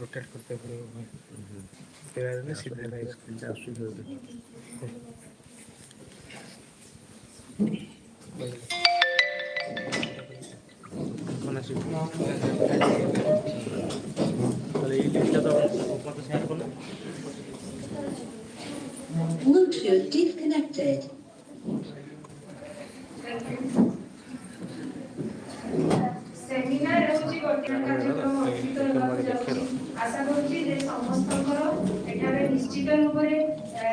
Rotate करते Bluetooth disconnected. Seminar होची गोटे कार्यक्रम अनुष्ठित हेबाकु जाउछि आशा करूछि जे समस्तकर एठारे निश्चित रूपरे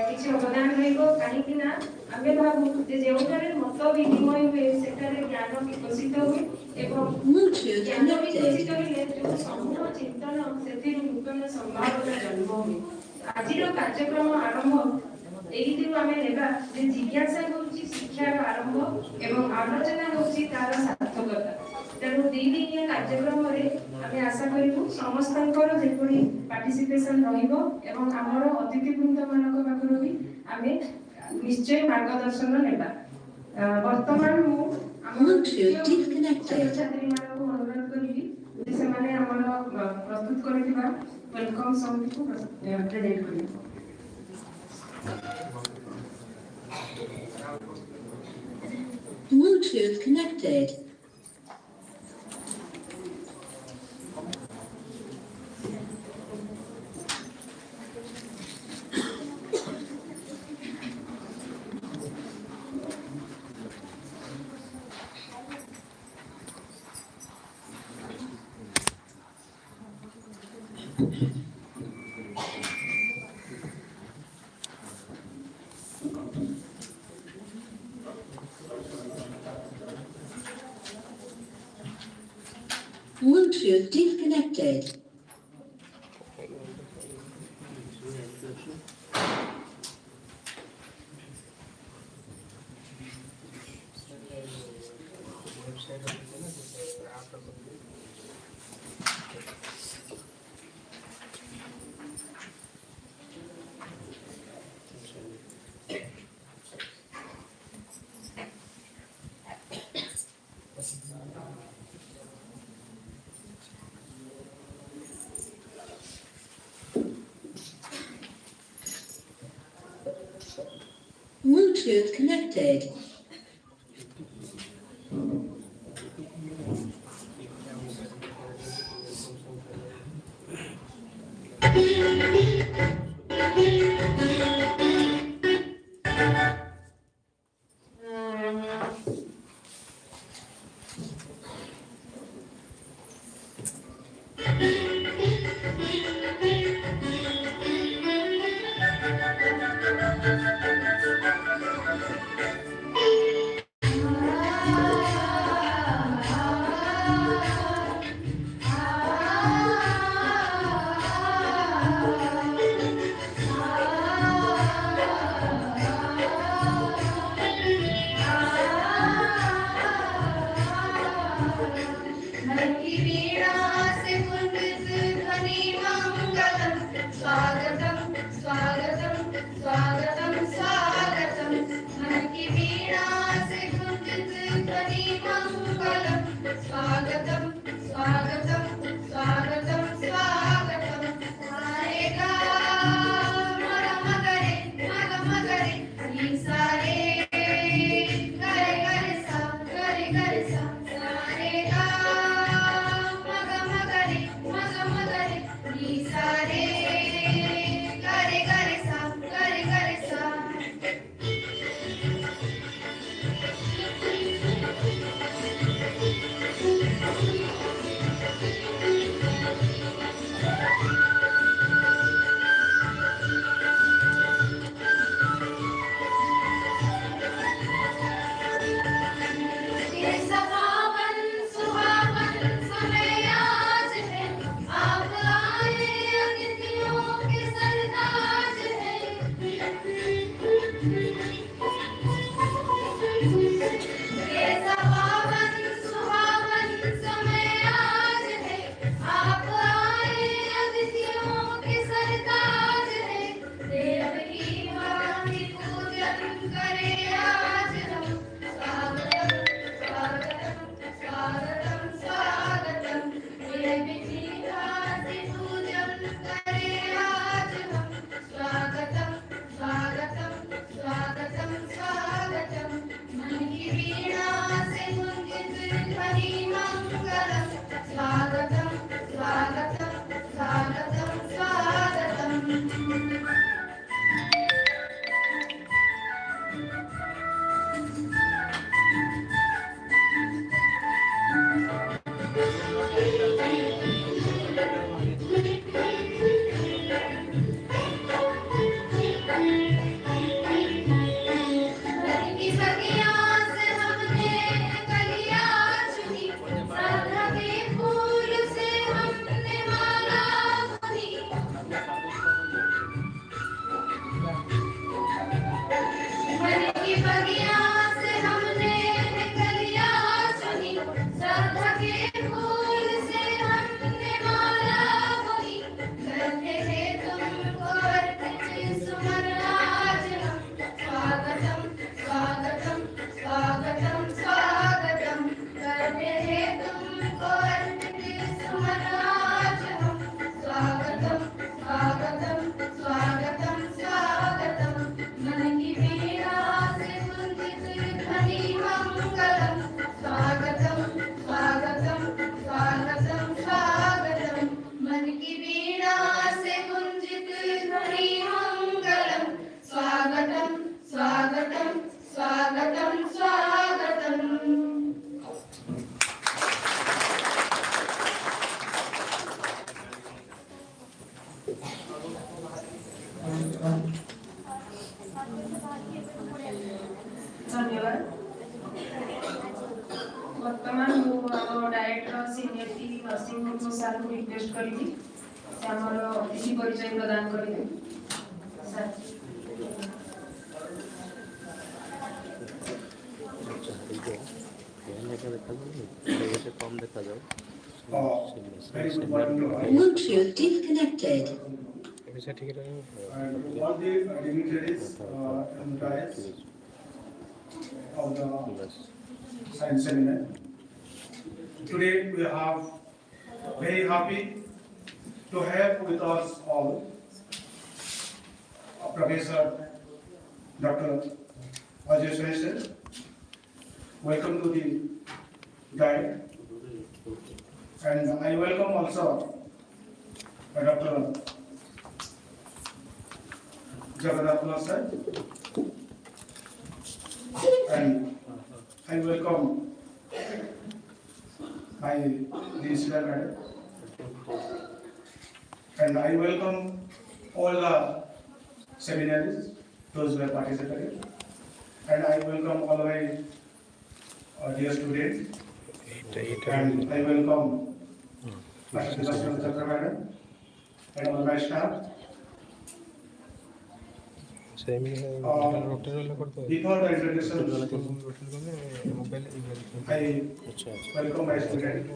किछि अवदान रहइबो काहेकि ना आमे भाबु जे जेउठारे मत विनिमय हुए सेठारे ज्ञान विकसित हुए एवं ज्ञान विकसित होइले जो समूह चिंतन सेथि नूतन संभावना जन्म हुए आजिर कार्यक्रम आरंभ एही दिन आमे नेबा जे जिज्ञासा होछि शिक्षार आरंभ एवं आलोचना होछि तार सार्थकता तेणु दीदिनिया कार्यक्रम आम आशा करूँ समस्त पार्टिसिपेशन एवं आमर अतिथिवृंद मान पाखर भी आम निश्चय मार्गदर्शन नेबा वर्तमान छात्र छात्री मान अनुरोध करी से प्रस्तुत कर वेलकम सॉन्ग को प्रेजेंट करें। Bluetooth connected. Bluetooth disconnected. Bluetooth connected. वर्तमान मु आम director seniority nursing home sir को रिक्वेस्ट करी से आमर अतिथि परिचय प्रदान करेंगे sir. Very good morning to all. Bluetooth disconnected. And all the dignitaries and guys of the science seminar. Today we are very happy to have with us all Professor Dr. Ajay Sir. Welcome to the guide. And I welcome also Dr. Jagannath sir. And I welcome my Disla madam. And I welcome all the seminarists, those who are participating. And I welcome all my dear students. And I welcome Dr. Chakra madam and all my staff. Before the introduction, I welcome my students.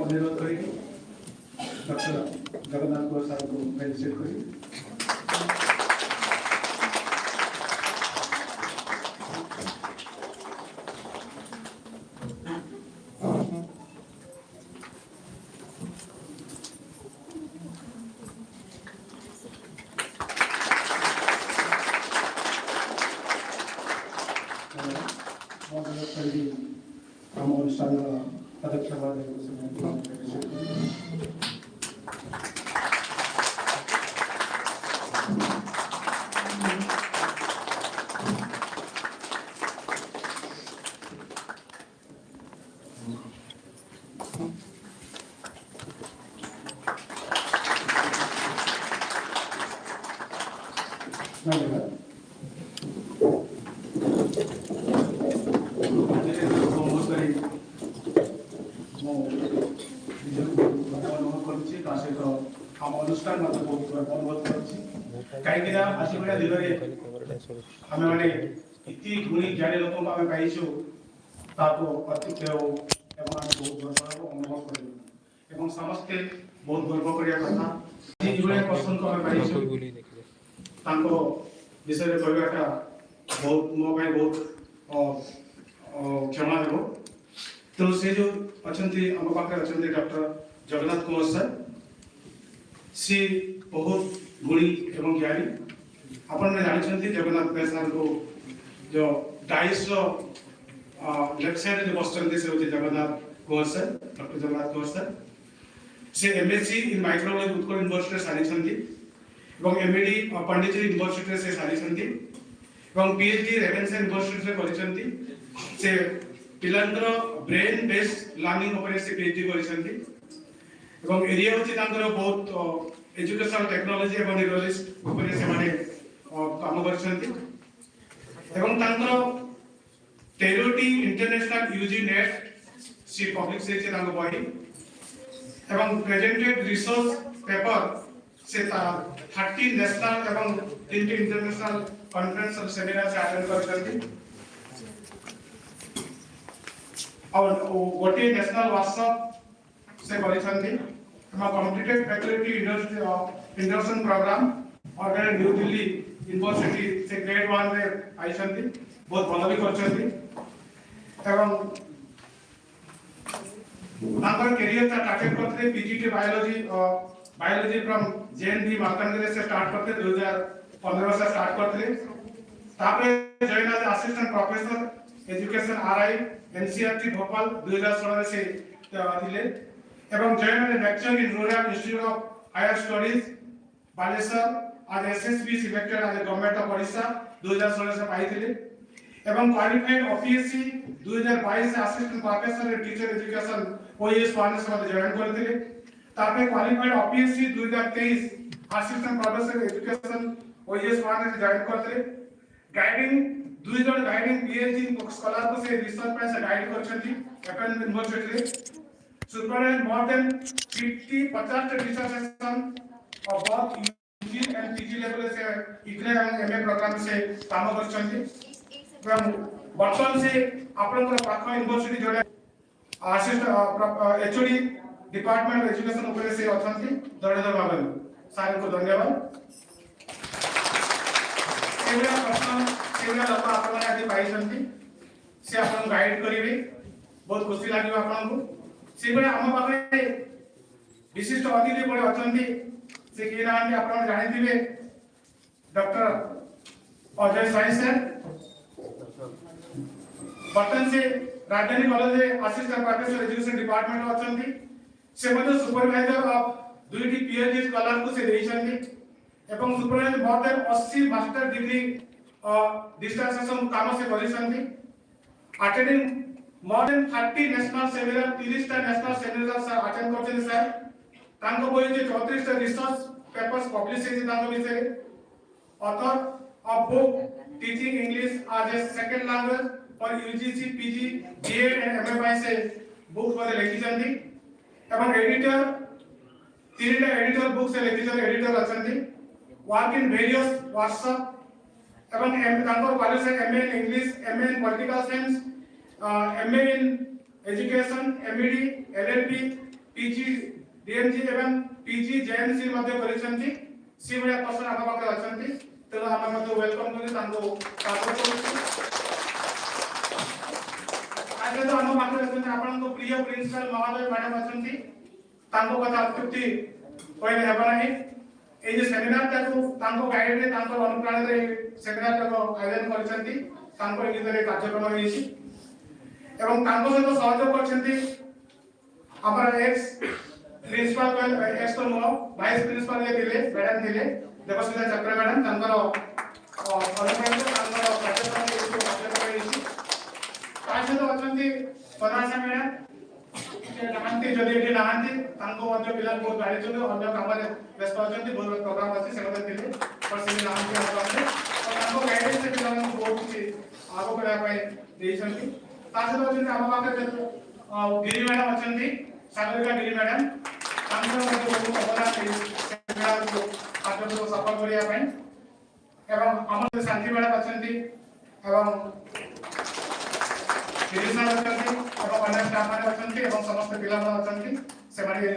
अनुरोध करेंगे doctor Jagannath साहब को फेलिसिट करेंगे। हम अनुष्ठान अध्यक्ष अनुष्ठान अनुरोध कहीं आज भाया दिन आम मैंने इति गुणी ज्ञानी लोक आम पाइछु अतिथ्य बहुत गर्व अनुभव कर समस्ते बहुत गर्व करिया कथा पर्सन को आम पाइछु विषय कहवाटा बहुत मो बहुत क्षमा देव तो से जो अच्छा आम पाखे अच्छा डॉक्टर जगन्नाथ कुमार सर सी बहुत गुणी एवं ज्ञानी आपने जानते जगन्नाथ सर को जो डाइस लेफ्ट साइड जो बसते से होते Jagannath Kumar sir doctor Jagannath Kumar sir से MSc in microbiology Utkal university सारी एमएडी पंडिचेरी यूनिवर्सिटी से सारी पीएचडी रेवेन्सा यूनिवर्सिटी से पिलांकर ब्रेन बेस्ड लर्निंग उपरे से पीएचडी करिसेंती एरिया होची तांकर बहुत एजुकेशनल टेक्नोलॉजी एवं न्यूरोलॉजिस्ट उपरे से माने काम करिसेंती एवं तांकर टेरोटी international UG net C public से तांकर बही एवं प्रेजेंटेड रिसर्च पेपर से 30 नेशनल एवं 3 इंटरनेशनल कॉन्फ्रेंस और सेमिनार से अटेंड करिसेंती और गोटे नेशनल वर्कशॉप से करिसेंती कंप्लीटेड फैकल्टी इंडक्शन प्रोग्राम और न्यू दिल्ली यूनिवर्सिटी से ग्रेड 1 रे आइसंती बहुत भलो भी करछंती एवं तांकर करियर स्टार्टेड करते PGT biology from JNB Markandeya से स्टार्ट करते 2015 से स्टार्ट करते तापे join as assistant professor education RI NCERT Bhopal 2016 से थिले एवं join lecture in rural institute of higher studies Baleshwar आज एसएसबी सिलेक्टेड आज गवर्नमेंट ऑफ ओडिशा 2016 से पाई थिले एवं क्वालिफाइड ओपीएससी 2022 से assistant professor in teacher education OS वाले से मते जॉइन करथिले तापे qualified OPSC 2023 assistant professor education OS वाले से जॉइन करथिले गाइडिंग 2 जन गाइडिंग पीएचडी स्कॉलर को से रिसर्च पे से गाइड करछथि एपन यूनिवर्सिटी रे supervise more than 50 dissertation of both UG and PG level से इग्रे एवं एमए प्रोग्राम से काम करछथि एवं वर्तमान से आपनकर पाख यूनिवर्सिटी जोड़े assistant HOD department of education ऊपर से अछथि धन्यवाद बाबू सार को धन्यवाद एवं प्रश्न सेवरा लोक आपण आदि पाई छथि से आपण गाइड करिवे बहुत खुशी लागियो आपण को सेबळे हम पाखे विशिष्ट अतिथि पड़े अछथि से के नाम आपण जानि दिबे डॉक्टर अजय साई सर बर्तन से Rajdhani college assistant professor education department अछथि से मध्ये सुपरवाइजर ऑफ दुईटी पीएचडी स्कॉलर को से देइछथि एवं supervisor more than 80 master degree dissertation काम से करिसथि attending more than 30 national seminar 30 टा नेशनल सेमिनार सर अटेंड करछथि सर तांको बोले जे 34 टा रिसर्च पेपर्स पब्लिश हेछि तांको विषय author of book teaching English as a second language और UGC PG BEd and MA से बुक मध्ये लिखिसथि एवं एडिटर 3 टा एडिटर बुक से लिखिसथि एडिटर अछथि वर्क इन वेरियस वर्कशॉप एवं तांकर college MA in English MA in political science MA in education MEd LLB PG DMG एवं पीजी जेएमसी मध्ये करिसथि सी भलिया पर्सन आम पाखे अछथि तेणु आम मध्ये वेलकम करि तांको स्वागत करू आज तो आम पाखे अछथि आपन को प्रिय प्रिंसिपल महोदय मैडम अछथि तांको कथा अत्युक्ति पहिले हेबा नाही ए जे सेमिनार ताको तांको गाइड रे तांको अनुप्राणित रे सेमिनार ताको आयोजन करछन्ती तांको इगितरे कार्यक्रम हेछि एवं तांको सहित सहयोग करछन्ती हमर एक्स प्रिंसिपल एक्स तो नो वाइस प्रिंसिपल जे थिले मैडम थिले देवस्मिता चक्र मैडम तांकर अनुप्राणित तांकर कार्यक्रम हेछि तासे तो अछन्ती पराशा मैडम नांती जदि एठी नांती तांको मध्ये पिला बहुत गाडी चलो अन्य काम रे व्यस्त अछन्ती बहुत प्रोग्राम अछि सेमध्ये थिले पर से नांती आछन्ती और तांको गाइडेंस से पिला को बहुत किछि आगो करा पय देइछन्ती तासे तो अछन्ती हम पाखे गिरी मैडम अछन्ती सागरिका गिरी मैडम तांको मध्ये बहुत अवदान सेमिनार को कार्यक्रम सफल करिया पय एवं हमर शांति मैडम अछन्ती एवं अन्य स्टाफ माने अछन्ती एवं समस्त पिला माने अछन्ती से माने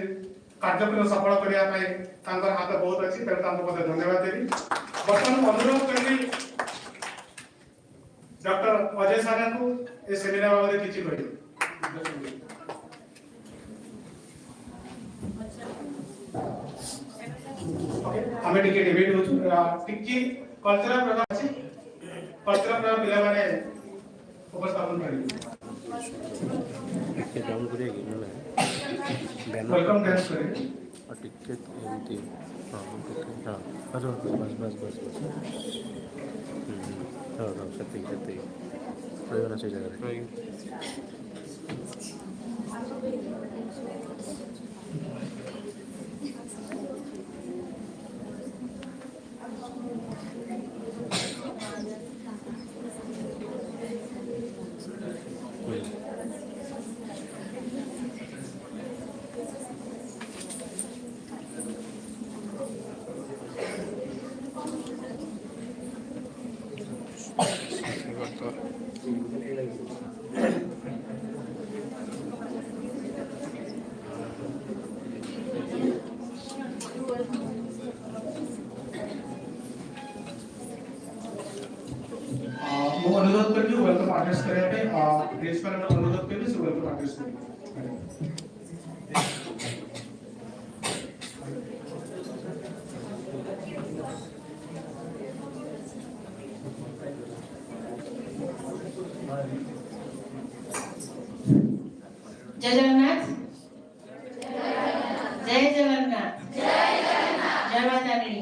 कार्यक्रम सफल करिया पय तांकर हाथ बहुत अछि तेर तांको बहुत धन्यवाद देबी वर्तमान अनुरोध करबी डॉक्टर अजय सारा को ए सेमिनार बारे किछि कहि ओके हमें टिके डिबेट होछु टिकी कल्चरल प्रोग्राम अछि कल्चरल प्रोग्राम पिला माने उपस्थापन करिए डाउन करेगी ना वेलकम डांस करेंगे और टिकट एमटी हां टिकट हां बस बस बस बस हां सत्य प्रयोजन से जगह वो अनुरोध करके वेलकम एड्रेस करे पे प्रिंसिपल ने अनुरोध करके से वेलकम एड्रेस करे Thank you. जय जगन्नाथ, जय जगन्नाथ, जय माता दी।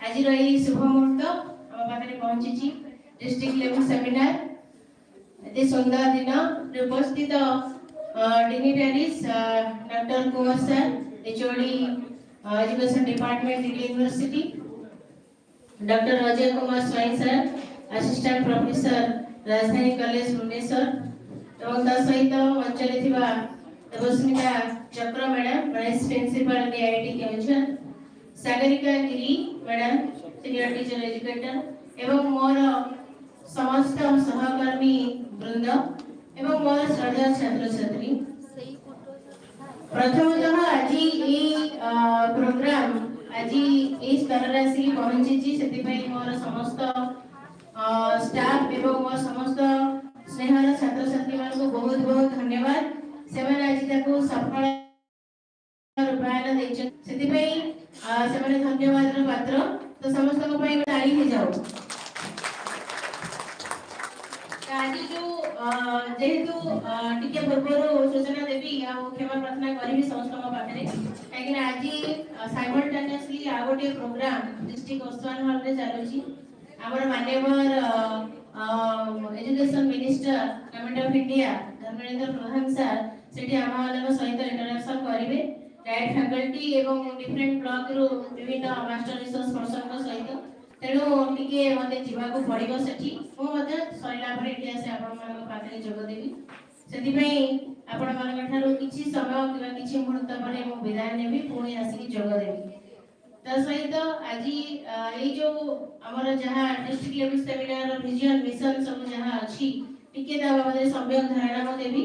आज रही शुभ मुहूर्त आम पाखे पहुंची डिस्ट्रिक्ट लेवल सेमिनार अति सुंदर दिन उपस्थित dignitaries doctor Kumar sir HOD education department Delhi university, doctor Ajay Kumar Swain sir assistant professor Rajdhani college Bhubaneswar एवं ता सहित मंचले थिबा Debasmita Chakra madam vice principal DIET Keonjhar, Sagarika Giri madam senior teacher educator एवं मोर समस्त सहकर्मी वृंद एवं मोर श्रद्धा छात्र छात्री, प्रथमतः आज प्रोग्राम आज स्तर आसिक पहुंची मोर समस्त स्टाफ एवं मोर समस्त स्नेहर छात्र छात्री मान बहुत बहुत धन्यवाद। से आज सफल रूपायन धन्यवाद पात्र। तो समस्त ताली हो जाओ। आज जो जेहेतु टिके पूर्व सूचना देवी क्षमा प्रार्थना करी समस्त पाखे कहीं आज साइमल्टेनियसली आ गोटे प्रोग्राम डिस्ट्रिक्ट ओस्वान हॉल रे चलुची हमर माननीय education minister government of India Dharmendra Pradhan sir सेठी आमानक सहित इंटरेक्शन करिवे डायरेक्ट फैकल्टी एवं डिफरेंट ब्लॉक रो विभिन्न मास्टर रिसोर्स पर्सन सहित तेणु टिके मते जीवाको पड़िबो सेठी मो मते सरिला पर एठी आसे आपण मानक पाखरे जोग देबी सेति पई आपण मानक ठारो किछि समय किबा किछि मुहूर्त परे मो विदाय नेबी पुणी आसी जोग देबी। त सहित आज ए जो हमर जहां district level seminar vision mission सब जहां अछि टिके ता बाबदे सम्यक धारणा मो देबी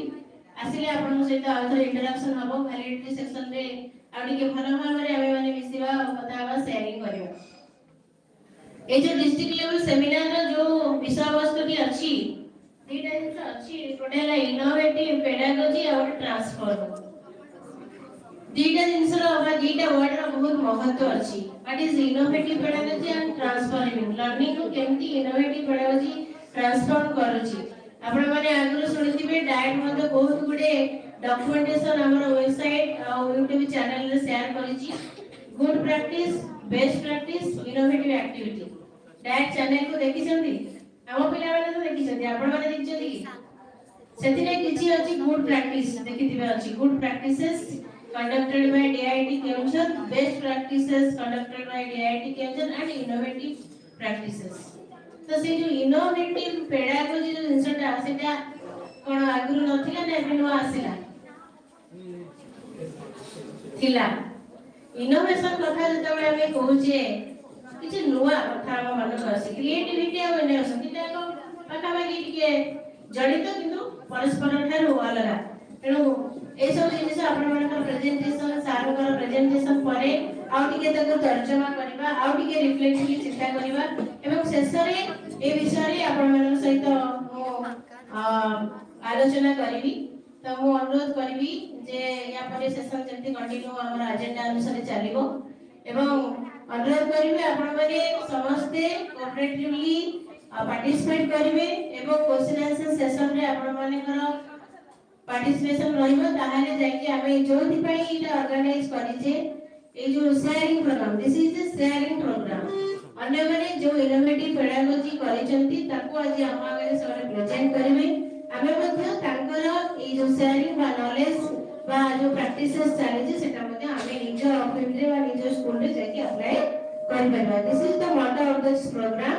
आसिले आपण सहित आउथर इंटरेक्शन हबो वैलिडिटी सेक्शन रे आ टिके भलो भाबरे आमे माने मिसिबा बतावा शेयरिंग करियो। ए जो डिस्ट्रिक्ट लेवल सेमिनार जो विषय वस्तु अच्छी दीटा जिन अच्छी गोटे है इनोवेटिव पेडागोजी और ट्रांसफॉर्म दीटा जिनसर दीटा वर्ड रा बहुत महत्व अच्छी what is innovative pedagogy and transforming learning को केमती इनोवेटिव पेडागोजी ट्रांसफॉर्म करूची आपण माने आगु सुनिथिबे डायट मध्ये बहुत गुडे डॉक्यूमेंटेशन हमर वेबसाइट और YouTube चैनल रे शेयर करिची good practice best practice innovative activity DIET channel को देखि छथि हम पिला माने तो देखि छथि आपण माने देखि छथि कि सेति रे किछि अछि गुड प्रैक्टिस देखिथिबे अछि good practices conducted by DIT Keonjhar, best practices conducted by DIT Keonjhar and innovative practices। तो से जो innovative pedagogy जो जिनसटा सेटा कोन आगुरु नथिला ना एबे नो आसिला थिला इनोवेशन कथा जतबे हमें कहूचे किछि नुवा कथा हम मन आसी क्रिएटिविटी और इनोवेशन किटा को पाखा बाकी टिके जड़ित किंतु परस्पर ठारो अलगा तेणु ए सब जिनिस आपण मानकर प्रेजेंटेशन सारकर प्रेजेंटेशन परे आउ टिके तक तर्जमा करबा आउ टिके रिफ्लेक्टिवली चिंता करबा एवं शेष रे ए विषय रे आपण मानक सहित आलोचना करबी। तो मु अनुरोध करबी जे या परे सेशन जेंति कंटिन्यू हमर एजेंडा अनुसार चलिबो एवं अनुरोध करबी आपण माने समस्त कोऑपरेटिवली पार्टिसिपेट करिवे एवं क्वेश्चन आंसर सेशन रे आपण मानकर पार्टिसिपेशन रहिबो ताहाले जायकि आमे जोथि पई इटा ऑर्गेनाइज करिजे ए जो sharing programme this is the sharing programme अन्य माने जो इनोवेटिव पेडागोजी करिसेंती ताको आज हम आगे सब प्रेजेंट करिवे आमे मध्ये तांकर ए जो शेयरिंग बा नॉलेज बा जो प्रैक्टिसेस चलिजे सेटा मध्ये आमे निज ऑफिस रे बा निज स्कूल रे जायकि अप्लाई कर परबा। This is the motto of this program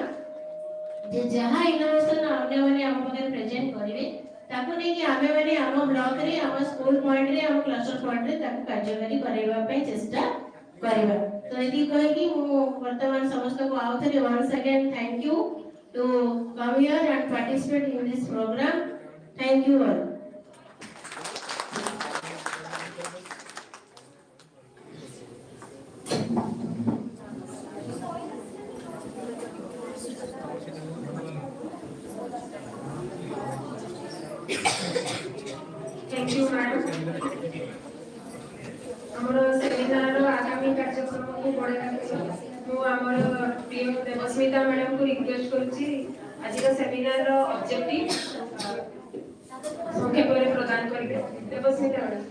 जे जहां इनोवेशन अन्य माने हम मध्ये प्रेजेंट करिवे ताको नै कि आमे माने हम ब्लॉक रे हम स्कूल पॉइंट रे हम क्लस्टर पॉइंट रे ताको कार्यकारी करैबा पई चेष्टा करबा। तो यदि कहि कि मु वर्तमान समस्त को आउथरे once again thank you to come here and participate in this program. Thank you all. Thank you madam. हमर सेमिनार आगामी कार्यक्रम को बढ़ाई मु हमर प्रिय देवस्मिता मैडम को रिक्वेस्ट करछि आज का सेमिनार ऑब्जेक्टिव ସଂକ୍ଷେପରେ ପ୍ରଦାନ କରିବେ ଦେବସ୍ମିତା ମ୍ୟାଡାମ।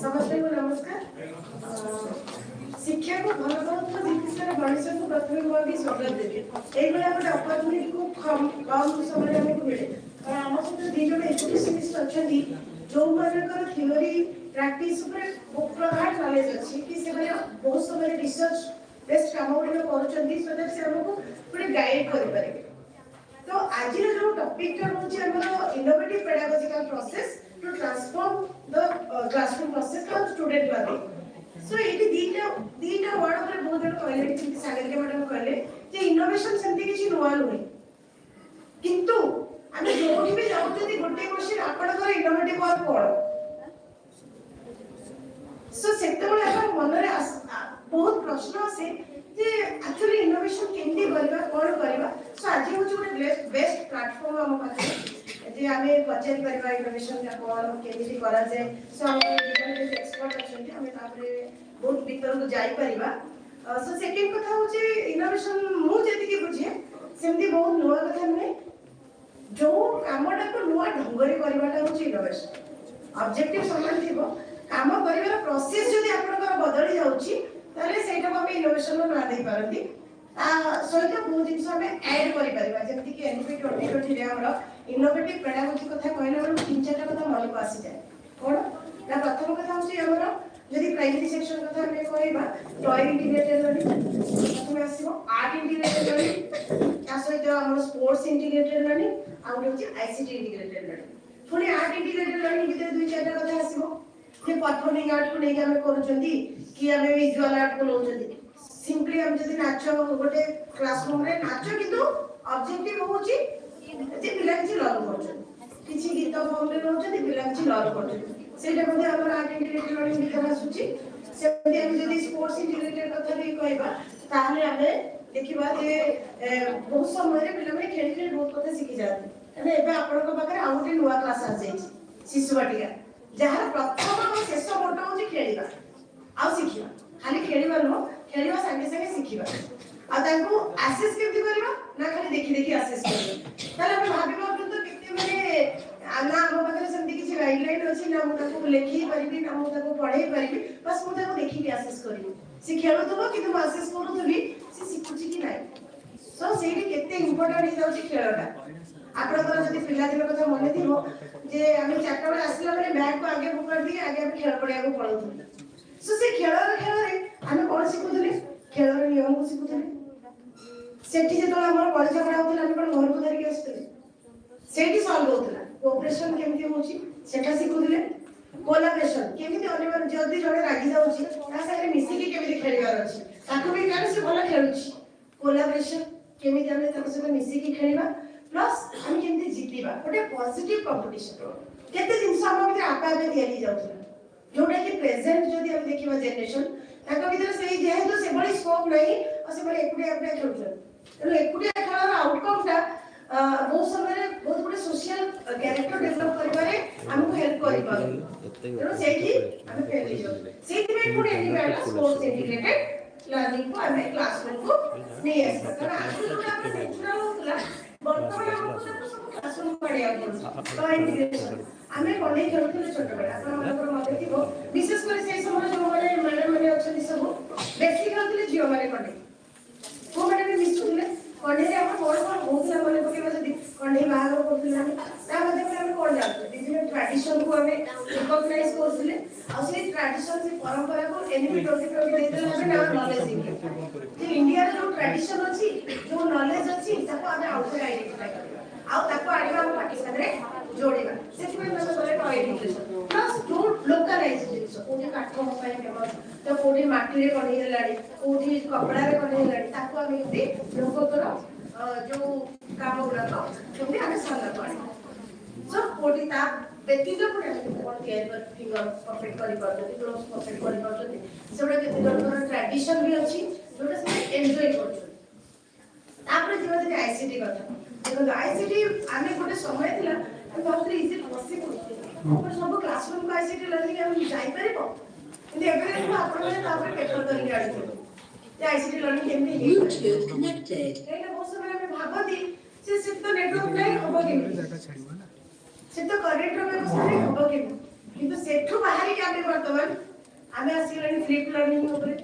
ସମସ୍ତଙ୍କୁ ନମସ୍କାର। ଶିକ୍ଷାକୁ ଭଲ ପାଉଥିବା ଜିନିଷର ମଣିଷକୁ ପ୍ରଥମେ ମୁଁ ବି ସ୍ୱାଗତ ଦେବି। ଏଇଭଳିଆ ଗୋଟେ ଅପରଚୁନିଟି ଖୁବ୍ କମ୍ ସମୟରେ ଆମକୁ ମିଳେ। କାରଣ ଆମ ସହିତ 2 ଜଣ ଏଜୁକେସନିଷ୍ଟ ଅଛନ୍ତି ଯୋଉମାନଙ୍କର ଥିଓରି ପ୍ରାକ୍ଟିସ ଉପରେ ପ୍ରଗାଢ଼ ନଲେଜ ଅଛି କି ସେମାନେ ବହୁତ ସମୟରେ ରିସର୍ଚ୍ଚ ବେଷ୍ଟ କାମ ଗୁଡ଼ିକ କରୁଛନ୍ତି ସୋ ଦ୍ୟାଟ୍ ସେ ଆମକୁ ଗୋଟେ ଗାଇଡ୍ କରିପାରିବେ। ତ ଆଜିର ଯୋଉ ଟପିକଟା ହେଉଛି ଆମର innovative pedagogical process to transform the classroom process for student learning. So ଏଠି ଦିଟା ୱାର୍ଡ ଉପରେ ବହୁତ ଜଣ କହିଲେ ଯେମିତି ସାଗରିକା ମ୍ୟାଡାମ କହିଲେ ଯେ ଇନୋଭେସନ ସେମିତି କିଛି ନୂଆ ନୁହେଁ କିନ୍ତୁ ଆମେ ଯୋଉଠି ବି ଯାଉଛନ୍ତି ଗୋଟେ କ୍ୱେଶ୍ଚନ ଆପଣଙ୍କର ଇନୋଭେଟିଭ ୱାର୍କ କଣ ସୋ ସେତେବେଳେ ଆମ ମନରେ ବହୁତ ପ୍ରଶ୍ନ ଆସେ ଯେ ଆକ୍ଚୁଆଲି ଇନୋଭେସନ କେମିତି କରିବା କଣ କରିବା ସୋ ଆଜି ହେଉଛି ଗୋଟେ ବେଷ୍ଟ ପ୍ଲାଟଫର୍ମ ଆମ ପାଖରେ ଯେ ଆମେ ପଚାରି ପାରିବା ଇନୋଭେସନ କଣ କେମିତି କରାଯାଏ ସୋ ଆମର ଏକ୍ସପର୍ଟ ଅଛନ୍ତି ଆମେ ତାପରେ ବହୁତ ଭିତରକୁ ଯାଇପାରିବା। ସୋ ସେକେଣ୍ଡ କଥା ହେଉଛି ଇନୋଭେସନ ମୁଁ ଯେତିକି ବୁଝେ ସେମିତି ବହୁତ ନୂଆ କଥା ନୁହେଁ ଯୋଉ କାମଟାକୁ ନୂଆ ଢଙ୍ଗରେ କରିବାଟା ହେଉଛି ଇନୋଭେସନ। ଅବଜେକ୍ଟିଭ ସମାନ ଥିବ କାମ କରିବାର ପ୍ରୋସେସ ଯଦି ଆପଣଙ୍କର ବଦଳି ଯାଉଛି ତାହେଲେ ସେଇଟାକୁ ଆମେ ଇନୋଭେସନର ନାଁ ଦେଇପାରନ୍ତି। ତା ସହିତ ବହୁତ ଜିନିଷ ଆମେ ଆଡ୍ କରିପାରିବା ଯେମିତି କି ଏନପି 2020 ରେ ଆମର ଇନୋଭେଟିଭ pedagogy କଥା କହିଲା ବେଳକୁ 3-4ଟା କଥା ମନକୁ ଆସିଯାଏ। କଣ ନା ପ୍ରଥମ କଥା ହେଉଛି ଆମର ଯଦି ପ୍ରାଇମେରୀ ସେକ୍ସନ କଥା ଆମେ କହିବା ଟୟ ଇଣ୍ଟିଗ୍ରେଟେଡ ଲର୍ଣ୍ଣିଂ ପ୍ରଥମେ ଆସିବ ଆର୍ଟ ଇଣ୍ଟିଗ୍ରେଟେଡ ଲର୍ଣ୍ଣିଂ ତା ସହିତ ଆମର ସ୍ପୋର୍ଟସ ଇଣ୍ଟିଗ୍ରେଟେଡ ଲର୍ଣ୍ଣିଂ ଆଉ ଗୋଟେ ହେଉଛି ଆଇସିଟି ଇଣ୍ଟିଗ୍ରେଟେଡ ଲର୍ଣ୍ଣିଂ। ପୁଣି ଆର୍ଟ ଇଣ୍ଟିଗ୍ରେଟେଡ ଲର୍ଣ୍ଣିଂ ଭିତରେ 2-4ଟା କଥା ଆସିବ ଯେ ପରଫର୍ମିଂ ଆର୍ଟକୁ ନେଇକି ଆମେ କରୁଛନ୍ତି କି ଆମେ ଭିଜୁଆଲ ଆର୍ଟକୁ ନେଉଛନ୍ତି। ସିମ୍ପଲି ଆମେ ଯଦି ନାଚ ଗୋଟେ କ୍ଲାସରୁମରେ ନାଚ କିନ୍ତୁ ଅବଜେକ୍ଟିଭ ହେଉଛି ଯେ ପିଲା କିଛି ଲର୍ନ କରୁଛନ୍ତି କିଛି ଗୀତ ଫର୍ମରେ ନେଉଛନ୍ତି ପିଲା କିଛି ଲର୍ନ କରୁଛନ୍ତି ସେଇଟା ମଧ୍ୟ ଆମର ଆର୍ଟ ଇଣ୍ଟିଗ୍ରେଟେଡ ଲର୍ଣ୍ଣିଂ ଭିତରେ ଆସୁଛି। ସେମିତି ଆମେ ଯଦି ସ୍ପୋର୍ଟସ ଇଣ୍ଟିଗ୍ରେଟେଡ କଥା ବି କହିବା ତାହେଲେ ଆମେ ଦେଖିବା ଯେ ବହୁତ ସମୟରେ ପିଲାମାନେ ଖେଳି ଖେଳି ବହୁତ କଥା ଶିଖି ଯାଆନ୍ତି କାରଣ ଏବେ ଆପଣଙ୍କ ପାଖରେ ଆଉ ଗୋଟେ ନୂଆ କ୍ଲାସ ଆସିଯାଇଛି ଶିଶୁ ବାଟିକା ଯାହାର ପ୍ରଥମ ଆଉ ଶେଷ ମୋଟ ହେଉଛି ଖେଳିବା ଆଉ ଶିଖିବା ଖାଲି ଖେଳିବା ନୁହଁ ଖେଳିବା ସାଙ୍ଗେ ସାଙ୍ଗେ ଶିଖିବା ଆଉ ତାଙ୍କୁ ଆସେସ୍ କେମିତି କରିବା ନା ଖାଲି ଦେଖି ଦେଖି ଆସେସ୍ କରିବା। ତାହେଲେ ଆମେ ଭାବି ପାରୁଛୁ କେତେ ମାନେ ନା ଆମ ପାଖରେ ସେମିତି କିଛି ଗାଇଡଲାଇନ ଅଛି ନା ମୁଁ ତାକୁ ଲେଖି ପାରିବି ନା ମୁଁ ତାକୁ ପଢେଇ ପାରିବି ବାସ୍ ମୁଁ ତାକୁ ଦେଖିକି ଆସେସ୍ କରିବି ସେ ଖେଳୁଥିବ କିନ୍ତୁ ମୁଁ ଆସେସ୍ କରୁଥିବି ସେ ଶିଖୁଛି କି ନାହିଁ। ସୋ ସେଇଠି କେତେ ଇମ୍ପୋର୍ଟାଣ୍ଟ ହେଇଯାଉଛି ଖେଳଟା। ଆପଣଙ୍କର ଯଦି ପିଲାଦିନ କଥା ମନେ ଥିବ ଯେ ଆମେ 4ଟା ବେଳେ ଆସିଲା ବେଳେ ବ୍ୟାଗକୁ ଆଗେ ଫୋପାଡ଼ି ଦେଇକି ଆଗେ ଆମେ ଖେଳ ପଡ଼ିଆକୁ ପଳାଉଥିଲୁ। ସୋ ସେ ଖେଳରେ ଆମେ କଣ ଶିଖୁଥିଲେ ଖେଳର ନିୟମକୁ ଶିଖୁଥିଲେ। ସେଠି ଯେତେବେଳେ ଆମର ପରୀକ୍ଷା ପଢା ହଉଥିଲା ଆମେ କଣ ଘରକୁ ଧରିକି ଆସୁଥିଲେ ସେଇଠି ସଲ୍ଭ ହଉଥିଲା। କୋଅପରେସନ କେମିତି ହଉଛି ସେଟା ଶିଖୁଥିଲେ। କୋଲାବରେସନ କେମିତି ଅନ୍ୟମାନେ ଯଦି ଜଣେ ରାଗି ଯାଉଛି ତା ସାଙ୍ଗରେ ମିଶିକି କେମିତି ଖେଳିବାର ଅଛି ତାକୁ ବି କାରଣ ସେ ଭଲ ଖେଳୁଛି। କୋଲାବରେସନ କେମିତି ଆମେ ତାଙ୍କ ସହିତ ମିଶିକି ଖେଳିବା ପ୍ଲସ୍ ଆମେ କେମିତି ଜିତିବା ଗୋଟେ ପଜିଟିଭ କମ୍ପିଟିସନ କେତେ ଜିନିଷ ଆମ ଭିତରେ ଆପେ ଆପେ ତିଆରି ଯାଉଥିଲା ଯୋଉଟା କି ପ୍ରେଜେଣ୍ଟ ଯଦି ଆମେ ଦେଖିବା ଜେନେରେସନ ତାଙ୍କ ଭିତରେ ସେଇ ଯେହେତୁ ସେଭଳି ସ୍କୋପ ନାହିଁ ଆଉ ସେମାନେ ଏକୁଟିଆ ଖେଳୁଛନ୍ତି ତେଣୁ ଏକୁଟିଆ ଖେଳର ଆଉଟକମଟା ବହୁତ ସମୟରେ ବହୁତ ଗୋଟେ ସୋସିଆଲ କ୍ୟାରେକ୍ଟର ଡେଭଲପ କରିବାରେ ଆମକୁ ହେଲ୍ପ କରିପାରୁ ତେଣୁ ସେଇଠି ଆମେ ଫେଲ୍ ହେଇଯାଉ। ସେଇଥିପାଇଁ ପୁଣି ଏଠି ରହିଲା ସ୍ପୋର୍ଟସ ଇଣ୍ଟିଗ୍ରେଟେଡ ଲର୍ଣ୍ଣିଂକୁ ଆମେ କ୍ଲାସରୁମକୁ ନେଇ ଆସିବା କାରଣ ଆଗରୁ ଯୋଉଟା ଆମର ସେଣ୍ଟ୍ରାଲ ହଉଥିଲା ବର୍ତ୍ତମାନ ଆମକୁ ତାକୁ ସବୁ କ୍ଲାସରୁମକୁ ଆଣିବାକୁ ପଡୁଛି। ତ ଇଣ୍ଟିଗ୍ରେସନ ଆମେ କଣ୍ଢେଇ ଖେଳୁଥିଲେ ଛୋଟବେଳେ ଆପଣମାନଙ୍କର ମନେ ଥିବ ବିଶେଷ କରି ସେଇ ସମୟରେ ଯୋଉମାନେ ମ୍ୟାଡାମ ମାନେ ଅଛନ୍ତି ସବୁ ବେଶୀ ଖେଳୁଥିଲେ ଝିଅମାନେ କଣ୍ଢେଇ ପୁଅମାନେ ବି ମିଶୁଥିଲେ କଣ୍ଢେଇରେ ଆମର କଣ କଣ ହଉଥିଲା ମନେ ପକେଇବା ଯଦି କଣ୍ଢେଇ ବାହାଘର କରୁଥିଲେ ଆମେ ତା ମାଧ୍ୟମରେ ଆମେ କଣ ଜାଣୁଥିଲେ ବିଭିନ୍ନ ଟ୍ରାଡିସନକୁ ଆମେ ରିକଗ୍ନାଇଜ କରୁଥିଲେ ଆଉ ସେଇ ଟ୍ରାଡିସନ ସେ ପରମ୍ପରାକୁ ଏନପି 2020 ଦେଇଦେଲେ ଆମେ ନା ନଲେଜ ଯେ ଇଣ୍ଡିଆର ଯୋଉ ଟ୍ରାଡିସନ ଅଛି ଯୋଉ ନଲେଜ ଅଛି ତାକୁ ଆମେ ଆଉଥରେ ଆଇଡେଣ୍ଟିଫାଇ କରିବା ଆଉ ତାକୁ ଆଣିବା ଆମ ପାଟି ସାଙ୍ଗରେ ଯୋଡ଼ିବା ସେଥିପାଇଁ ଆମେ କଲେ ଟୟ ଏଡୁକେସନ ପ୍ଲସ୍ ଯୋଉ ଲୋକାଲାଇଜ ଜିନିଷ କୋଉଠି କାଠ ପାଇଁ ଫେମସ ତ କୋଉଠି ମାଟିରେ କଣ୍ଢେଇ ହେଲାଣି କୋଉଠି କପଡାରେ କଣ୍ଢେଇ ହେଲାଣି ତାକୁ ଆମେ କେମିତି ଲୋକଙ୍କର ଯୋଉ କାମ ଗୁଡାକ କେମିତି ଆମେ ସାମ୍ନାକୁ ଆଣିବା। ସୋ କୋଉଠି ତା ବ୍ୟତୀତ ପୁଣି ଆମେ କଣ ତିଆରି କରି ଫିଙ୍ଗର ପରଫେକ୍ଟ କରିପାରୁଛନ୍ତି ଗ୍ଲୋଭ୍ସ ପରଫେକ୍ଟ କରିପାରୁଛନ୍ତି ସେଗୁଡା କେତେ ଜଣଙ୍କର ଟ୍ରାଡିସନ ବି ଅଛି ଯୋଉଟା ସେମାନେ ଏନ୍ଜୟ କରୁଛନ୍ତି। ତାପରେ ଯିବା ଯଦି ଆଇସିଟି କଥା ଦେଖନ୍ତୁ ଆଇସିଟି ଆମେ ଗୋଟେ ସମୟ ଥିଲା ଆମେ ଭାବୁଥିଲେ ଇଜି ପସିବଲ ସବୁ କ୍ଲାସରୁମକୁ ଆଇସିଟି ଲର୍ଣ୍ଣିଂ ଆମେ ଯାଇପାରିବ କିନ୍ତୁ ଏବେ ଦେଖନ୍ତୁ ଆପଣମାନେ ତାପରେ ପେପର ଧରିକି ଆଣିଥିଲେ ଯେ ICT ଲର୍ଣ୍ଣିଂ କେମିତି Bluetooth ହେଇପାରିବ। connected. ଏଇଟା ବହୁତ ସମୟ ଆମେ ଭାବନ୍ତି ଯେ ସେ ତ ନେଟୱାର୍କ ନାହିଁ ହବ କେମିତି, ସେ ତ କରେଣ୍ଟର ବ୍ୟବସ୍ଥା ନାହିଁ ହବ କେମିତି, କିନ୍ତୁ ସେଠୁ ବାହାରିକି ଆମେ ବର୍ତ୍ତମାନ ଆମେ ଆସିଗଲାଣି ଫ୍ଲିପ୍ ଲର୍ଣ୍ଣିଂ ଉପରେ,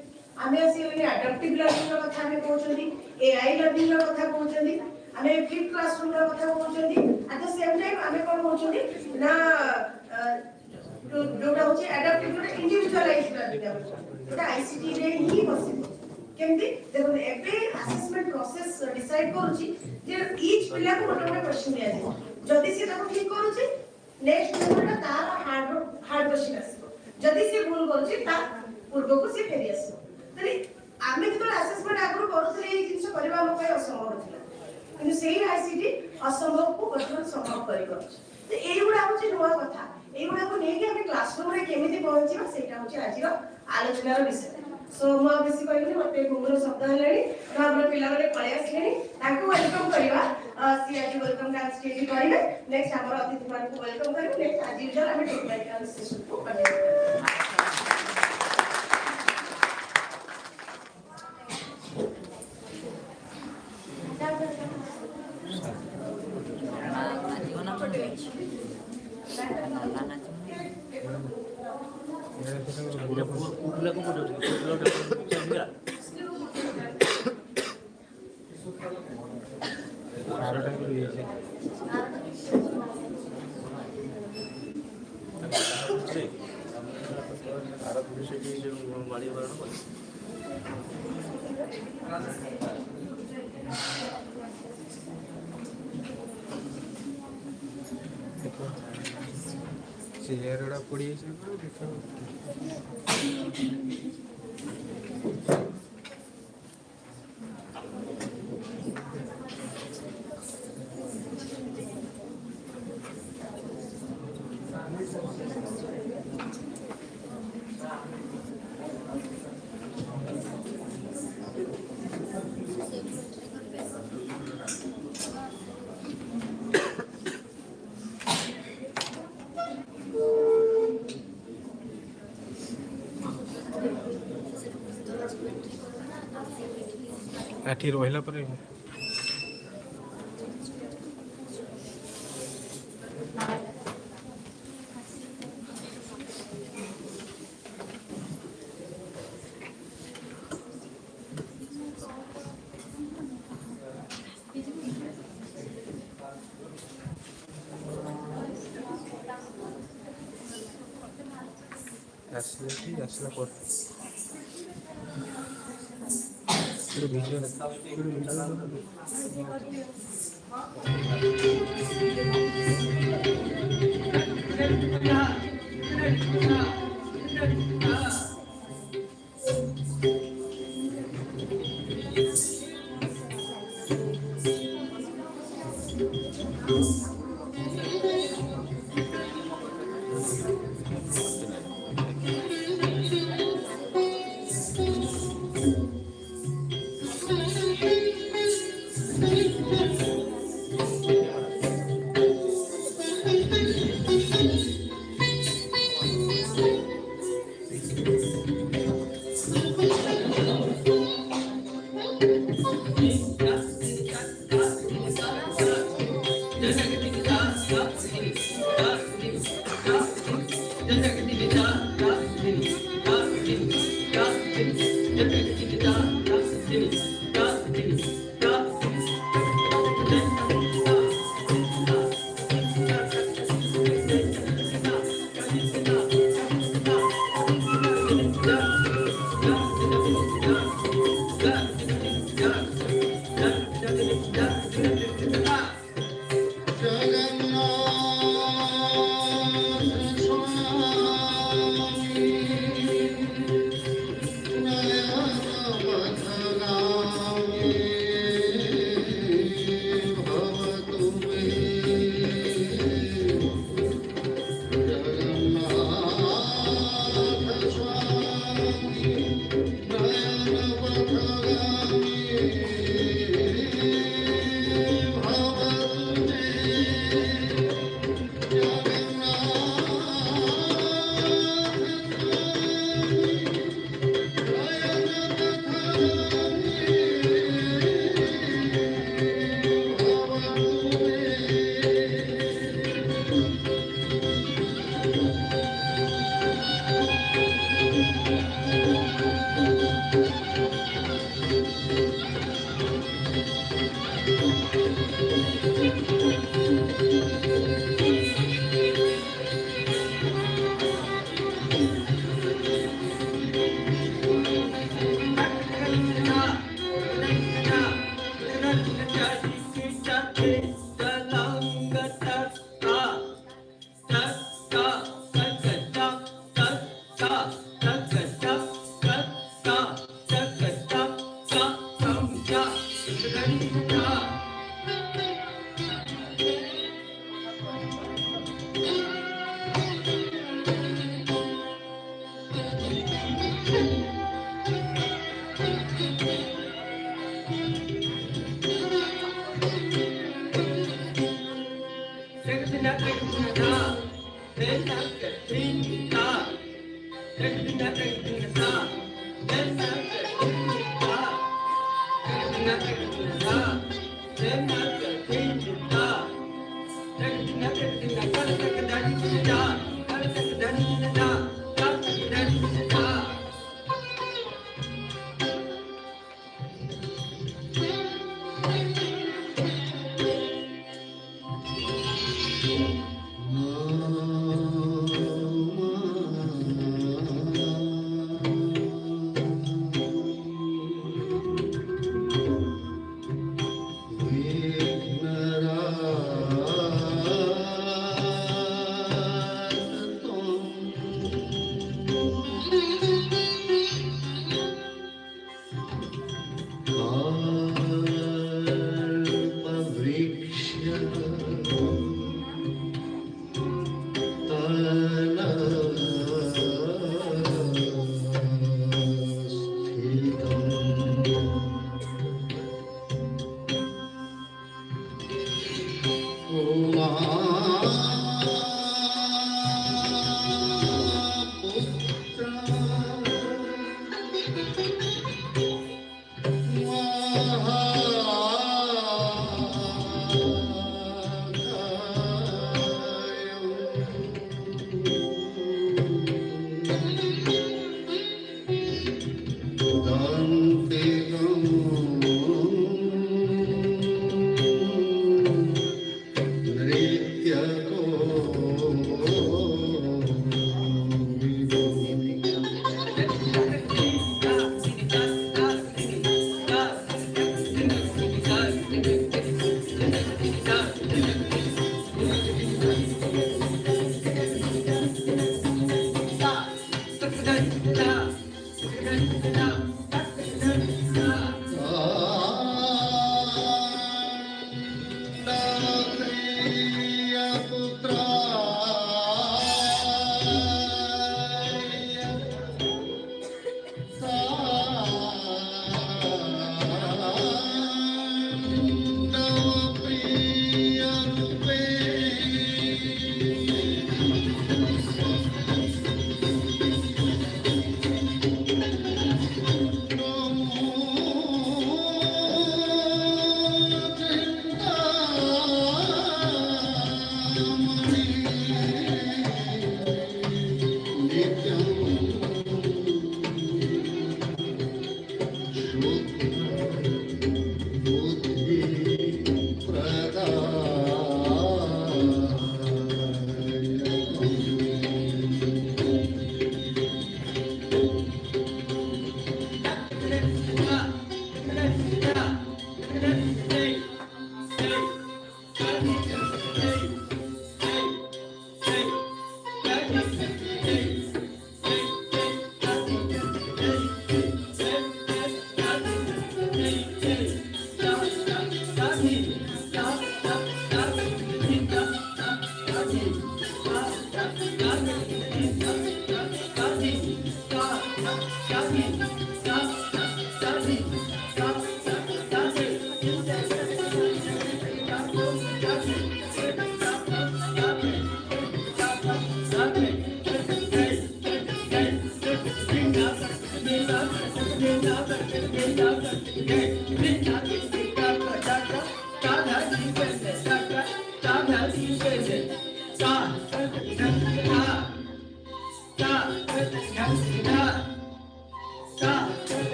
ଆମେ ଆସିଗଲାଣି ଆଡାପ୍ଟିଭ ଲର୍ଣ୍ଣିଂର କଥା ଆମେ କହୁଛନ୍ତି, AI ଲର୍ଣ୍ଣିଂର କଥା କହୁଛନ୍ତି, ଆମେ ଫ୍ଲିପ୍ କ୍ଲାସରୁମର କଥା କହୁଛନ୍ତି। ଆଟ୍ ଦ ସେମ୍ ଟାଇମ୍ ଆମେ କ'ଣ କହୁଛନ୍ତି ନା ଯୋଉଟା ହଉଛି ଆଡାପ୍ଟିଭ ଗୋଟେ ଇଣ୍ଡିଭିଜୁଆଲାଇଜ୍ ଲର୍ଣ୍ଣିଂ ଯୋଉଟା ICT ରେ ହିଁ ବସିବ। କେମିତି ଦେଖନ୍ତୁ ଏବେ ଆସେସମେଣ୍ଟ ପ୍ରୋସେସ ଡିସାଇଡ୍ କରୁଛି ଯେ ଇଚ୍ ପିଲାକୁ ଗୋଟେ ଗୋଟେ କ୍ୱେଶ୍ଚନ୍ ଦିଆଯିବ, ଯଦି ସେ ତାକୁ ଠିକ୍ କରୁଛି ନେକ୍ସଟ ଲେଭେଲଟା ତାର ହାର୍ଡ କ୍ୱେଶ୍ଚନ୍ ଆସିବ, ଯଦି ସେ ଭୁଲ କରୁଛି ତା ପୂର୍ବକୁ ସେ ଫେରି ଆସିବ। ତାହେଲେ ଆମେ ଯେତେବେଳେ ଆସେସମେଣ୍ଟ ଆଗରୁ କରୁଥିଲେ ଏଇ ଜିନିଷ କରିବା ଆମ ପାଇଁ ଅସମ୍ଭବ ଥିଲା, କିନ୍ତୁ ସେଇ ICT ଅସମ୍ଭବକୁ ବର୍ତ୍ତମାନ ସମ୍ଭବ କରିପାରୁଛି। ତ ଏଇଗୁଡ଼ା ହଉଛି ନୂଆ କଥା, এইগুড়াକୁ ନେଇକି ଆମେ କ୍ଲାସରୁମରେ କେମିତି ପହଞ୍ଚିବା ସେଇଟା ହଉଛି ଆଜିର ଆଲୋଚନାର ବିଷୟ। ସୋ ମୁଁ ଆଉ ବେଶୀ କହିବିନି, ମୋତେ ଘୁଙ୍ଗୁର ଶବ୍ଦ ହେଲାଣି, ତ ଆମର ପିଲାମାନେ ପଳେଇ ଆସିଲେଣି, ତାଙ୍କୁ ୱେଲକମ୍ କରିବା। ସିଏ ଆଜି ୱେଲକମ୍ ଡାନ୍ସ ଷ୍ଟେଜ୍ କରିବେ, ନେକ୍ସଟ ଆମର ଅତିଥିମାନଙ୍କୁ ୱେଲକମ୍ କରିବୁ, ନେକ୍ସଟ ଆଜି ୟୁଜୁଆଲ ଆମେ ଟେକ୍ନିକାଲ ସେସନକୁ କଣ୍ଟିନ୍ୟୁ କରିବା। चेयर गुड़ा पड़ी एठी रहिला पर आसला पर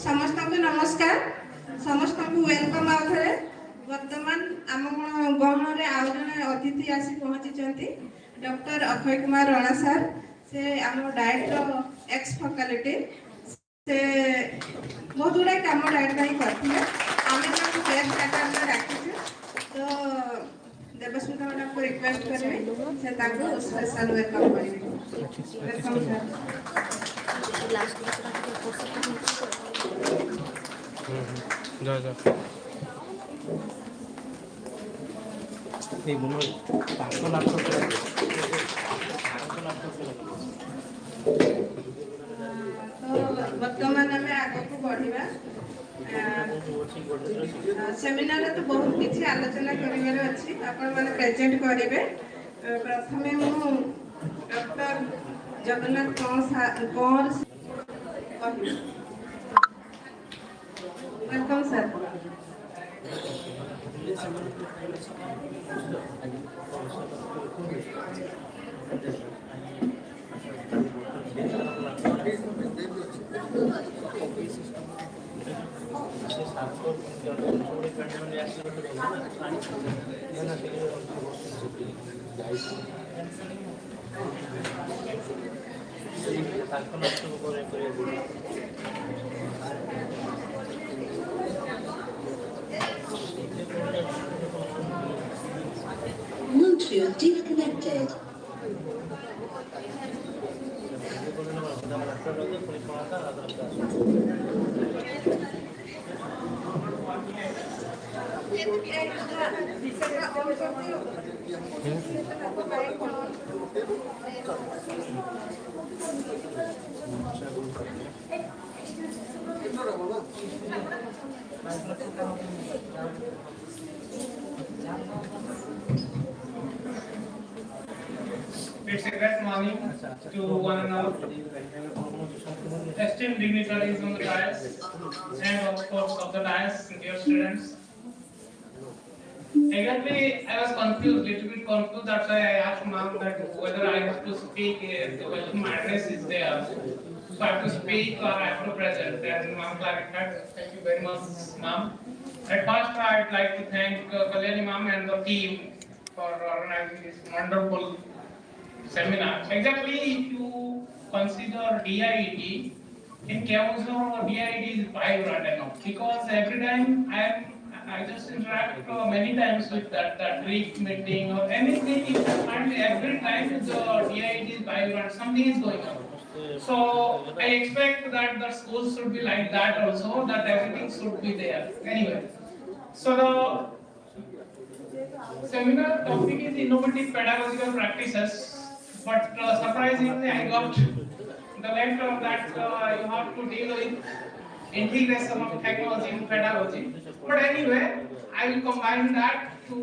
समस्त को नमस्कार समस्त को वेलकम आउथरे वर्तमान आम गहन रे आउ जने अतिथि आसी पहुंची डॉक्टर अक्षय कुमार राणा सर से आम डाइट रो एक्स फैकल्टी से बहुत गुड़ा काम डाइट करते आम बेस्ट आकार में रखी तो देवस्मिता मैडम को रिक्वेस्ट करेंगे से ताको स्पेशल वेलकम करेंगे। Welcome sir. जा जा এই মনে হয় 500 লাখ টাকা तो वर्तमान में आगे को बढ़िबा सेमिनार तो बहुत किसी आलोचना करिवार अछि आपण माने प्रेजेंट करिवे प्रथमे मु doctor Jagannath Kaur welcome sir. Bluetooth disconnected. It's a great morning to one another. Esteemed dignitaries on the dais and of course of the dais, dear students. Exactly, I was confused, little bit confused. That's why I asked ma'am that whether I have to speak, the welcome address is there. So I have to speak or I have to present. And ma'am clarified. Thank you very much, ma'am. At first, I'd like to thank Kalyani ma'am and the team for organizing this wonderful seminar. Exactly, if you consider DIET, in Kamuzu, DIET is vibrant enough because every time I just interact many times with that REAP meeting or anything, you can find every time the DIET is vibrant, something is going on. So I expect that the schools should be like that also, that everything should be there. Anyway, so the seminar topic is innovative pedagogical practices. But surprisingly, I got the letter that you have to deal with integration of technology in pedagogy. But anyway, I will combine that to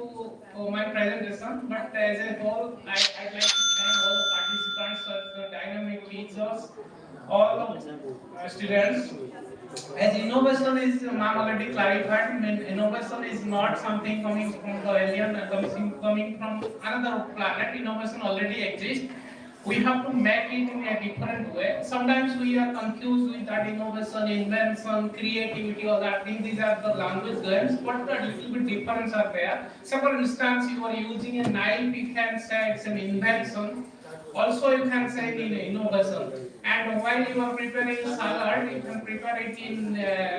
my presentation. But as a whole, I'd like to thank all the participants, the dynamic teachers, all the students. As innovation is, ma'am already clarified, I mean, innovation is not something coming from the alien, coming from another planet. Innovation already exists. We have to make it in a different way. Sometimes we are confused with that innovation, invention, creativity, all that thing. These are the language games, but a little bit difference are there. So for instance, you are using a knife, you can say it's an invention. Also, you can say in innovation. And while you are preparing salad, you can prepare it in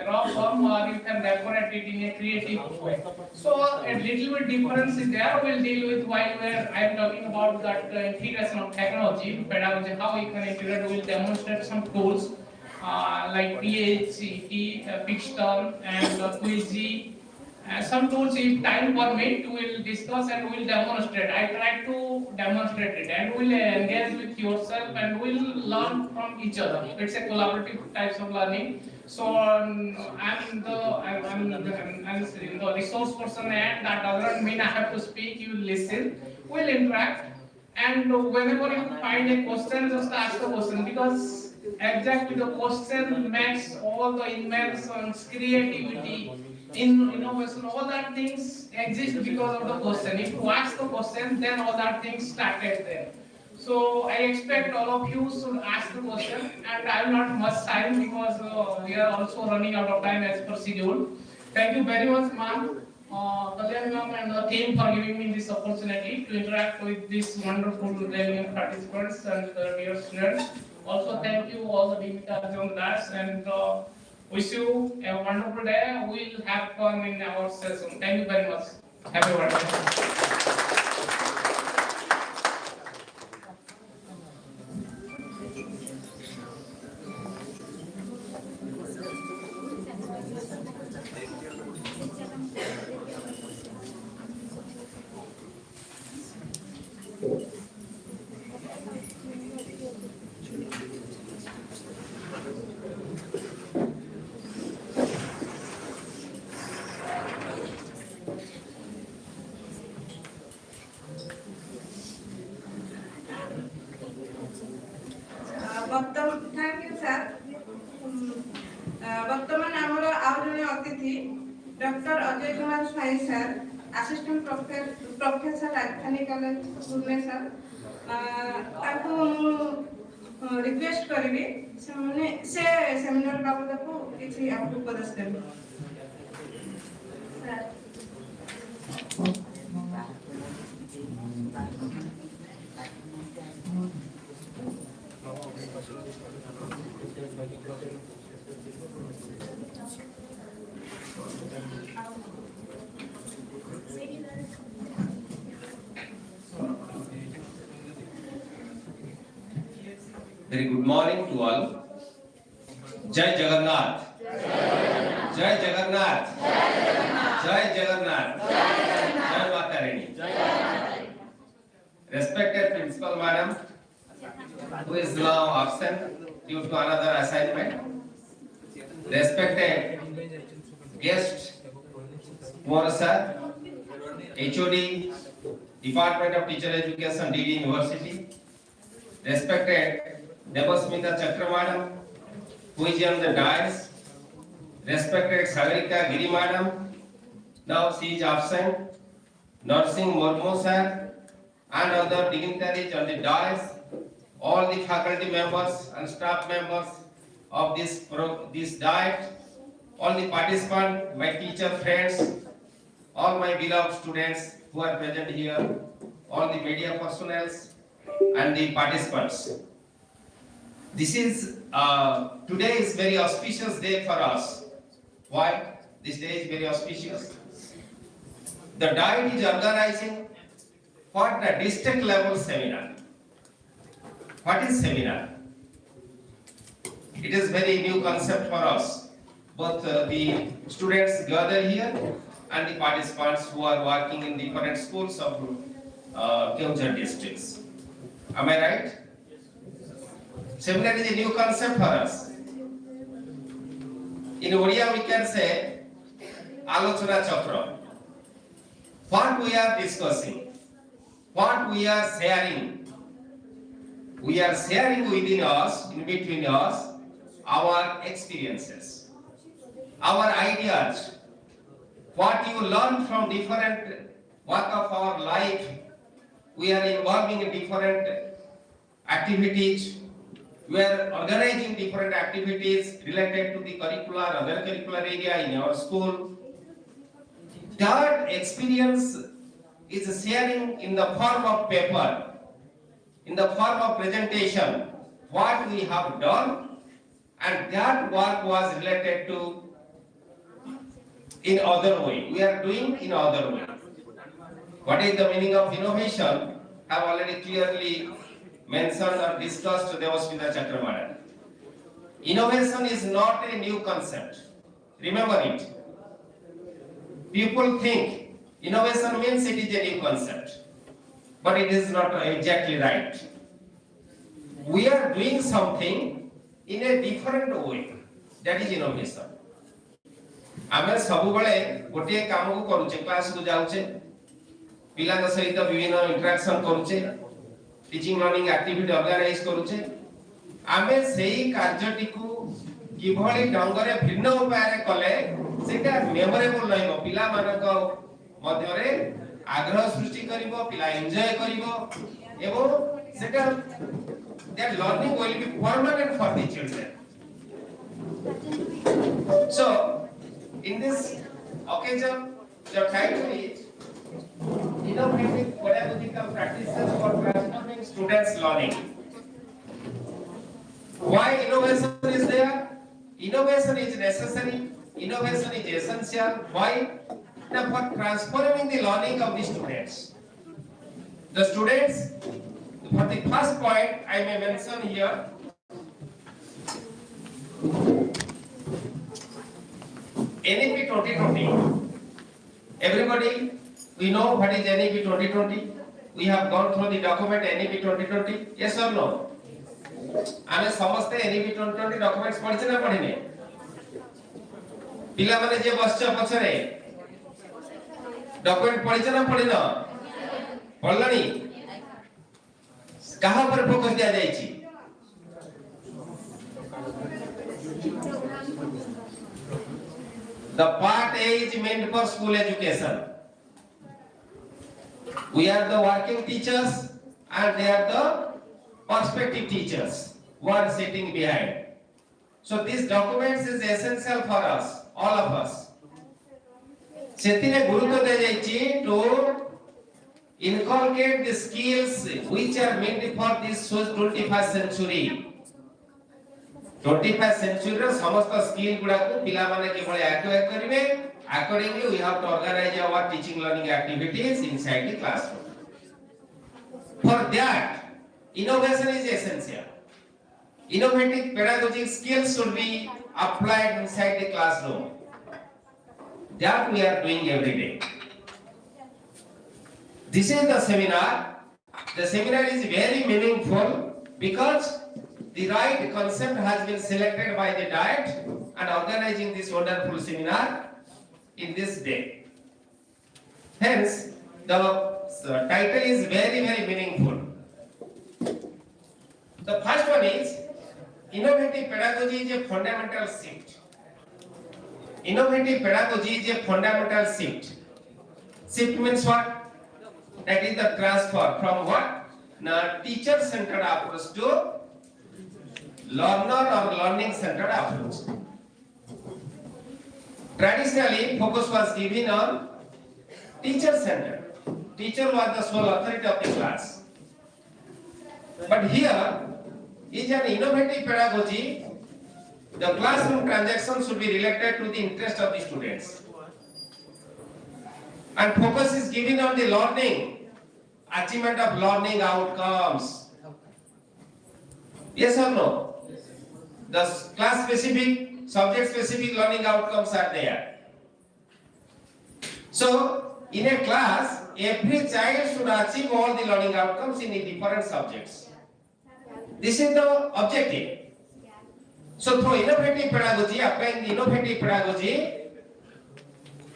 raw form or you can decorate it in a creative way. So a little bit difference is there. We'll deal with while I am talking about that integration of technology, pedagogy, how you can integrate. We'll demonstrate some tools like PHET, Pixton, and Quizy. Some tools, if time permit, we'll discuss and we'll demonstrate. I try to demonstrate it and we'll engage with yourself and we'll learn from each other. It's a collaborative types of learning. So I'm the resource person and that doesn't mean I have to speak, you listen, we'll interact. And whenever you find a question, just ask the question because exactly the question makes all the inventions, creativity, in innovation, all that things exist because of the question. If you ask the question, then all that things started there. So I expect all of you should ask the question, and I will not much time because we are also running out of time as per schedule. Thank you very much, ma'am, Kalyani ma'am, and the team for giving me this opportunity to interact with these wonderful learning participants and dear students. Also, thank you all the dignitaries on that and. Wish you a wonderful day. We'll have fun in our session. Thank you very much. Happy birthday. Thank you, sir. ବର୍ତ୍ତମାନ ଆମର ଆଉ ଜଣେ ଅତିଥି doctor Ajay Kumar Swain sir, assistant professor ରାଜଧାନୀ college Bhubaneswar. ତାଙ୍କୁ ମୁଁ request କରିବି ସେ ସେମିନାର ବାବଦକୁ କିଛି ଆମକୁ ଉପଦେଶ ଦେବେ। Very good morning to all. Jai Jagannath. Jai Jagannath. Jai Jagannath. Jai Mata Rani. Respected Principal Madam, who is now absent due to another assignment. Respected guest, Kumar sir, HOD, Department of Teacher Education, DD University. Respected Devasmita Chakra Madam, who is on the dais. Respected Sagarika Giri Madam, now she is absent. Nursing Murmu sir and other dignitaries on the dais. All the faculty members and staff members of this diet, all the participants, my teacher friends, all my beloved students who are present here, all the media personnel and the participants. This is today is very auspicious day for us. Why? This day is very auspicious. The diet is organizing for the district level seminar. What is seminar? It is very new concept for us. Both the students gather here and the participants who are working in different schools of Keonjhar districts. Am I right? Seminar is a new concept for us. In Odia we can say Alochana Chakra. What we are discussing, what we are sharing within us, in between us, our experiences, our ideas, what you learn from different walk of our life. We are involving in different activities. We are organizing different activities related to the curricular, other curricular area in our school. That experience is sharing in the form of paper, in the form of presentation, what we have done, and that work was related to in other way. We are doing in other way. What is the meaning of innovation? I have already clearly mentioned or discussed Devasmita Chakra Madam. Innovation is not a new concept. Remember it. People think innovation means it is a new concept, but it is not exactly right. We are doing something in a different way. That is innovation. आमे सबु बेले गोटे काम को करूचे, class को जाउचे, पिलाक सहित विभिन्न इंटरेक्शन करूचे, टीचिंग लर्निंग एक्टिविटी ऑर्गेनाइज करूचे। आमे सेही कार्यटी को किभଳି ढंगरे भिन्न उपाय कले सेटा मेमोरेबल रहइबो, पिला मानक मध्यरे आग्रह सृष्टि करिवो, पिला एन्जॉय करिवो एवं सेटा that learning will be permanent for the children. So in this occasion, the title is Innovative Pedagogical Practices for Transforming Students' Learning. Why innovation is there? Innovation is necessary. Innovation is essential. Why? For transforming the learning of the students. The students, for the first point, I may mention here. NEP 2020. Everybody, we know what is NEP 2020. we have gone through the document NEP 2020? Yes or no? आमे समस्त NEP 2020 documents पढ़िछे ना पढ़िने? पिला माने जे बसछ पछरे document पढ़िछ ना पढ़िन पढ़लनी कहा पर focus दिया जायछि the part A is meant for school education. We are the working teachers and they are the prospective teachers who are sitting behind. So this documents is essential for us, all of us. सेतिरे गुरुत्व दे जायछि to inculcate the skills which are meant for this 21st century. 21st century रो समस्त skill गुडा को पिला माने केवल acquire करिवे. Accordingly we have to organize our teaching learning activities inside the classroom. For that innovation is essential. Innovative pedagogic skills should be applied inside the classroom. That we are doing every day. This is the seminar. The seminar is very meaningful because the right concept has been selected by the Diet and organizing this wonderful seminar in this day. Hence, the title is very meaningful. The first one is innovative pedagogy is a fundamental shift. Innovative pedagogy is a fundamental shift. Shift means what? That is the transfer from what? Now, teacher-centered approach to learner or learning-centered approach. Traditionally, focus was given on teacher-centered. Teacher was the sole authority of the class. But here is an innovative pedagogy. The classroom transaction should be related to the interest of the students. And focus is given on the learning, achievement of learning outcomes. Yes or no? The class specific, subject specific learning outcomes are there. So, in a class, every child should achieve all the learning outcomes in the different subjects. This is the objective. So, through innovative pedagogy, applying the innovative pedagogy,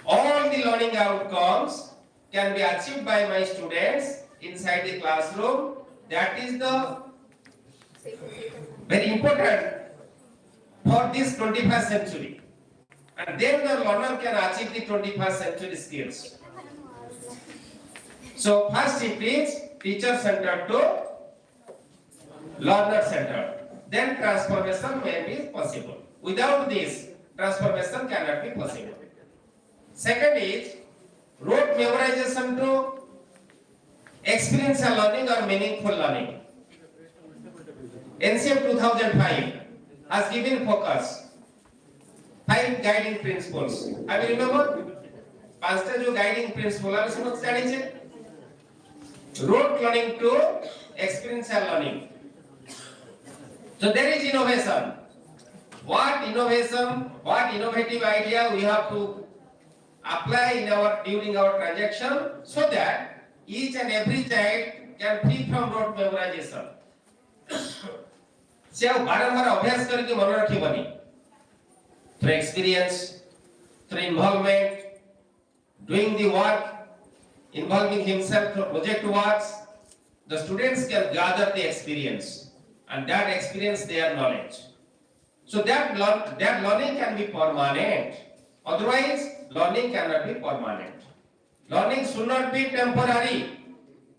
all the learning outcomes can be achieved by my students inside the classroom. That is the very important for this 21st century. And then the learner can achieve the 21st century skills. So first it is teacher-centered to learner-centered. Then transformation may be possible. Without this, transformation cannot be possible. Second is rote memorization to experiential learning or meaningful learning. NCF 2005 has given focus 5 guiding principles. I will remember 5 जो guiding principle are समझ जानी चाहिए. Rote learning to experiential learning. So there is innovation. What innovation, what innovative idea we have to apply in during our transaction so that each and every child can free from rote memorization. से बारंबार अभ्यास करके मन रखिबनी. Through experience, through involvement, doing the work, involving himself through project works, the students can gather the experience and that experience their knowledge. So that learning can be permanent. Otherwise, learning cannot be permanent. Learning should not be temporary.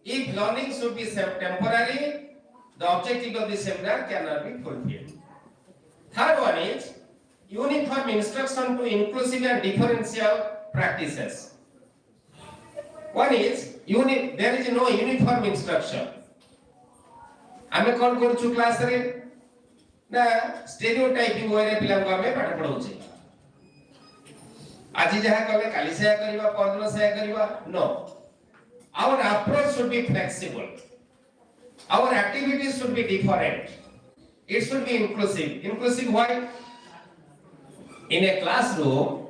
If learning should be temporary, the objective of the seminar cannot be fulfilled. Third one is uniform instruction to inclusive and differential practices. One is there is no uniform instruction. आमे कौन करूछु class रे ना stereotyping वे रे पिला को आमे पाठ पढाउछे. आज जहा कले काली से करबा परदिन से करबा no. Our approach should be flexible. Our activities should be different. It should be inclusive. Inclusive why? In a classroom,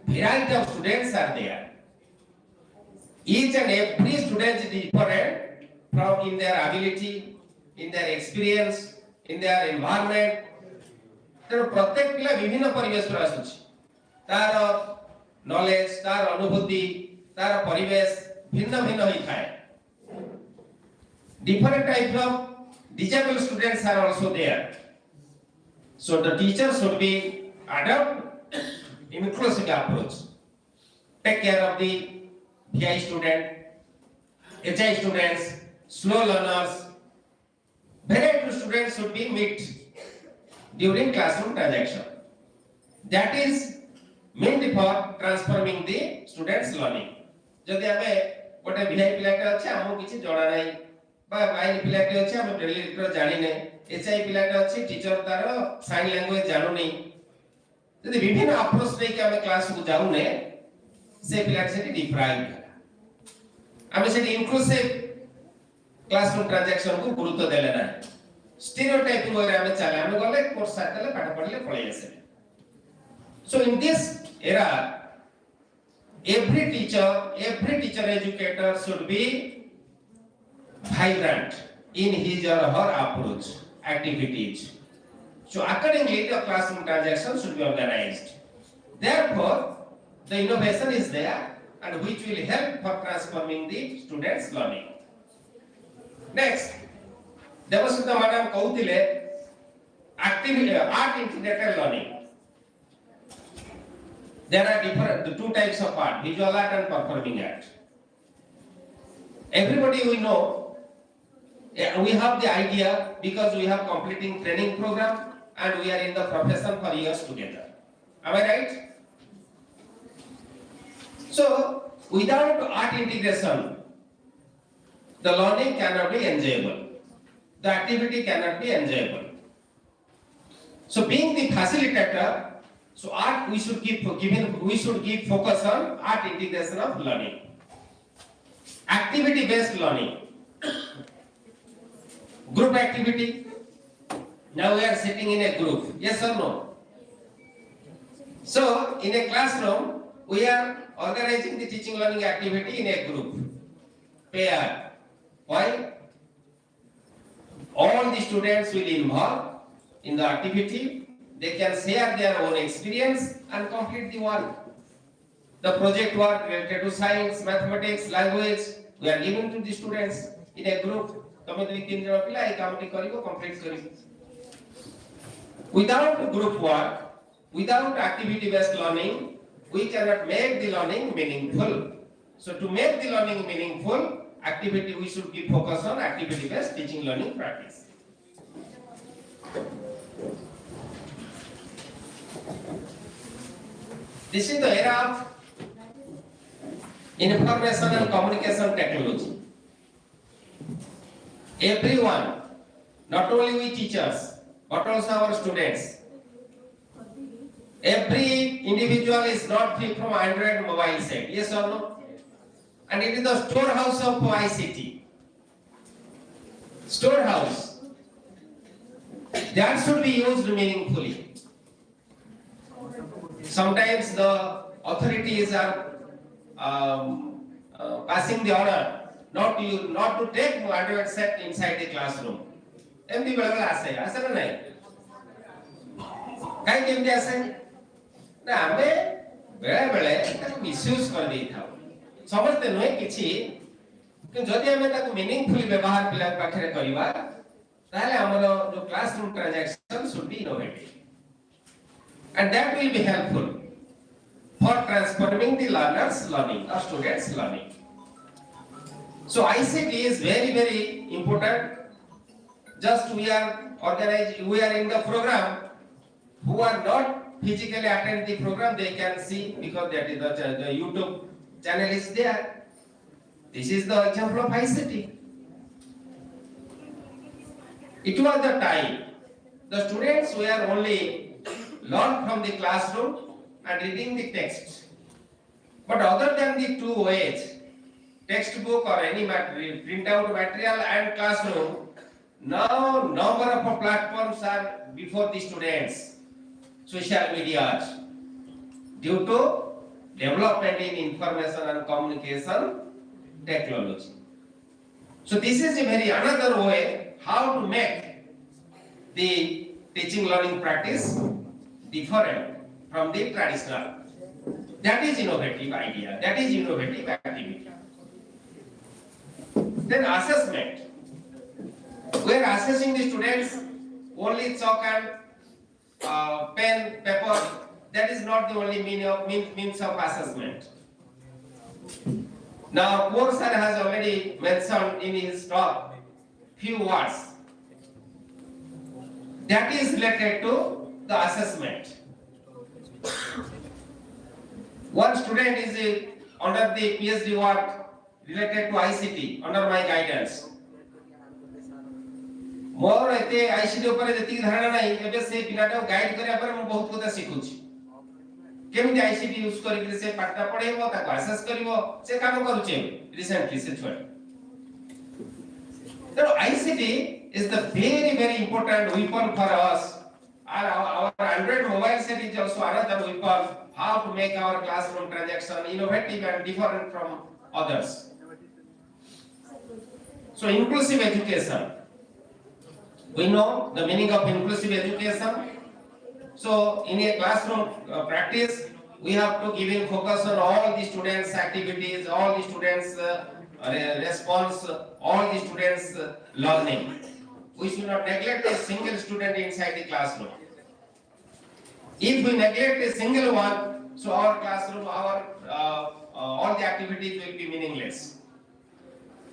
variety of students are there. each and every student is different from in their ability, in their experience, in their environment. तेणु प्रत्येक पिला विभिन्न परिवेश रो आसुछि तार knowledge तार अनुभूति तार परिवेश भिन्न भिन्न होई थाए different types of disabled students are also there, so the teacher should be adopt inclusive approach, take care of the VI student, HI students, slow learners. Variety of students should be met during classroom transaction. That is meant for transforming the students' learning. जदि आमे गोटे VI पिलाटे अछि हमहु किछि जणा नै बा blind पिलाटे अछि हम ब्रेल लिटर जानि नै HI पिलाटे अछि टीचर तार साइन लैंग्वेज जानु नै जदि विभिन्न अप्रोच नै कि आमे क्लास को जाउ नै से पिलाटे सेठी डिप्राइव आमे सेठी इंक्लूसिव क्लासरूम ट्रांजैक्शन को गुरुत्व देले ना स्टीरियोटाइपिंग वगैरह आमे चले आमे गले कोर्स साथले पाठ पढले पळै आसे. So in this era every teacher educator should be vibrant in his or her approach activities. So accordingly the classroom transaction should be organized. Therefore the innovation is there and which will help for transforming the students' learning. Next, Devaswita madam कहूतिले activity art integrated learning. There are the two types of art, visual art and performing art. Everybody we know, we have the idea because we have completing training program and we are in the profession for years together. Am I right? So without art integration, the learning cannot be enjoyable. The activity cannot be enjoyable. So being the facilitator, so art we should give focus on art integration of learning. Activity based learning. Group activity. Now we are sitting in a group. Yes or no? So in a classroom we are organizing the teaching learning activity in a group. Pair. Why? All the students will involve in the activity. They can share their own experience and complete the work. The project work related to science, mathematics, language, we are giving to the students in a group. तमे दुई तीन जण पिला ए कामटी करिवो complete करिवो. Without group work, without activity based learning, we cannot make the learning meaningful. So to make the learning meaningful, activity we should give focus on activity based teaching learning practice. This is the era of information and communication technology. Everyone, not only we teachers, but also our students, every individual is not free from Android mobile set. Yes or no? And it is the storehouse of ICT. Storehouse. That should be used meaningfully. Sometimes the authorities are passing the order not to take Android set inside the classroom. एमती बेले बेले आसे ना नहीं कहीं केमती आसे ना हमें बेले बेले ताको मिसयूज कर देई था समझते नय किछि कि जदि हमें ताको मीनिंगफुली व्यवहार पिला पाखरे करिवा ताले हमर जो classroom transaction should be innovative and that will be helpful for transforming the learners learning or students learning. So ICT is very very important. Just we are in the program. Who are not physically attend the program, they can see because that is the YouTube channel is there. This is the example of ICT. It was the time the students were only learn from the classroom and reading the text. But other than the two ways, textbook or any printout material and classroom, now number of platforms are before the students. Social media, due to development in information and communication, technology. So this is a very another way how to make the teaching learning practice different from the traditional. That is innovative idea. That is innovative activity. Then assessment. We are assessing the students only chalk and pen, paper. That is not the only means of assessment. Now, Poor sir has already mentioned in his talk few words that is related to the assessment. One student is under the PhD work related to ICT under my guidance. मोर एते ICT ऊपर जति धारणा नाही एबे से पिलाटा guide करिया पर हम बहुत कथा सिखुछि केमि आईसीटी यूज करि से पाठा पढेबो ताको असेस करिवो से काम करूचे रिसेंटली से छोड़ तो ICT is the very important weapon for us. Our Android mobile set is also another weapon how to make our classroom transaction innovative and different from others. So inclusive education. We know the meaning of inclusive education. So in a classroom practice, we have to give in focus on all the students' activities, all the students' response, all the students' learning. We should not neglect a single student inside the classroom. If we neglect a single one, so our classroom, all the activities will be meaningless.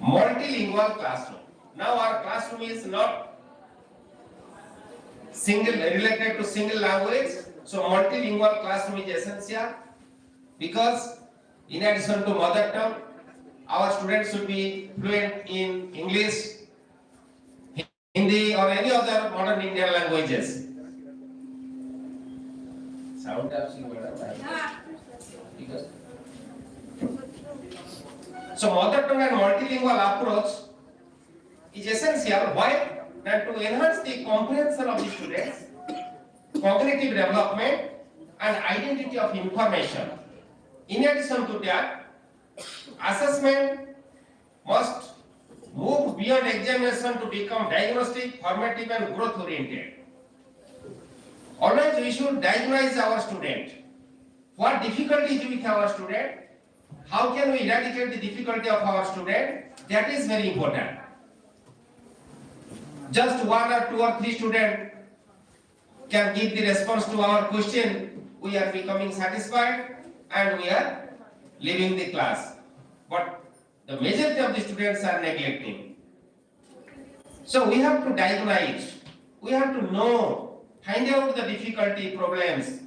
Multilingual classroom. Now our classroom is not related to single language, so multilingual classroom is essential because in addition to mother tongue, our students should be fluent in English, Hindi or any other modern Indian languages. Sound so mother tongue and multilingual approach is essential. Why? That to enhance the comprehension of the students, cognitive development and identity of information. In addition to that, assessment must move beyond examination to become diagnostic, formative and growth oriented. Always we should diagnose our student. What difficulties with our student? How can we eradicate the difficulty of our student? That is very important. Just one or two or three students can give the response to our question. We are becoming satisfied and we are leaving the class. But the majority of the students are neglecting. So we have to diagnose. We have to know, find out the difficulty problems,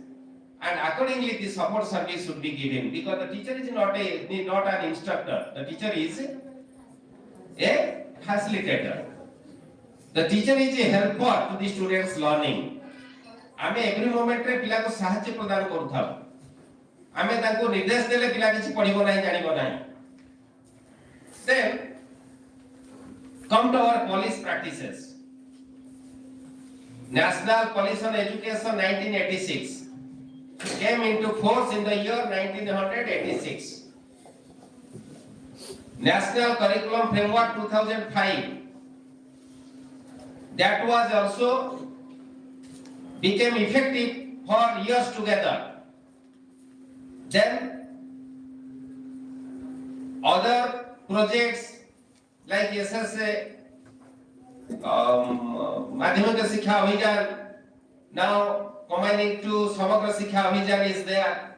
and accordingly the support service should be given, because the teacher is not an instructor. The teacher is a facilitator. The teacher is a helper to the students' learning. आमे every moment रे पिला को सहायता प्रदान करथाउ. आमे ताको निर्देश देले पिला किछि पढिबो नाही जानिबो नाही. Then come to our police practices. National Policy on Education 1986 came into force in the year 1986. National Curriculum Framework 2005. That was also became effective for years together. Then other projects like SSA, Madhyamika Shiksha Abhijan, now combining to Samagra Shiksha Abhijan is there.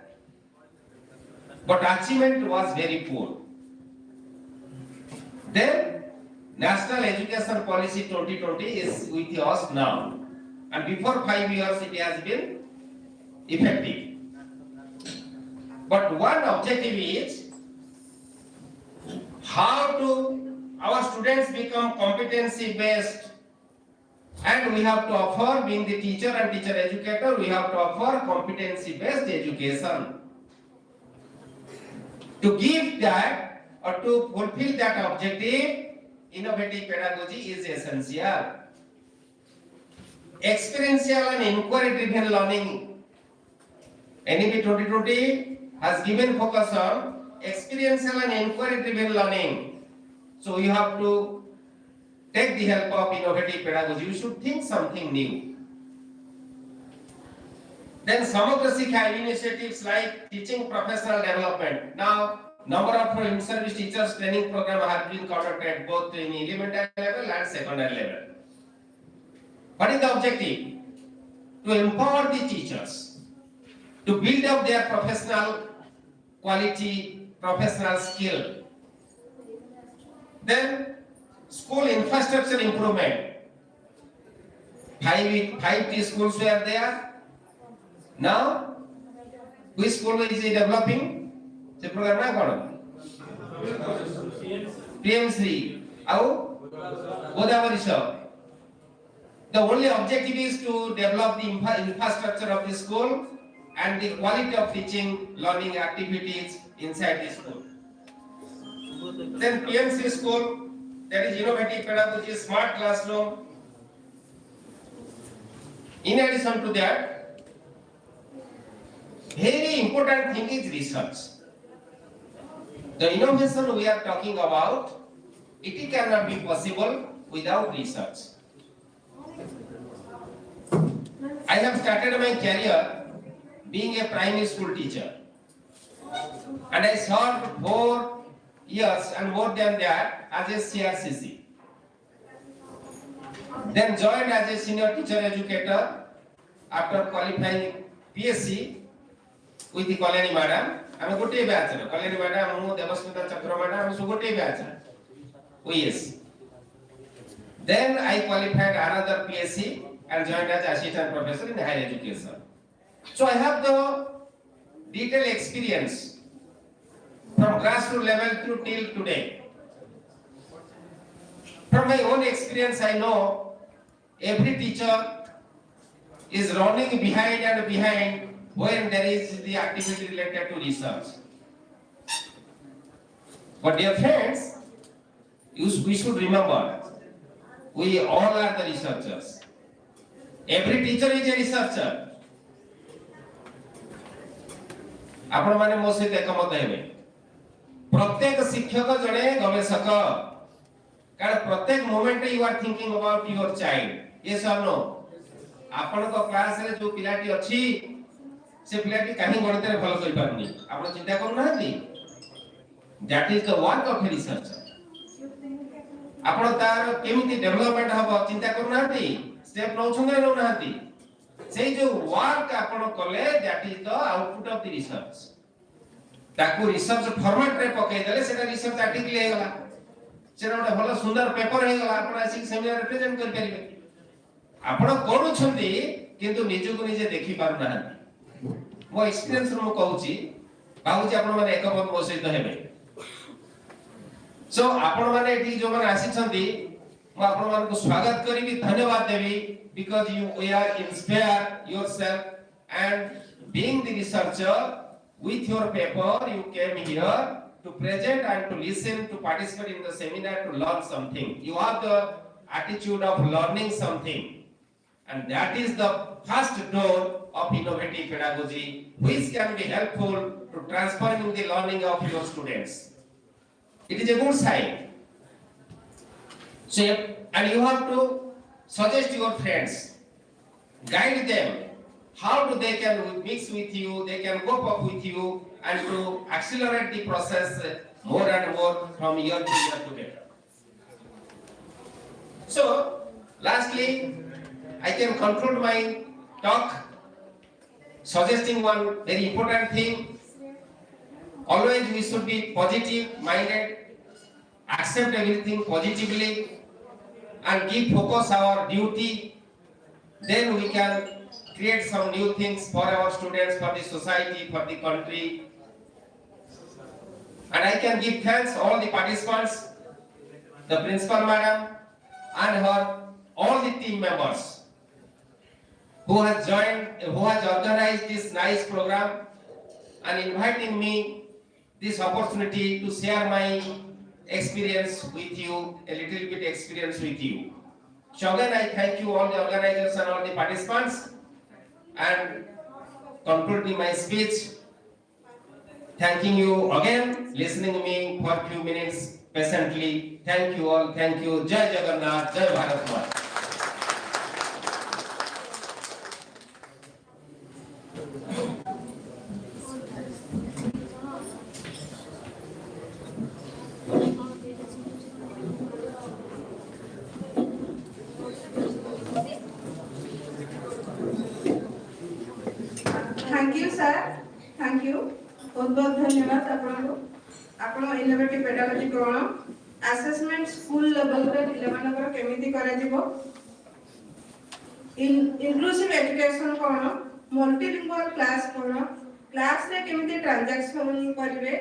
But achievement was very poor. Then National Education Policy 2020 is with us now, and before 5 years it has been effective. But one objective is how to our students become competency based, and we have to offer, being the teacher and teacher educator, we have to offer competency based education. To give that or to fulfill that objective, innovative pedagogy is essential. Experiential and inquiry driven learning, NEP 2020 has given focus on experiential and inquiry-driven learning. So you have to take the help of innovative pedagogy. You should think something new. Then Samagra Shikha initiatives like teaching professional development. Now, number of in-service teachers training program have been conducted both in elementary level and secondary level. What is the objective? To empower the teachers, to build up their professional quality, professional skill. Then, school infrastructure improvement. 5T schools were there. Now, which school is developing? The program PM3. How? Godavari sir. The only objective is to develop the infrastructure of the school and the quality of teaching, learning activities inside the school. Then PMC school, that is innovative pedagogy, smart classroom. In addition to that, very important thing is research. The innovation we are talking about, it cannot be possible without research. I have started my career being a primary school teacher, and I served 4 years and more than that as a CRCC. Then joined as a senior teacher educator after qualifying PSC with the Kalani madam. I am a good batch. Kalani madam, Devasmita Chakra madam, I am a good batch. Yes. Then I qualified another PSC and joined as assistant professor in higher education. So I have the detailed experience from grassroots level to till today. From my own experience, I know every teacher is running behind and behind when there is the activity related to research. But dear friends, we should remember, we all are the researchers. Every teacher is a researcher. आपण माने मो सहित एकमत हेबे प्रत्येक शिक्षक जणे गवेषक कारण प्रत्येक moment you are thinking about your child yes और नो आपण को क्लास रे जो पिलाटी अछि से पिलाटी काहे गणित रे भलो करि पारनी आपण चिंता करू नाहंती that is the work of research आपण तार केमिति डेवलपमेंट हबो चिंता करू नाहंती स्टेप नौ छंगे नो नाहंती से जो वर्क आपण कले that is the output of the research ताकू रिसर्च फॉर्मेट रे पकई देले सेटा रिसर्च आर्टिकल हे गला सेटा ଗୋଟେ ଭଲ ସୁନ୍ଦର ପେପର हे गला आपण आसी सेमिनार रे प्रेजेंट कर परिबे आपण करू छंती किंतु निजକୁ निजे देखि पारु नाहंती मो एक्सपीरियंस रो कहूची भाऊजी आपण माने एकमत मो सहित हेबे सो आपण माने एठी जो माने आसी छंती मो आपण मान को स्वागत करिबी धन्यवाद देबी because we are inspire yourself and being the researcher with your paper you came here to present and to listen to participate in the seminar to learn something you have the attitude of learning something and that is the first door of innovative pedagogy which can be helpful to transforming the learning of your students it is a good sign so and you have to suggest your friends, guide them how they can mix with you, they can cope up with you and to accelerate the process more and more from year to year together. So, lastly, I can conclude my talk suggesting one very important thing. Always we should be positive minded, accept everything positively, and give focus our duty, then we can create some new things for our students, for the society, for the country. And I can give thanks all the participants, the principal madam and her all the team members who has joined, who has organized this nice program and inviting me this opportunity to share my experience with you, a little bit experience with you. So again, I thank you all the organizers and all the participants and concluding my speech. thanking you again, listening me for a few minutes patiently. Thank you all. Thank you. Jai Jagannath. Jai Bharat Maa. Thank you sir thank you बहुत बहुत धन्यवाद आपको आपण innovative pedagogy कोन assessment school level रे पिलामानकर केमिति करा जिवो inclusive education कोन multilingual class कोन class रे केमिति ट्रांजैक्शन करिवे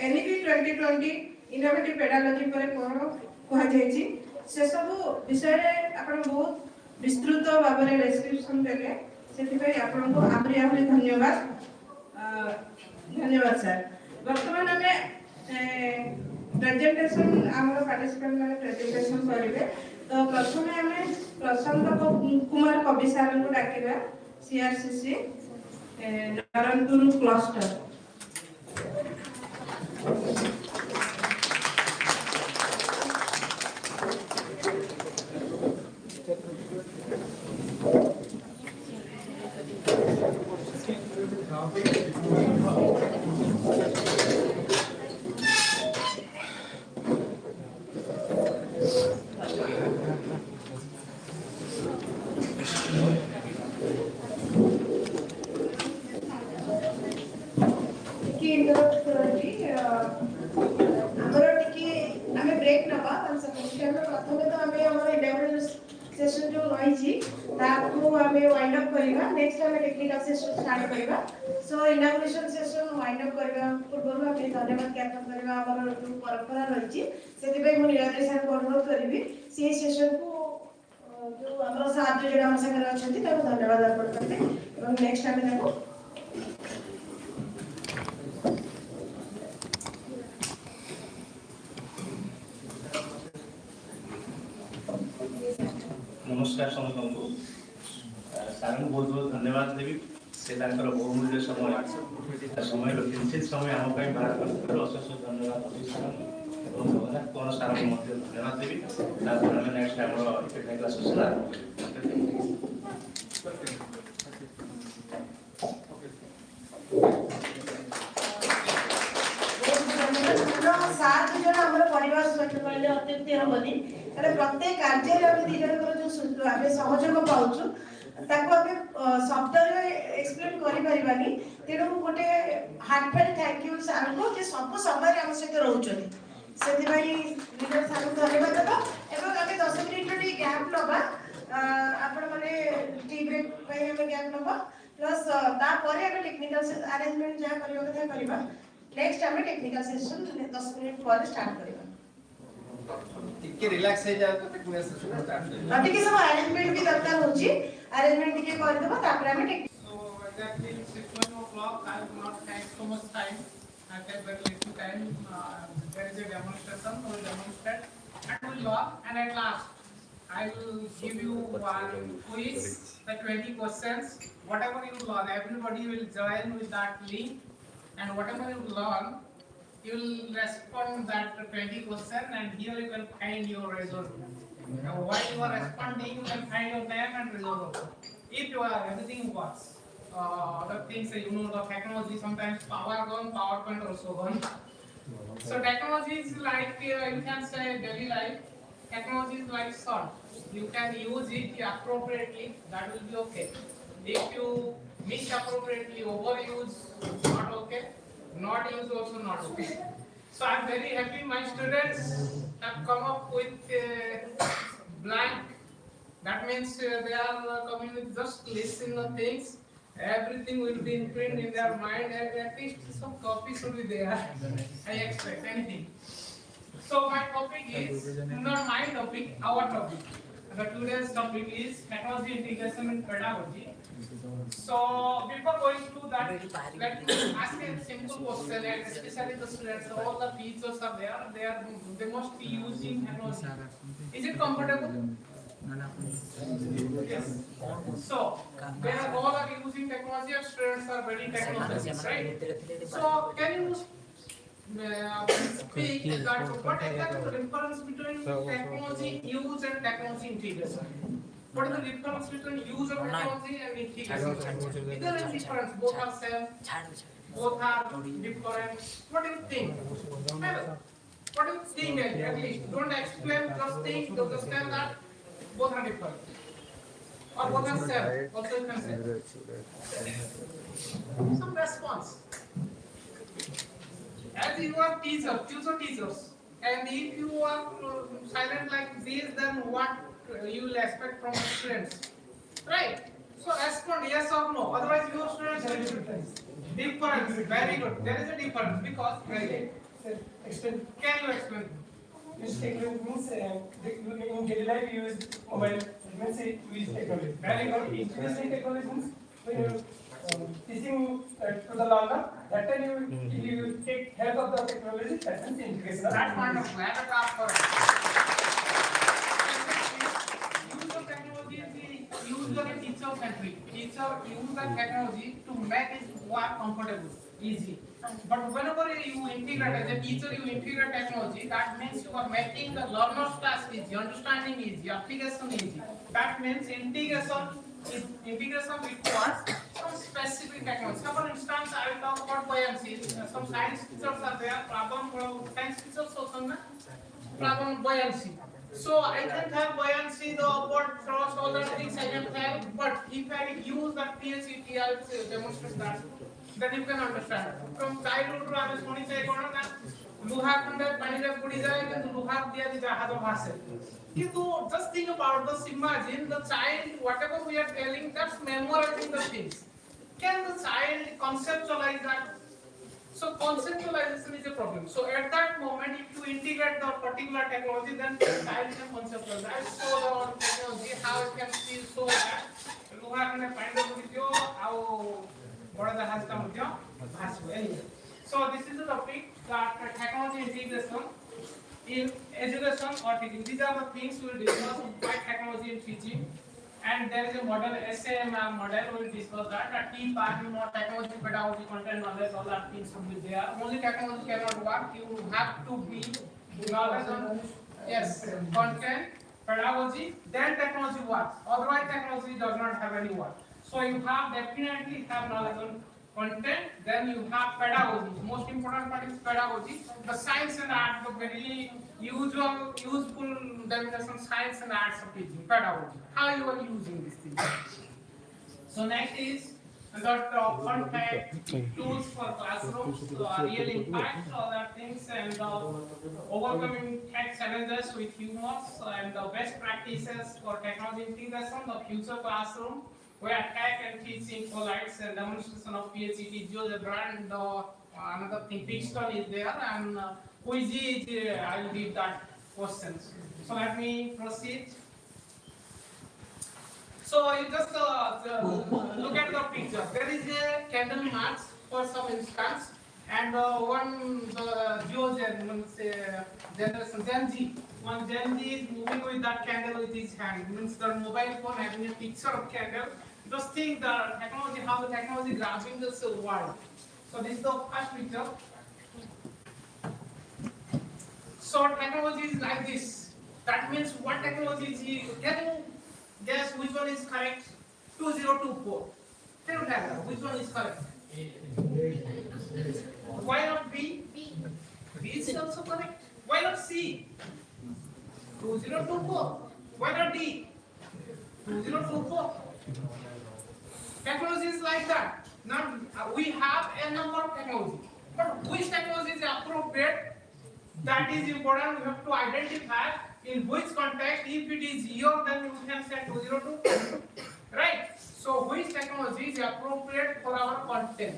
एनईपी 2020 इनोवेटिव पेडागोजी पर कोन कहा जायछि से सब विषय रे आपण बहुत विस्तृत भाव रे डिस्क्रिप्शन देले सेथिबाई आपनको आमरी आमरी धन्यवाद धन्यवाद सर वर्तमान हमें प्रेजेंटेशन हमर पार्टिसिपेंट माने प्रेजेंटेशन करिवे तो प्रथमे हमें प्रशांत कुमार कवि सर को डाकिबा सीआरसीसी नारायणपुर क्लस्टर सेशन जो रही ताको हमें वाइंड अप करिवा नेक्स्ट हमें टेक्निकल सेशन स्टार्ट करिवा सो इनॉग्रेशन सेशन वाइंड अप करिवा पूर्व हमें धन्यवाद ज्ञापन करिवा हमर जो परंपरा रही सेति पे मु निरादे सर को अनुरोध करिवि से सेशन को जो हमर साथ जो हम संग रहछथि ताको धन्यवाद अर्पण करबे एवं नेक्स्ट हमें ताको नमस्कार समस्त सार को बहुत बहुत धन्यवाद देवी से बहुमूल्य समय किंचित समय आम बाहर कर अशेष धन्यवाद जगन्नाथ कौन सार को धन्यवाद देवी नेक्स्ट टेक्निकल सेशन सात जन हमर परिवार सहित कहले अत्युक्ति हमनी अरे प्रत्येक कार्य रे हम दिजनकर जो आमे सहयोग पाउछु ताको आमे शब्द रे एक्सप्लेन करि परिबानी तेनु गोटे हार्टफेल थैंक यू सर को जे सब समय हम सहित रहउछनी सेति भाई लीडर सर को धन्यवाद देबा एवं आमे 10 मिनिट रे गैप लबा आपण माने टी ब्रेक पय हम गैप लबा प्लस ता परे हम टेक्निकल अरेंजमेंट जा करियो कथा करिबा नेक्स्ट हमें टेक्निकल सेशन 10 मिनट पर स्टार्ट करेगा टिके रिलैक्स हो जाओ तो टेक्निकल सेशन स्टार्ट करेगा अभी के सब अरेंजमेंट भी दरकार होची अरेंजमेंट टिके कर देबो तापर हमें So exactly 6 o'clock. I will not take so much time. I take very little time. There is a demonstration. We will demonstrate and we will learn. And at last, I will give you one quiz. The 20 questions. Whatever you learn, everybody will join with that link. And whatever you learn, you will respond that 20 question. And here you can find your result. Now, while you are responding, you can find your name and result. If you are everything works. Other things you know the technology sometimes power gone, PowerPoint also gone. So technology is like you can say daily life. Technology is like salt. You can use it appropriately. That will be okay. If you misappropriately overuse, not okay. Not use also not okay. So I'm very happy my students have come up with blank. That means they are coming with just listen the things. Everything will be imprinted in their mind, and at least some copies should be there. I expect anything. So my topic is not my topic, our topic. The today's topic is technology integration in pedagogy. So before going to that, let me ask a simple question, and especially the students. All the teachers are there. They must be using technology. Is it comfortable? Yes. So, they are all are using technology and students are very technologists, right? So, can you speak that what exactly the difference between technology use and technology integration? What is the difference between use of technology and integration? Is there any difference? Both are same. Both are different. What do you think? What do you think at least? Don't explain, just think, to understand that both are different. Or both are same. Also you can say. Some response. As you are teacher, future teachers, and if you are silent like this, then what you will expect from students, right? So respond yes or no. Otherwise, your students will difference. Very good. There is a difference because Explain. Can you explain? Use technology means in daily life you use mobile. It means you use technology. Very good. Using technology means when you teaching to the learner, that time you take help of the technology. That means integration. That's wonderful. Have a clap for it. Use of technology is usually teacher centric. Teacher use the technology to make his work comfortable, easy. But whenever you integrate as a teacher, you integrate technology. That means you are making the learner's task easy, understanding easy, application easy. That means integration requires some specific technology. So for instance, I will talk about buoyancy. Some science teachers are there. Science teachers also problem buoyancy. So I can have buoyancy, the upward thrust, all the things I can have. But if I use that PhD, I will demonstrate that. Then you can understand. From childhood to I was only saying that Luha khande pani re pudi jaye, but Luha diya di jahaz bhase. Kintu just think about this. Imagine the child, whatever we are telling, that's memorizing the things. Can the child conceptualize that? So conceptualization is a problem. So at that moment, if you integrate the particular technology, then the child can conceptualize. I show the technology how it can see so that Luha khande pani re pudi jo how. Anyway, so this is the topic that technology integration in education or teaching. These are the things we will discuss by technology in teaching. And there is a model, SAMM model, we will discuss that. A T part, technology, pedagogy, content knowledge, all that things will be there. Only technology cannot work. You have to be knowledge on content, pedagogy, then technology works. Otherwise, technology does not have any work. So you have definitely have knowledge on content, then you have pedagogy. Most important part is pedagogy. The science and art, the very useful definition, science and arts of teaching, pedagogy. How you are using this thing. So next is the contact tools for classrooms, real impact, all that things, and overcoming tech challenges with humor, and the best practices for technology integration, the future classroom, where tech and teaching collides, and demonstration of PhD, GeoGebra, and another thing, Pixton is there, and Quizy is, I will give that questions. So let me proceed. So you just look at the picture. There is a candle match for some instance, and the Gen Z. One Gen Z is moving with that candle with his hand. Means the mobile phone having a picture of candle. Just think the technology, how the technology grabbing this world. So this is the first picture. So technology is like this. That means what technology is here? Can you guess which one is correct? 2024. Can you tell which one is correct? Why not B? B is also correct. Why not C? 2024. Why not D? 2024. Technology is like that. Now we have a number of technology, but which technology is appropriate? That is important. We have to identify in which context. If it is year, then you can say 2024. Right? So which technology is appropriate for our content?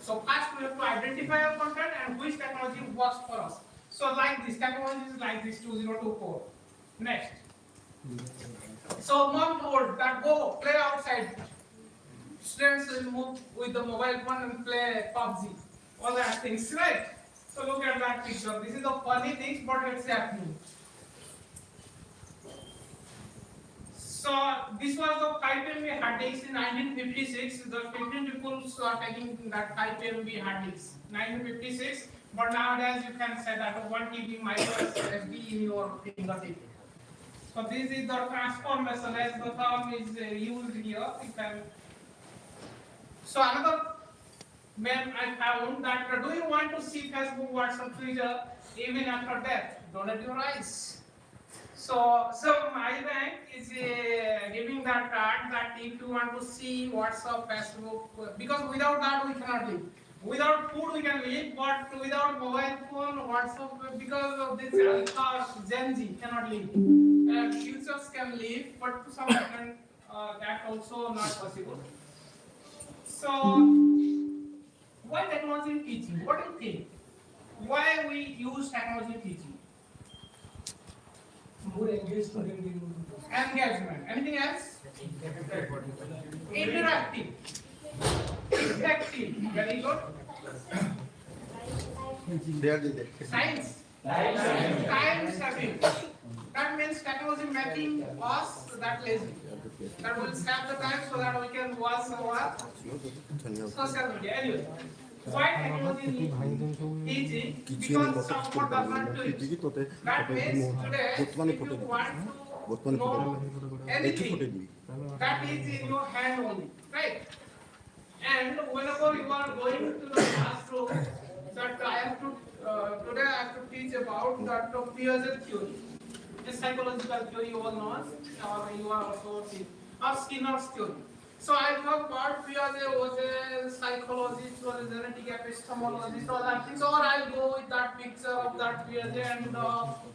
So first we have to identify our content and which technology works for us. So like this, technology is like this 2024. Next. So mom told that go play outside. Students will move with the mobile phone and play PUBG. All that things, right? So look at that picture. This is the funny things, but it's happening. this was the 5 MB hard disks in 1956. The 15 people are taking that 5 MB hard disks 1956. But nowadays you can say that 1 TB micro SD in your fingertip. So this is the transformation as the term is used here. You can. So another meme I found that do you want to see Facebook, WhatsApp, Twitter even after death? Donate your eyes. So my bank is giving that card that if you want to see WhatsApp, Facebook, because without that we cannot live. Without food we can live, but without mobile phone, WhatsApp, because of this Gen Z cannot live. Futures can live, but to some extent that also not possible. So why technology in teaching? What do you think? Why we use technology in teaching? More engagement. Engagement. Anything else? Interactive. Effective. Very good. Science. Time saving. That means technology making us that lazy. That will save the time so that we can watch our social media. Anyway, why technology in teaching? Because someone does not do it. That means today, if you want to know anything, that is in your hand only, right? And whenever you are going to the classroom, that I have to today I have to teach about that Piaget theory, a psychological theory you all know, or you are also teaching, or Skinner's theory. So I talk about Piaget was a psychologist or a genetic epistemologist or that things, or I'll go with that picture of that Piaget and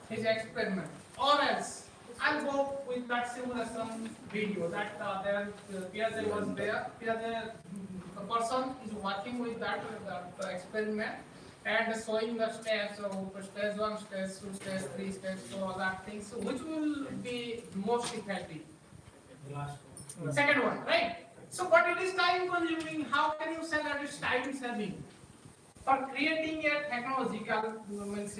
his experiment, or else I'll go with that simulation video that Piaget was there. Piaget, the person is working with that experiment and showing the steps of stage 1, stage 2, stage 3, stage 4, all that things. So which will be most effective? Second one, right? So, but it is time consuming. How can you say that it's time saving? For creating a technological, means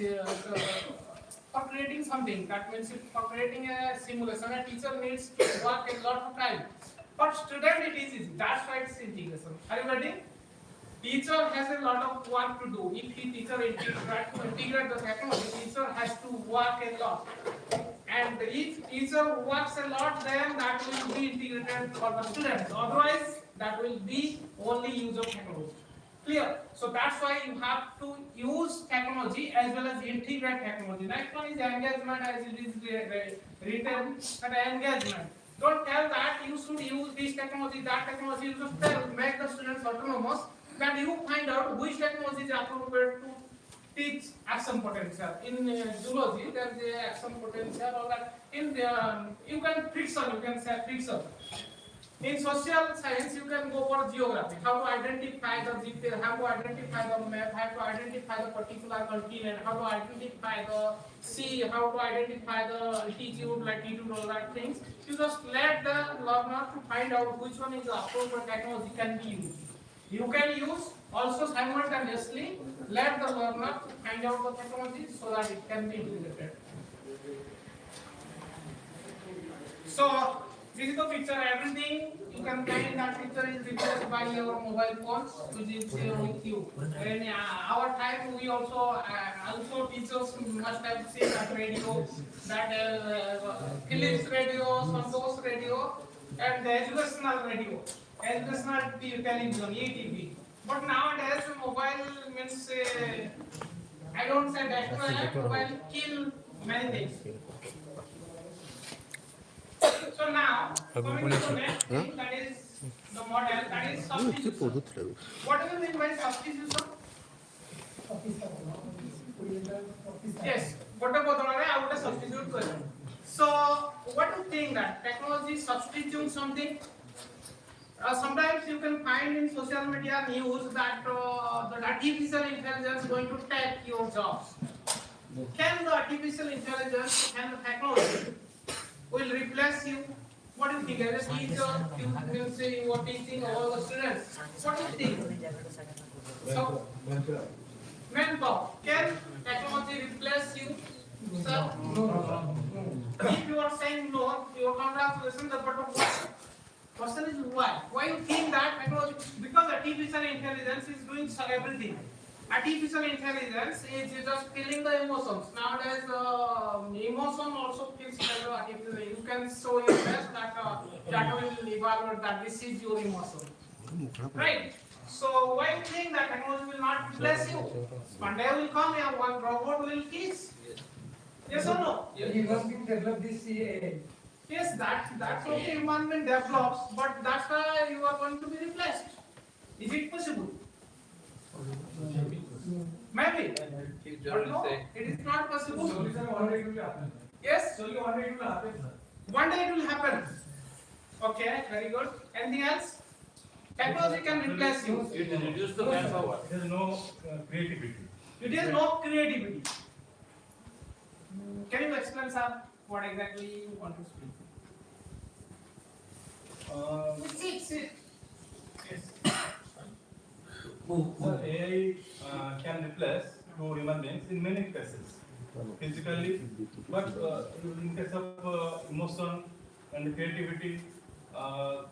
for creating something, that means for creating a simulation, a teacher needs to work a lot of time. For student, it is easy. That's why it's integration. Are you ready? Teacher has a lot of work to do. If the teacher integrate the technology, teacher has to work a lot. And if teacher works a lot, then that will be integrated for the students. Otherwise, that will be only use of technology. Clear? So that's why you have to use technology as well as integrate technology. Next one is engagement, as it is written, and engagement. Don't tell that you should use this technology, that technology. You just tell, make the students autonomous. That you find out which technology is appropriate to teach action potential. In zoology, there is a action potential, or that in you can friction, you can say friction. In social science, you can go for geography. How to identify the GPS, how to identify the map, how to identify the particular continent, how to identify the sea, how to identify the altitude, latitude, all that things. You just let the learner to find out which one is the appropriate technology can be used. You can use also simultaneously let the learner to find out the technology so that it can be integrated. So this is the picture. Everything you can find that picture is replaced by your mobile phones, which is with you. In our time, we also teachers must have seen that radio, that Philips radio, Santos radio, and the educational radio. Educational television, ETV. But nowadays, mobile means, I don't say that mobile kill many things. So now, coming to the next thing, that is the model, that is substitution. What do you mean by substitution? Yes, I would substitute question. So, what do you think that technology substitutes something? Sometimes you can find in social media news that the artificial intelligence is going to take your jobs. Can the artificial intelligence and the technology will replace you? What do you think? As a teacher, you will say you are teaching all the students. What do you think? So, manpower. Can technology replace you? Sir? No. If you are saying no, you are congratulations, but what? Question is why? Why you think that? Because artificial intelligence is doing everything. Artificial intelligence is just feeling the emotions. Nowadays, emotion also feels like the artificial. You can show your best that that will evaluate that this is your emotion, right? So why you think that technology will not replace you? One day will come and one robot will kiss. Yes or no? Human being develop this AI. Yes, that's okay. Human being develops, but that's why you are going to be replaced. Is it possible? Maybe. But no, it is not possible. Slowly, sir, one day it will happen. Yes. Slowly, one day it will happen, sir. One day it will happen. Okay, very good. Anything else? Technology can replace you. It reduces the manpower. It has no creativity. It is no creativity. Can you explain, sir, what exactly you want to speak? Sit. Yes. So AI can replace two human beings in many cases, physically, but in case of emotion and creativity,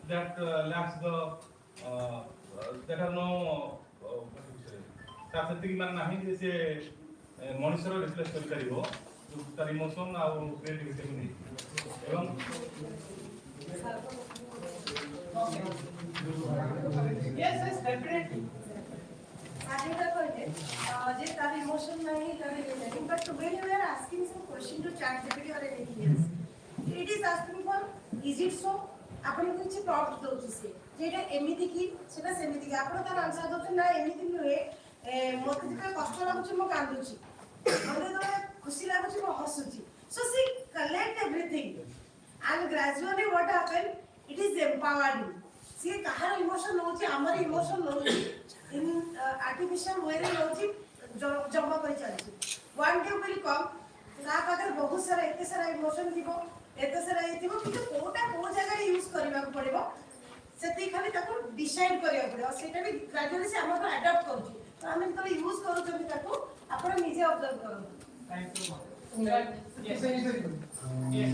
that lacks the that have no ତା ସେତିକି ମାନେ ନାହିଁ ଯେ ସେ ମଣିଷର replace କରିପାରିବ ତାର emotion ଆଉ କ୍ରିଏଟିଭିଟିକୁ ନେଇ ଏବଂ Yes, definitely. Adita कहले जे तार इमोशन नहीं तार but when you are asking some question to ChatGPT or anything else, it is asking for is it so? आपण को କିଛି prompt ଦଉଛି ସେ जेटा एमिति की सेटा सेमिति की आपण तार आंसर दते ना एमिति नुहे मते जेटा कष्ट लागुची म कांदुची मते तो खुशी लागुची म हसुची so she collect everything and gradually what happen it is empowering see Kahar emotion होची हमर इमोशन होची in artificial way रे होची जमा कर चलची one day will come ना पाकर बहुत सारा एते सारा इमोशन दिबो एते सारा एतिबो कि कोटा को जगह यूज करबा पड़िबो सेती खाली ताको डिसाइड करिया पड़े और सेटा भी ग्रेजुअली से हमर अडॉप्ट करू तो हम तो यूज करू जब ताको आपण निजे ऑब्जर्व करू Thank you. Yes,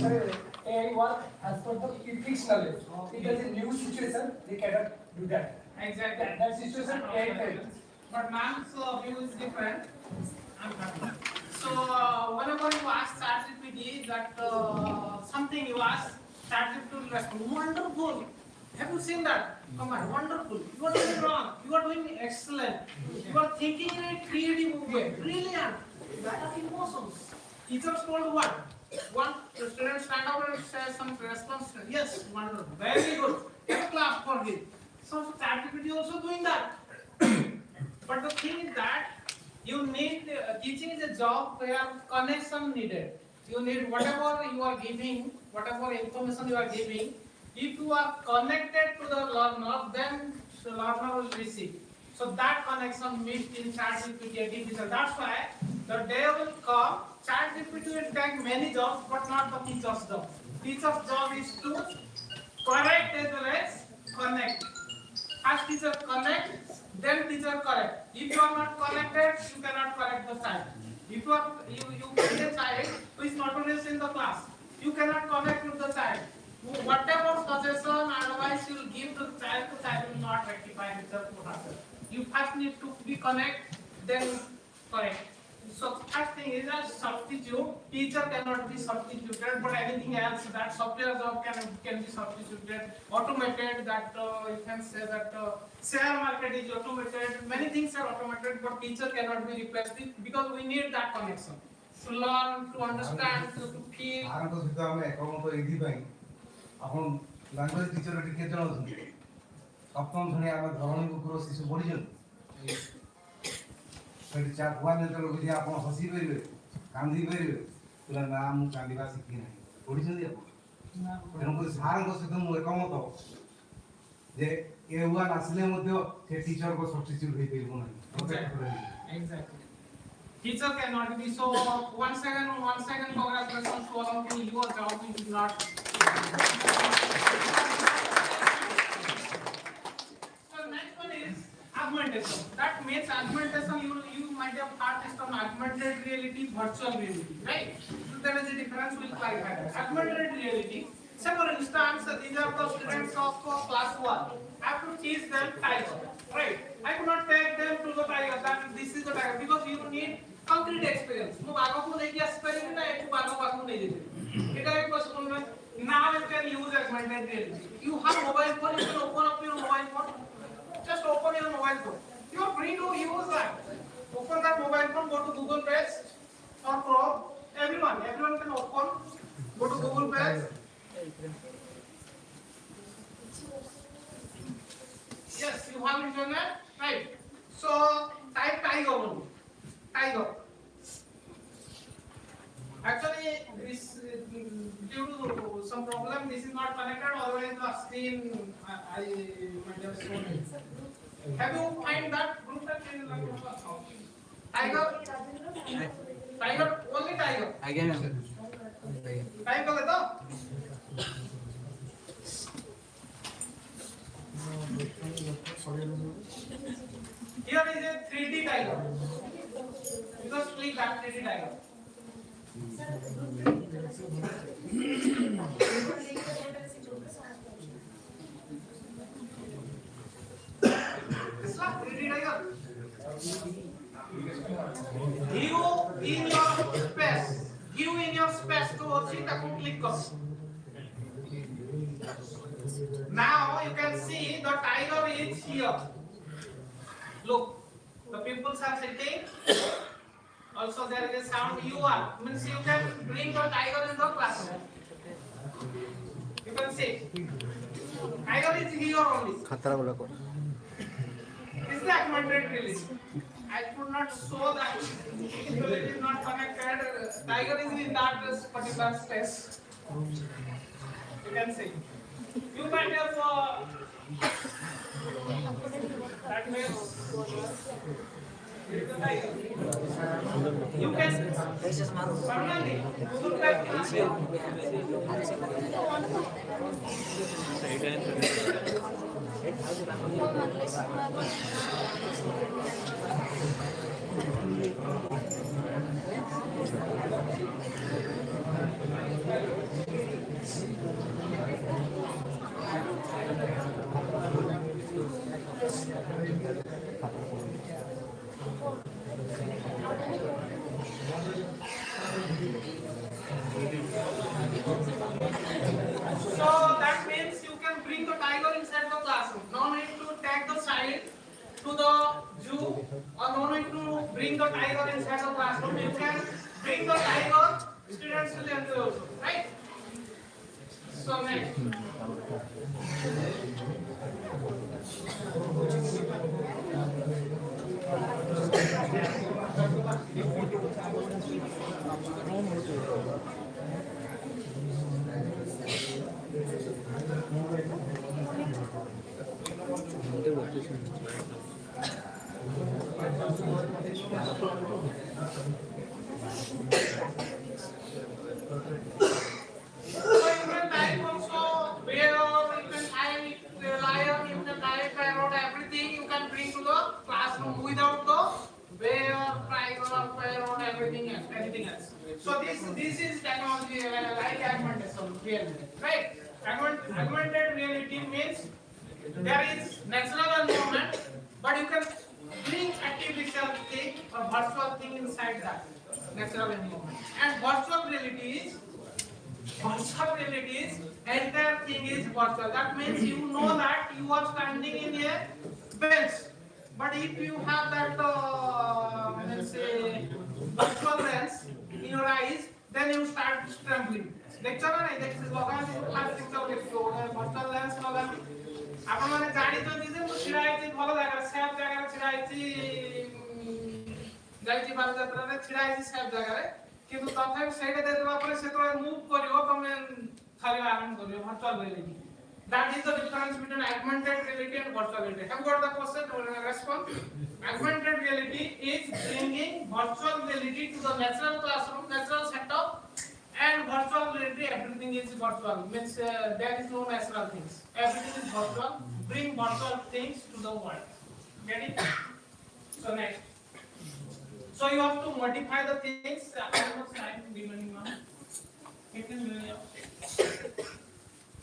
sir. AI work as per the fixed knowledge. If there is a new situation, they cannot do that. Exactly. That situation, AI fails. But man's view is different. So whenever you ask ChatGPT that something you ask, ChatGPT will respond, wonderful. Have you seen that? Come on, wonderful. You are doing wrong. You are doing excellent. You are thinking in a creative way. Brilliant. That are emotions. Teachers told what? One student stand up and say some response. Yes, wonderful. Very good. Take a class for him. So ChatGPT also doing that. But the thing is that you need teaching is a job where connection needed. You need whatever you are giving, whatever information you are giving. If you are connected to the learner, then the learner will receive. So that connection missed in ChatGPT artificial. That's why the day will come. ChatGPT will take many jobs, but not the teacher's job. Teacher's job is to correct as well as connect. First teacher connect, then teacher correct. If you are not connected, you cannot correct the child. If you get a child who is notorious in the class, you cannot connect with the child. Whatever suggestion, advice you will give to the child will not rectify itself to herself. You first need to be connect, then correct. So first thing is a substitute. Teacher cannot be substituted, but anything else that software job can be substituted, automated. That you can say that share market is automated. Many things are automated, but teacher cannot be replaced because we need that connection. To learn, to understand, to feel. आरंभ सुद्धा हमें account तो इधी by upon language teacher रे कितने जन होती सप्तम श्रेणी आम धरणी कुकुर शिशु पढ़ी फिर चार हुआ मिलते लोग जी आप हसी पारे कांदी पारे पिला ना मु कांदीबा शिखी ना पढ़ी तेणुक सार सहित मुझे एकमत जे ए हुआ आसले से टीचर को सब्स्टिट्यूट हो पार Exactly. Teacher cannot be so. One second, congratulations to all of you. Your job is not. So next one is augmentation. That means augmentation. You might have heard this term augmented reality, virtual reality, right? So there is a difference. We'll clarify that. Augmented reality. Say for instance, these are the students of class 1. I have to teach them tiger, right? I could not take them to the tiger. That this is the tiger because you need concrete experience. ମୁଁ ଆଗକୁ ନେଇକି ଆସିପାରିବି ନା ଏଠୁ ଆଗ ପାଖକୁ ନେଇଯିବି ଏଟା ଏକ question. Now you can use augmented reality. You have mobile phone, you can open up your mobile phone. Just open your mobile phone. You are free to use that. Open that mobile phone, go to Google page or Chrome. Everyone can open. Go to Google page. Yes, you have internet, right? So type tiger only. Tiger. Actually, this due to some problem, this is not connected. Otherwise, the screen I might have shown it. Have you find that group that is tiger? Tiger only tiger. Again. Tiger le to. Here is a 3D tiger. Just click that 3D tiger. This one 3D tiger. View in your space to see the click on. Now you can see the tiger is here. Look, the people are sitting. Also there is a sound you are. Means you can bring the tiger in the classroom. You can see. Tiger is here only. This is the augmented reality. I could not show that because it is not connected. Tiger is in that particular space. You can see. You might have that means you can permanently look at so that means you can bring the tiger inside the classroom. No need to take the child to the zoo or no need to bring the tiger inside the classroom. You can bring the tiger, students will enjoy also, right? So next. Without the bear, tiger, parrot, anything else. So this is technology like augmentation reality, right? Augmented reality means there is natural environment, but you can bring artificial thing or virtual thing inside that natural environment. And virtual reality is entire thing is virtual. That means you know that you are standing in a bench. But if you have that, let's say, virtual lens in your eyes, then you start trembling. Lecture na this is logan class lecture virtual lens logan. आपण माने गाडी तो दिसे मु छिराइछि भलो जागा safe जागा छिराइछि जाइछि बाल यात्रा रे छिराइछि सेफ जागा रे किंतु तथापि सेटा देबा परे से तो मूव करियो तमे खाली आराम करियो virtual reality. That is the difference between augmented reality and virtual reality. Have got the question to respond? Augmented reality is bringing virtual reality to the natural classroom, natural setup, and virtual reality. Everything is virtual. Means there is no natural things. Everything is virtual. Bring virtual things to the world. Get it? So next. So you have to modify the things.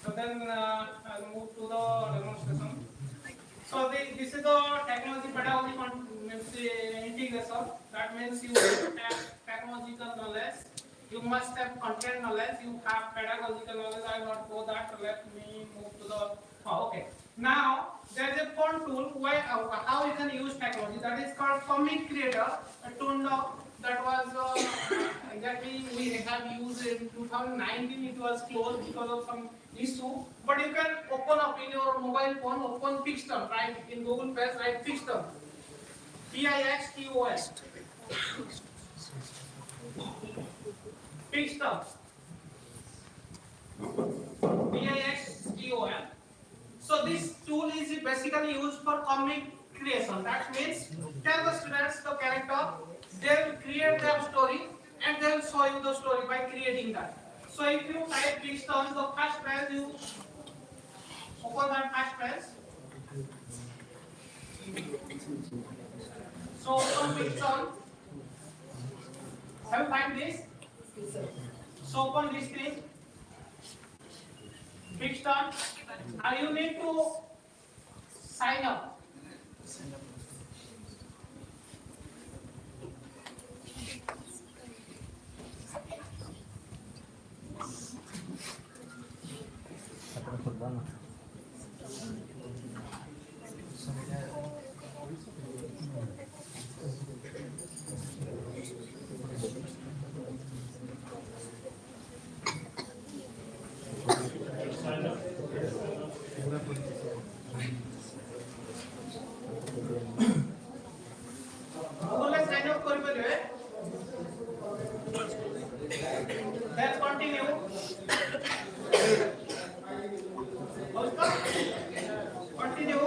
So then I'll move to the demonstration. So this is the technology pedagogy integration. That means you have technological knowledge, you must have content knowledge, you have pedagogical knowledge. I will not go that. Let me move to the okay. Now there is a phone tool where how you can use technology, that is called Comic Creator, a tool that was exactly we have used in 2019. It was closed because of some issue, but you can open up in your mobile phone, open Pixton, right in Google Play, write Pixton, Pixton, Pixton, Pixton. So this tool is basically used for comic creation. That means tell the students the character, they will create their story and they will show you the story by creating that. So if you type Pixton, the first page, you open that first page. So open Pixton. Have you find this? So open this thing. Pixton. Now you need to sign up. Then continue. Continue.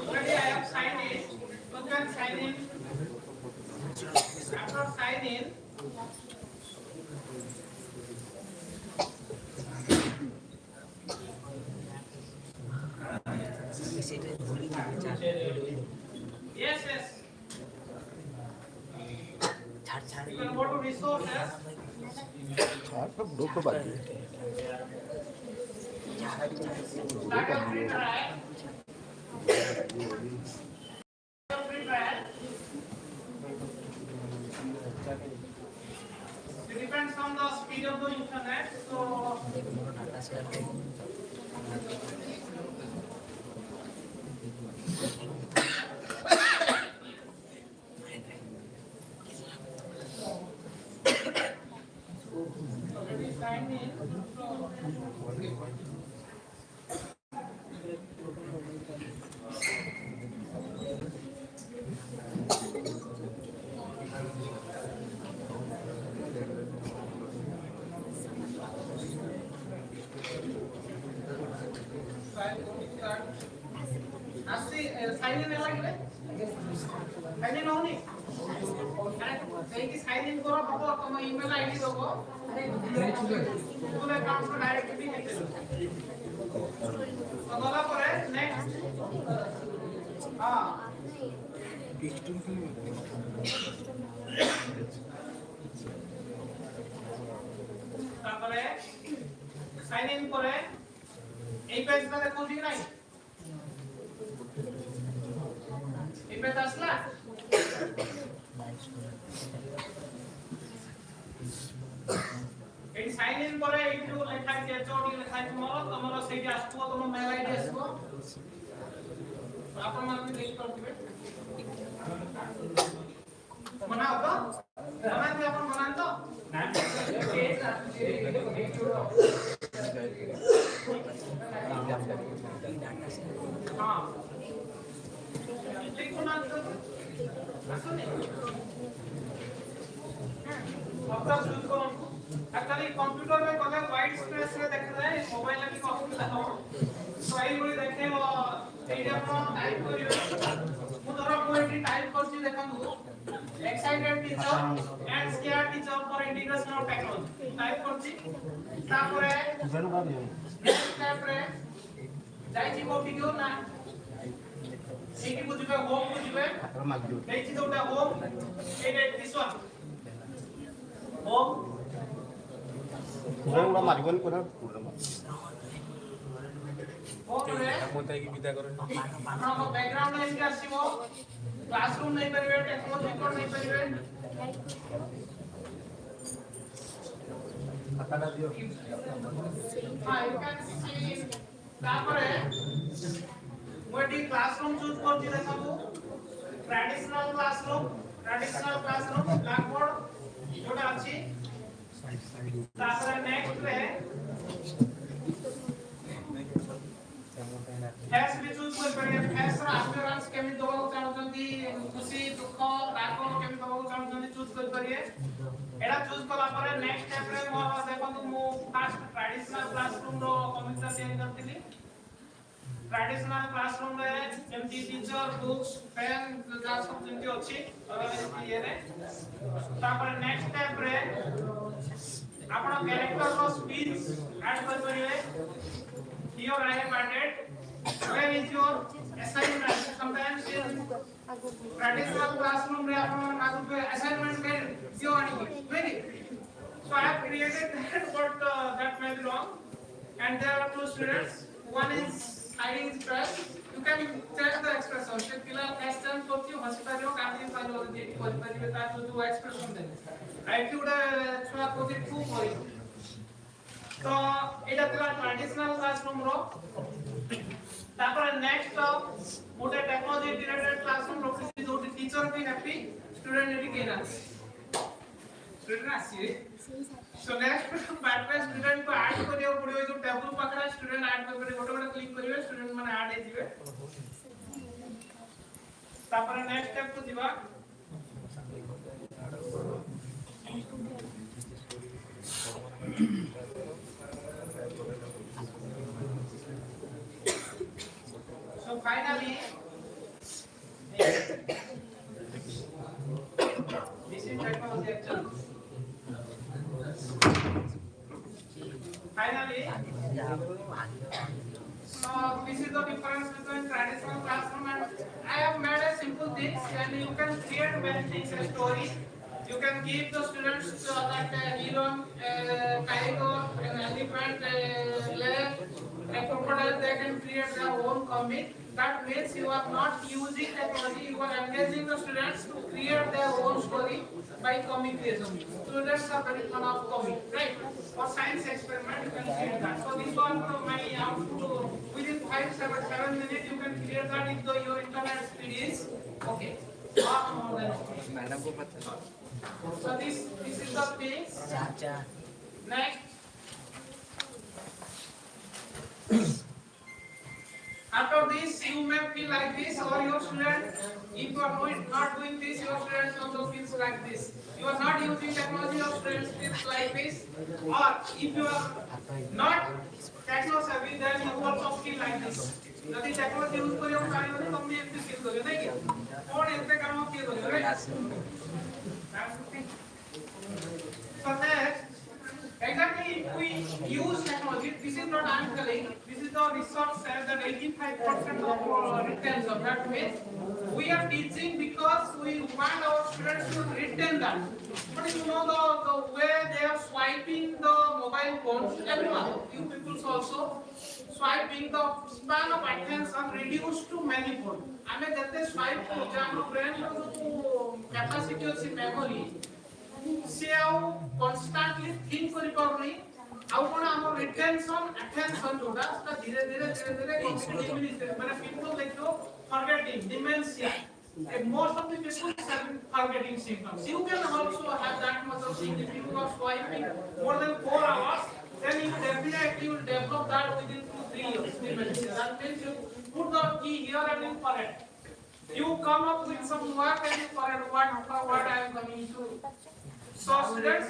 Already I have signed in. You can sign in. After sign in, yes. You can go to resources. Start your free trial. It depends on the speed of the internet. So already signed in. Sign in like sign in only. Sign in करो बाबा तुम email ID दो Google account को directly नहीं तो दोला करे next हाँ तापरे sign in करे এই পেজটা দেখো ঠিক নাই এই পেজ আসলা एटी साइन इन करे एटी लेखा के चोटी लेखा तमरो सेठी आसतो तम मेल आईडी आसतो आपण मान देख करथिबे मना होतो मना जे आपण मना तो हां ठीक मना तो असुने अब यूज करो एक्चुअली कंप्यूटर में कले वाइट स्पेस रे देखा जाए मोबाइल में असुविधा हो तो आई बोली देखे वो एटा आपण टाइप करियो मु धर को एटी टाइप करछि देखंतु excited teacher and scared teacher for integration of technology type करछि तापरे स्टेप रे जाई को वीडियो ना एटी बुझबे होम बुझबे देछि दोटा home Etah this one home পুরা মারিবনি কোনা मोताई की विदा करें आपन बैकग्राउंड में इनके आसीबो क्लासरूम नहीं परिवे टेक्नोलॉजी कोड नहीं परिवे पताटा दियो हां यू कैन सी तापरे मोटी क्लासरूम चूज कर दिले सब ट्रेडिशनल क्लासरूम ब्लैक बोर्ड जोटा अछि तापरे नेक्स्ट रे फेस भी चूज कर परिए फेस रा एस्पिरेंस केमि दबो चाहउछंती खुशी दुख राग केमि दबो चाहउछंती चूज कर परिए एडा चूज कला परे नेक्स्ट स्टेप रे मोर देखंतु मु फास्ट ट्रेडिशनल क्लासरूम रो कमिटा चेंज करथिली ट्रेडिशनल क्लासरूम रे एमटी टीचर बुक्स पेन जा सब जेमती अछि ये रे तापर नेक्स्ट स्टेप रे आपण कैरेक्टर रो स्पीच ऐड कर परिए here I have added where is your assignment sometimes in traditional classroom रे आपण लागू पे assignment के दियो आनी very so I have created that but that may be wrong and there are two students one is hiding his stress you can check the expression se pila question करती हंसी पारियो कांदी पारियो जे कर परिबे ता जो expression दे आईटी उडा छुआ को भी खूब होई तो एटा तला ट्रेडिशनल क्लासरूम रो तापर नेक्स्ट मोटे टेक्नोलॉजी रिलेटेड क्लासरूम रो जो टीचर भी हैप्पी स्टूडेंट भी केना स्टूडेंट आसी सो नेक्स्ट पार्ट में स्टूडेंट को ऐड करियो पड़ियो जो टेबल पकड़ा स्टूडेंट ऐड कर गोटे गोटे क्लिक करिवे स्टूडेंट माने ऐड हे जिवे तापर नेक्स्ट स्टेप को दिबा So finally, this is technology actually. Finally, so this is the difference between traditional classroom and I have made a simple things and you can create many things a story. You can give the students that hero, tiger, an elephant, leg, a crocodile. They can create their own comic. That means you are not using technology. You are engaging the students to create their own story by comic creation. Students are very fond of comic, right? For science experiment, you can create that. So this one, my output within 7 minutes, you can create that if your internet speed is okay. Not more than. So this is the thing. Next. After this, you may feel like this, or your student, if you are not doing this, your students also feels like this. You are not using technology, your students feels like this. Or if you are not techno savvy, then you also feel like this. यदि technology use करियो कारियो तो तुम भी ऐसे feel करियो नहीं क्या और ऐसे काम फील करियो right so next exactly if we use technology this is not I'm telling this is the research says that 85% of retention that means we are teaching because we want our students to retain that but you know the way they are swiping the mobile phones everyone you people also swiping, the span of attention reduced to manifold. आमे जते swipe को जानो brain रो capacity अछि memory से आउ constantly think करि परनी आउ कोन हमर retention attention जोडा ता धीरे धीरे cognitively माने people देखो forgetting dementia and most of the people have forgetting symptoms. You can also have that much of thing if you are swiping more than 4 hours, then you definitely will develop that within 2-3 years. Dementia. That means you put the key here and you forget. You come up with some work and you forget what I am coming to. So students,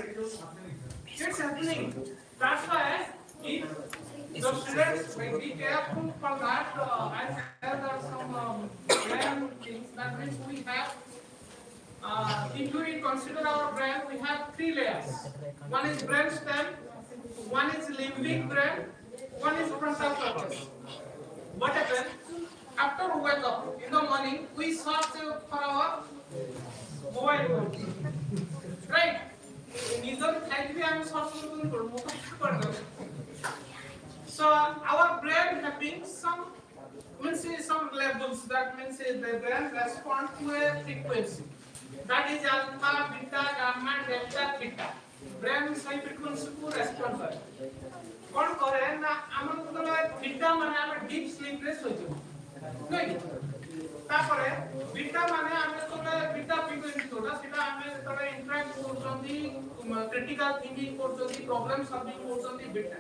it's happening. That's why if the students will be careful for that. I said there are some brain things. That means we have, if we consider our brain, we have 3 layers. One is brain stem, one is limbic brain, one is frontal cortex. What happens? After we wake up in the morning, we search for our mobile phone. Right? Neither can be I'm searching for mobile phone. So our brain having some levels, that means the brain responds to a frequency. That is alpha, beta, gamma, delta, theta. Brain same frequency को respond करे. कौन करे ना हमन को तो theta माने हम deep sleep रे सोचो. नहीं. तापरे beta माने हमें तो beta frequency होता. सीधा हमें तो interact करचोंदी, critical thinking करचोंदी, problem solving करचोंदी beta.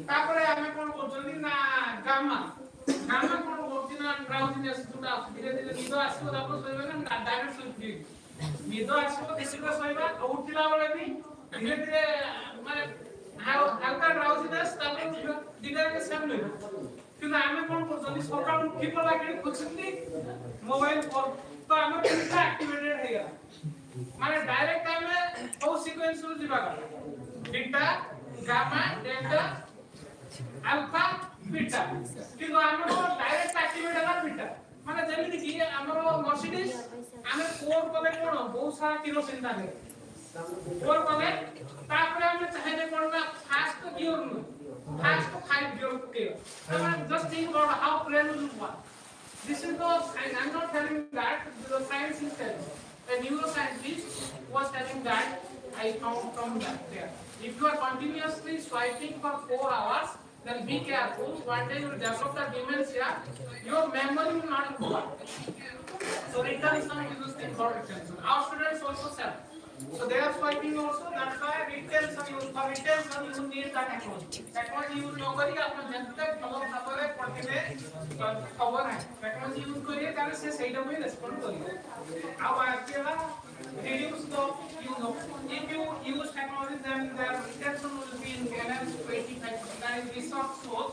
तापरे हमें कौन करचोंदी ना gamma. Gamma कौन करचोंदी ना drowsiness जोटा धीरे धीरे निदो आसो तापर सोइबे ना direct sleep. निदो आसो किसिको सोइबा उठिला बेले भी धीरे धीरे माने हल्का drowsiness तापर दिने के सेम नहीं. কিন্তু আমি কোন করছনি সকাল উঠি পড়া কি খুঁজছি মোবাইল ফোন তো আমি পুরো অ্যাক্টিভেটেড হয়ে গেল মানে ডাইরেক্ট আমি ও সিকোয়েন্স রু দিবা beta gamma delta alpha beta কিন্তু আমি ডাইরেক্ট অ্যাক্টিভেট হলা বিটা মানে যেମିତି কি ଆମର মর্সিডিজ আমি কোর কলে কোন বহুত সারা কিরোসিন লাগে কোর কলে তারপরে আমি চাইলে কোন না ফাস্ট গিয়ার নু Fast to 5 gear gear. I mean, just think about how brain will work. This is the science. I'm not telling that. The science is telling. A neuroscientist was telling that. I found from that there. If you are continuously swiping for 4 hours, then be careful. One day you will develop the dementia. Your memory will not work. So retention is the thing for retention. Our students also said. So they are swiping also. That's why retention use for retention you need that technology. Technology use no करिए अपना जनता खबर खबर है पढ़ने में खबर है. Technology use करिए ताकि से सही ढंग में respond करिए. अब आजकल reduce the use of. If you use technology, then their retention will be enhanced to 85%. That is research shows.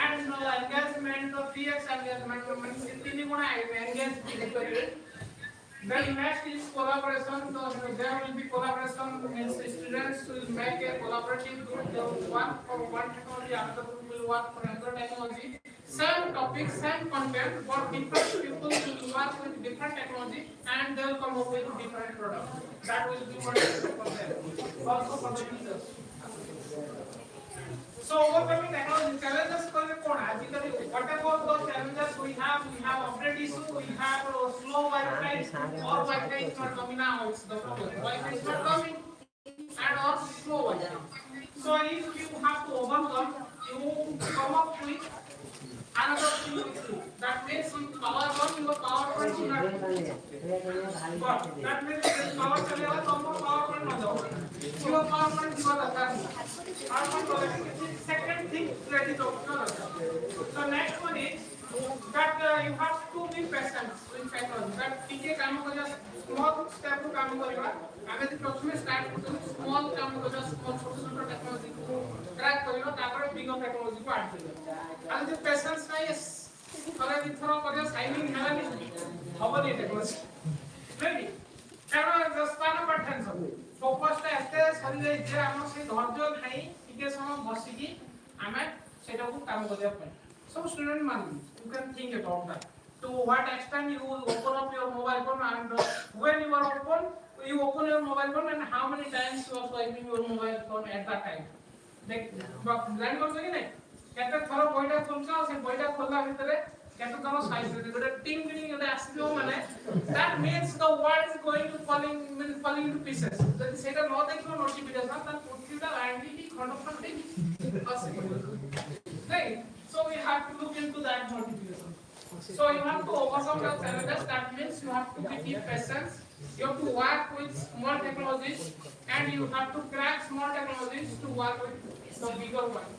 And engagement of 3x engagement means इतनी गुना engage करिए. Then next is collaboration. So there will be collaboration. Means students will make a collaborative group. They will work for one technology, another group will work for another technology. Same topic, same content, but different people will work with different technology, and they will come up with different products. That will be one for them. Also for the users. So overcoming technology challenges for the code. Whatever those challenges we have upgrade issue, we have slow Wi-Fi, or Wi-Fi is not coming now. It's the problem. Wi-Fi is not coming, and or slow Wi-Fi. So if you have to overcome, you come up with another thing. That means power on your power point should not. But that means power चलेगा तो हमको power point ना जाओ. Your power point जो रहता है. Second thing that is optional. So next one is that you have to be patient with technology. That टीके काम को just small step को काम करेगा. आगे तो प्रथमे start करते हैं small काम को just small छोटे technology को track करेगा. तापर big technology को add करेगा. आगे तो patience नहीं है. अरे इतना करेगा signing है नहीं. हमारी technology. Ready? कारण just पाना पढ़ने सब. Focus टा ऐसे संजय जे हम से धैर्य नहीं. के समय बसिकी हमें सेटा को काम करिया पे सब स्टूडेंट मान you can think about that to what extent you will open up your mobile phone and when you are open you open your mobile phone and how many times you are swiping your mobile phone at that time like land कर सके नहीं केते thorough बॉयटा खोलछो से बॉयटा खोलला भितरे केते thorough size रे गोटे टिंग टिंग गोटे आसीजो माने that means the world is going to falling into pieces जदि सेटा न देखियो नोटिफिकेशन त पृथ्वीटा राइटली खंड खंड right so we have to look into that notification so you have to overcome the challenges that means you have to keep patience you have to work with small technologies and you have to crack small technologies to work with the bigger one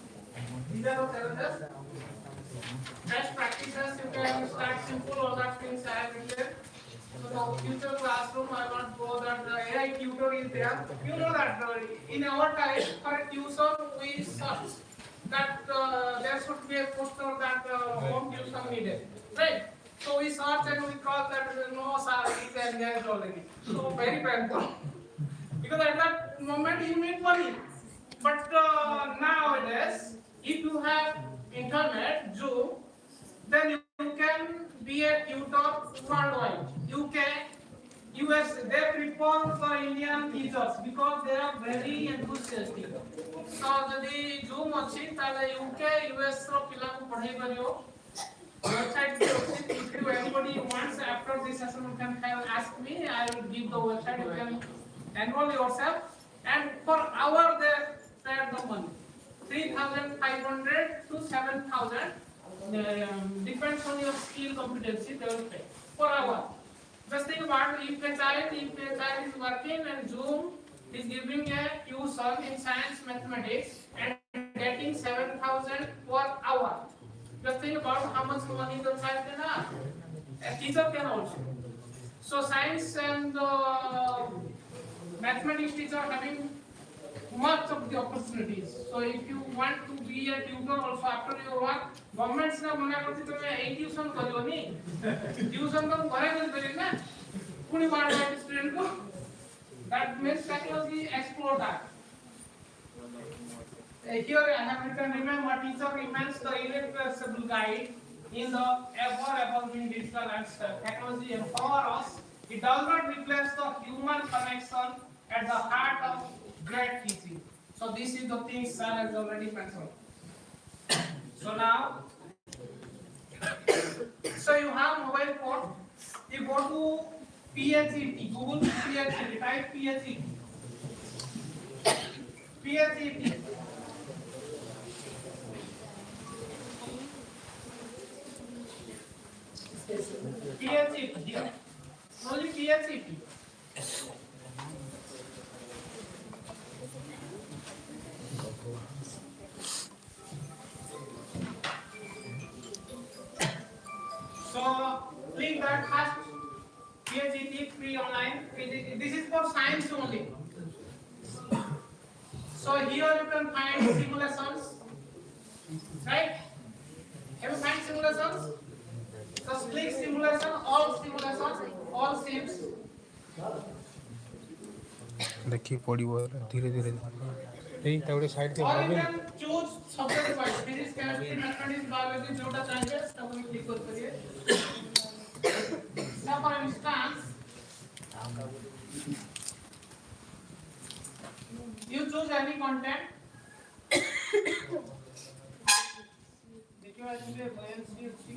these are the challenges best practices you can start simple all that things I have written so the future classroom I want to go that the AI tutor is there you know that in our time for a tuition we search that there should be a poster that home tuition needed right so we search and we call that no sir it is engaged already so very painful because at that moment you make money but nowadays if you have internet Zoom then you can be a tutor worldwide UK US they prefer the Indian teachers because they are very enthusiastic so jodi Zoom achi tale UK US ro pila ko padhai pariyo website if you anybody wants after this session you can ask me I will give the website you can enroll yourself and for hour they pay the money 3,500 to 7,000 depends on your skill competency they will pay per hour just think about if a child is working and Zoom is giving a tuition in science mathematics and getting 7,000 per hour just think about how much money the child can earn a teacher can also so science and mathematics teacher having much of the opportunities so if you want to be a tutor also after your work government na mana करती तो मैं एक tuition करियो नहीं tuition तो घरे कर देले ना पुनी मार दे स्टूडेंट को that means technology explore that here I have written remember teacher remains the irreplaceable guide in the ever evolving digital landscape technology empower us it does not replace the human connection at the heart of great teaching so this is the things sir has already mentioned so now so you have mobile phone you go to PHET Google PHET type PHET here only PHET so click that first PHET free online this is for science only so here you can find simulations right have you find simulations so click simulation all sims देखिए पड़ो धीरे धीरे गोटे side or you can choose subject wise physics chemistry mathematics biology जोटा चाहिए सब click कर करिए so for instance you choose any content देखिए इसमें buoyancy अच्छी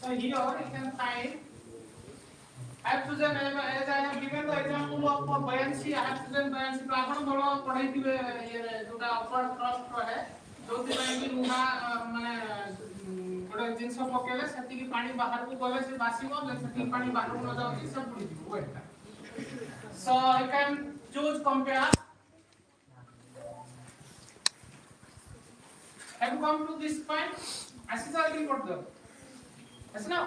so here you can find I have chosen as I have given the example of buoyancy I have chosen buoyancy तो आपण बड़ा पढ़ाई थी ये जोटा upward thrust है जोथि ପାଇଁ कि लुहा माने गोटे जिंस पकेले सेति कि पानी बाहर को गले से बासीबो सेति पानी बाहर को न जाउची सब पड़ी जीवो wait so you can choose compare have you come to this point asisa agree करदो yes now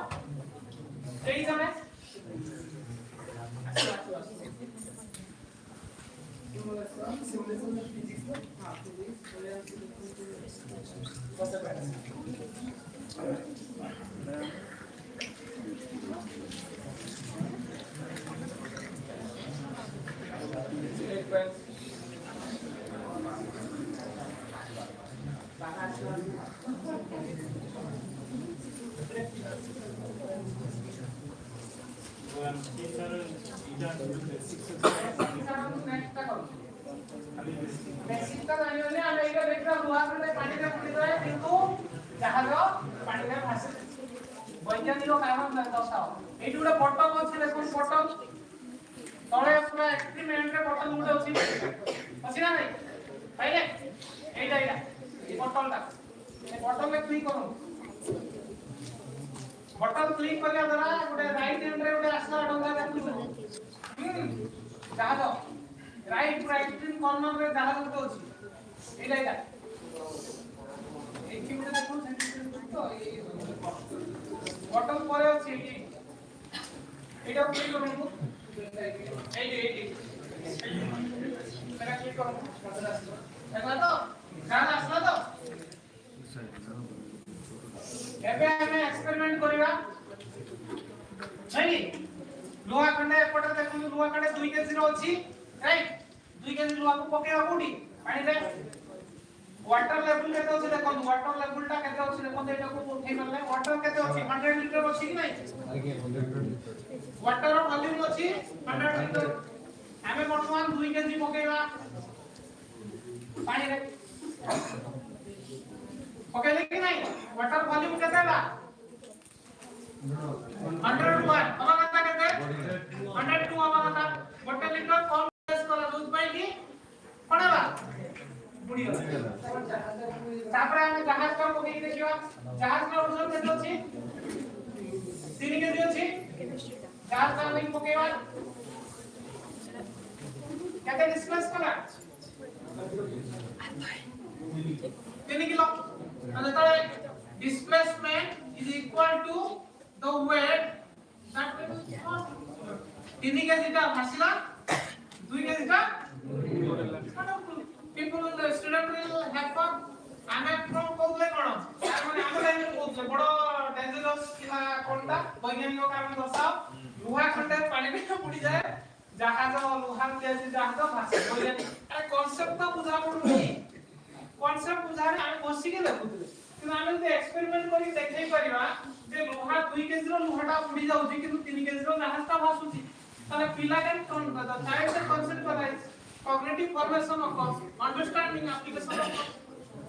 सही जाने simulation physics हां physics sequence. बेसिक का जानिबने ଆମେ ଏଇଟା ଦେଖିବା ଲୁହା ଖଣ୍ଡେ ପାଣିରେ ବୁଡ଼ିଯାଏ କିନ୍ତୁ ଜାହାଜ ପାଣିରେ ଭାସେ ବୈଜ୍ଞାନିକ କାରଣ ଦର୍ଶାଅ ଏଇଠି ଗୋଟେ ବଟନ ଅଛି ଦେଖୁନ ବଟନ ତଳେ ପୁରା ଏକ୍ସପେରିମେଣ୍ଟ ରେ ବଟନ ଗୋଟେ ଅଛି ଅଛି ନା ନାଇଁ ପାଇଲେ ଏଇଟା ଏଇ ବଟନଟା ଏ ବଟନରେ କ୍ଲିକ୍ କର बटन क्लिक करिया द्वारा गोटे राइट हैंड रे गोटे आसला डंगा देखु जहाज राइट एक्सट्रीम कॉर्नर रे जहाज गोटे अछि एटा एटा एठी गोटे देखु तो बटन परे अछि एटा क्लिक करू एटी मेरा क्लिक करू देखला तो जहाज आसला तो एबे हमें एक्सपेरिमेंट करिवा नहीं लोहा खंडे एपटे देखु लोहा खंडे 2 केजी रो अछि राइट 2 केजी लोहा को पकेवा कोडी पानी रे वाटर लेवल केते अछि देखो वाटर लेवल ता केते अछि देखो एटा को उठै नले वाटर केते अछि 100 लीटर अछि कि नहीं आगे 100 वाटर रो वॉल्यूम अछि 100 लीटर हमें वर्तमान 2 केजी पकेवा पानी रे पकेले कि नहीं वाटर वॉल्यूम केते बा 101 अब कता केते 102 अब कता 1 लीटर कम प्रेस करा दूध पाई की पड़ेबा बुडी तापरे हम जहाज पर पकेई देखिवा जहाज रो ओजन केते अछि 3 केजी अछि जहाज पर नहीं पकेवा केते डिस्प्लेस करा 3 kilo and the displacement is equal to the weight that tini ke jita hasila 2 ke jita people in the student will have fun ame from kohle kono mane am time ko bodo dangerous kila konta বৈজ্ঞানিক কারণ দর্শাও লোহা খন্ডে পানিতে পড়ি যায় জাহাজ লোহা দিয়ে জাহাজ ভাসে বৈজ্ঞানিক আরে কনসেপ্ট তো বুঝা পড়ুনি कॉन्सेप्ट बुझारे हम बसी के देखुथले कि हम जे एक्सपेरिमेंट करी देखै परिबा जे लोहा 2 केजी रो लोहाटा उडी जाउची किंतु 3 केजी रो जहाजटा भासुची ताले पिला कैन द चाइल्ड से conceptualise cognitive formation of understanding application of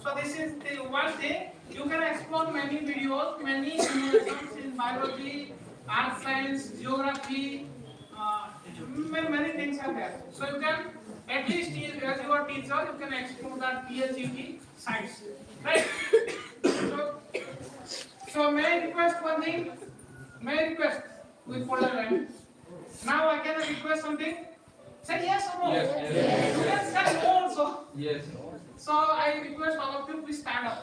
so this is the one day you can explore many videos many simulations in biology art science geography many things are there so you can at least as your teacher you can explore that PhD science right so may I request one thing may I request with folder line now I can request something say yes or no yes you can say no also yes so I request all of you please stand up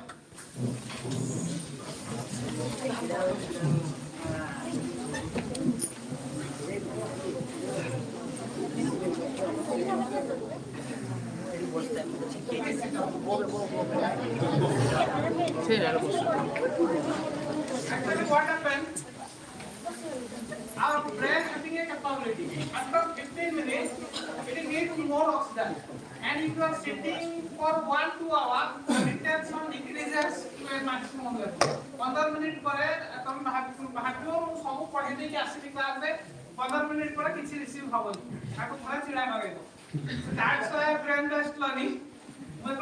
Actually, what happened? Our brain having a capability. After 15 minutes, it needs more oxygen. And if you are sitting for 1-2 hours, the retention decreases to a maximum level. 15 minutes ପରେ ତମ ଭାଗ୍ୟ ସବୁ ପଢେଇ ଦେଇକି ଆସିଲି class ରେ 15 minute ପରେ କିଛି ରିସିଭ୍ ହବନି ତାକୁ ପୁରା ଚିଡ଼ା ଲଗେଇବ that's why brain based learning when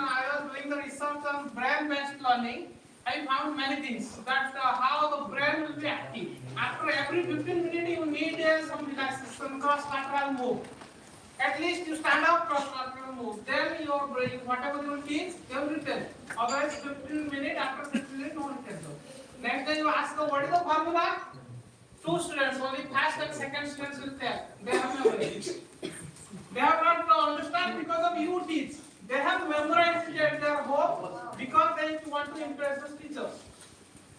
I was doing the research on brain based learning I found many things that how the brain will be active after every 15 minutes you need some relaxation cross lateral move at least you stand up cross lateral move then your brain whatever you teach they will retain otherwise 15 minutes after 15 minutes no retain next day you ask what is the formula two students only first and second students will tell they have memory they have not to understand because of you teach they have memorized it at their home because they want to impress the teachers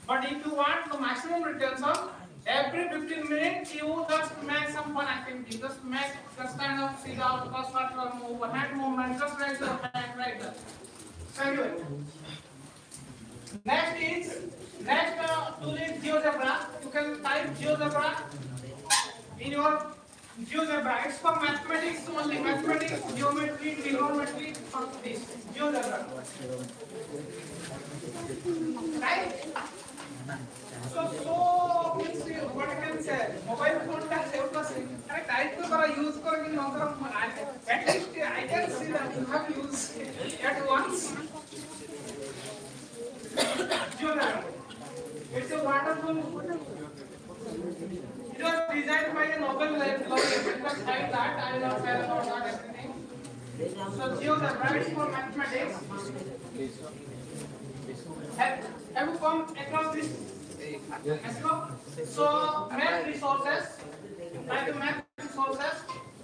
but if you want the maximum retention every 15 minutes you just make some fun activity just make just kind of sit out cross lateral move hand movement just raise your hand right there very good next tool is GeoGebra you can type GeoGebra in your GeoGebra. It's for mathematics only. Mathematics, geometry, trigonometry, this. GeoGebra. Right? So means what I can say, mobile phone का save कर सकते हैं. Type तो बड़ा use करेंगे number at least I can see that you have used at once. GeoGebra. It's a wonderful. It was designed by a Nobel laureate. Because like that, I will not tell about that everything. So GeoGebra is for mathematics. Have you come across this? Yes. So math resources, like the math resources,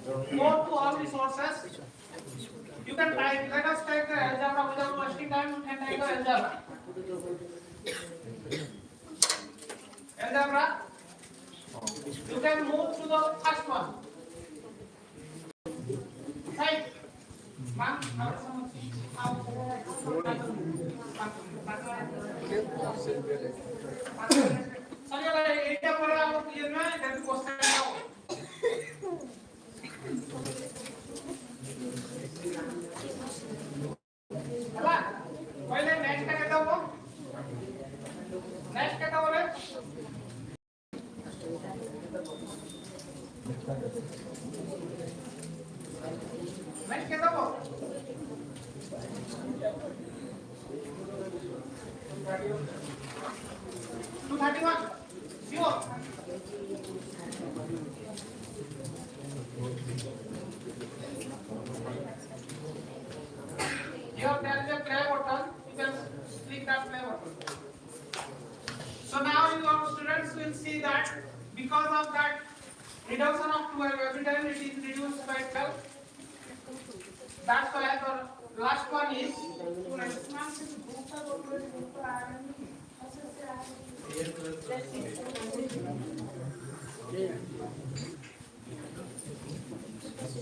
go to all resources. You can type. Let us type the algebra without wasting time. You can type the algebra. Algebra. You can move to the first one. Right. Sorry, এটা পরে আমরা clear না এটা question নাও হলা পরে next টা কেটে দাও নেক্সট কেটে বলে নেক্সট কেটে দাও 231 sure here there is a play button you can click that play button so now your students will see that because of that reduction of 12 every time it is reduced by 12 that's why the last one is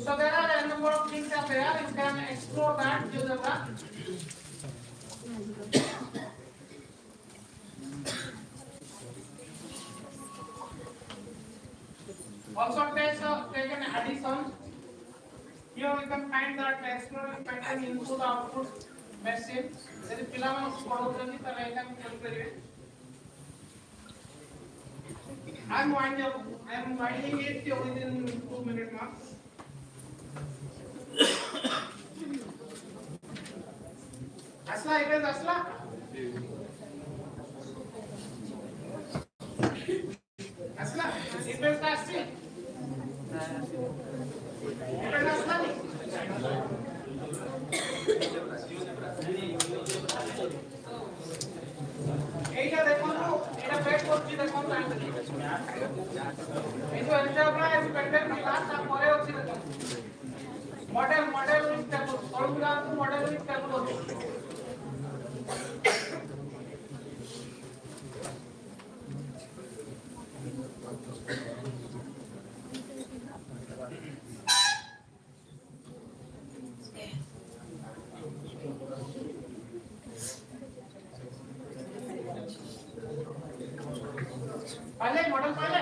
so there are a number of things are there. You can explore that GeoGebra. Also take an addition. Here you can find that exploring pattern input output machine. यदि पिलामान पढ़ोगे तो नहीं काम करेंगे. I am winding it within 2 minute marks. Asla, it is Asla. Asla, it is Asla. It is Asla. এইটা দেখুন এটা break করছি দেখুন এই যে algebra is pendant class তারপরে হচ্ছে দেখুন model with table formula model with table पहले मॉडल पहले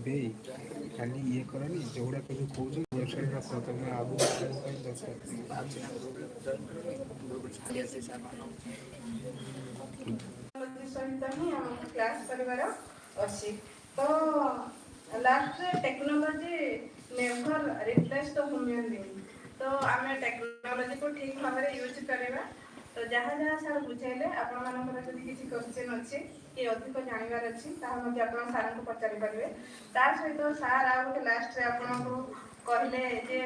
ଦେଇ ଖାଲି ଇଏ କରନି ଯୋଉଗୁଡ଼ା କିନ୍ତୁ କହୁଛୁ ୱେବସାଇଟ୍ର ପ୍ରଥମେ ଆଗକୁ ପାଇଁ ଦରକାର ସହିତ ହିଁ ଆମକୁ କ୍ଲାସ୍ କରିବାର ଅଛି ତ ଲାଷ୍ଟରେ technology never replace the human being ତ ଆମେ ଟେକ୍ନୋଲୋଜିକୁ ଠିକ୍ ଭାବରେ ୟୁଜ୍ କରିବା ତ ଯାହା ସାର୍ ବୁଝାଇଲେ ଆପଣମାନଙ୍କର ଯଦି କିଛି କ୍ୱେଶ୍ଚିନ୍ ଅଛି କି ଅଧିକ ଜାଣିବାର ଅଛି ତାହା ମଧ୍ୟ ଆପଣ ସାର୍ଙ୍କୁ ପଚାରି ପାରିବେ ତା ସହିତ ସାର୍ ଆଉ ଗୋଟେ ଲାଷ୍ଟରେ ଆପଣଙ୍କୁ କହିଲେ ଯେ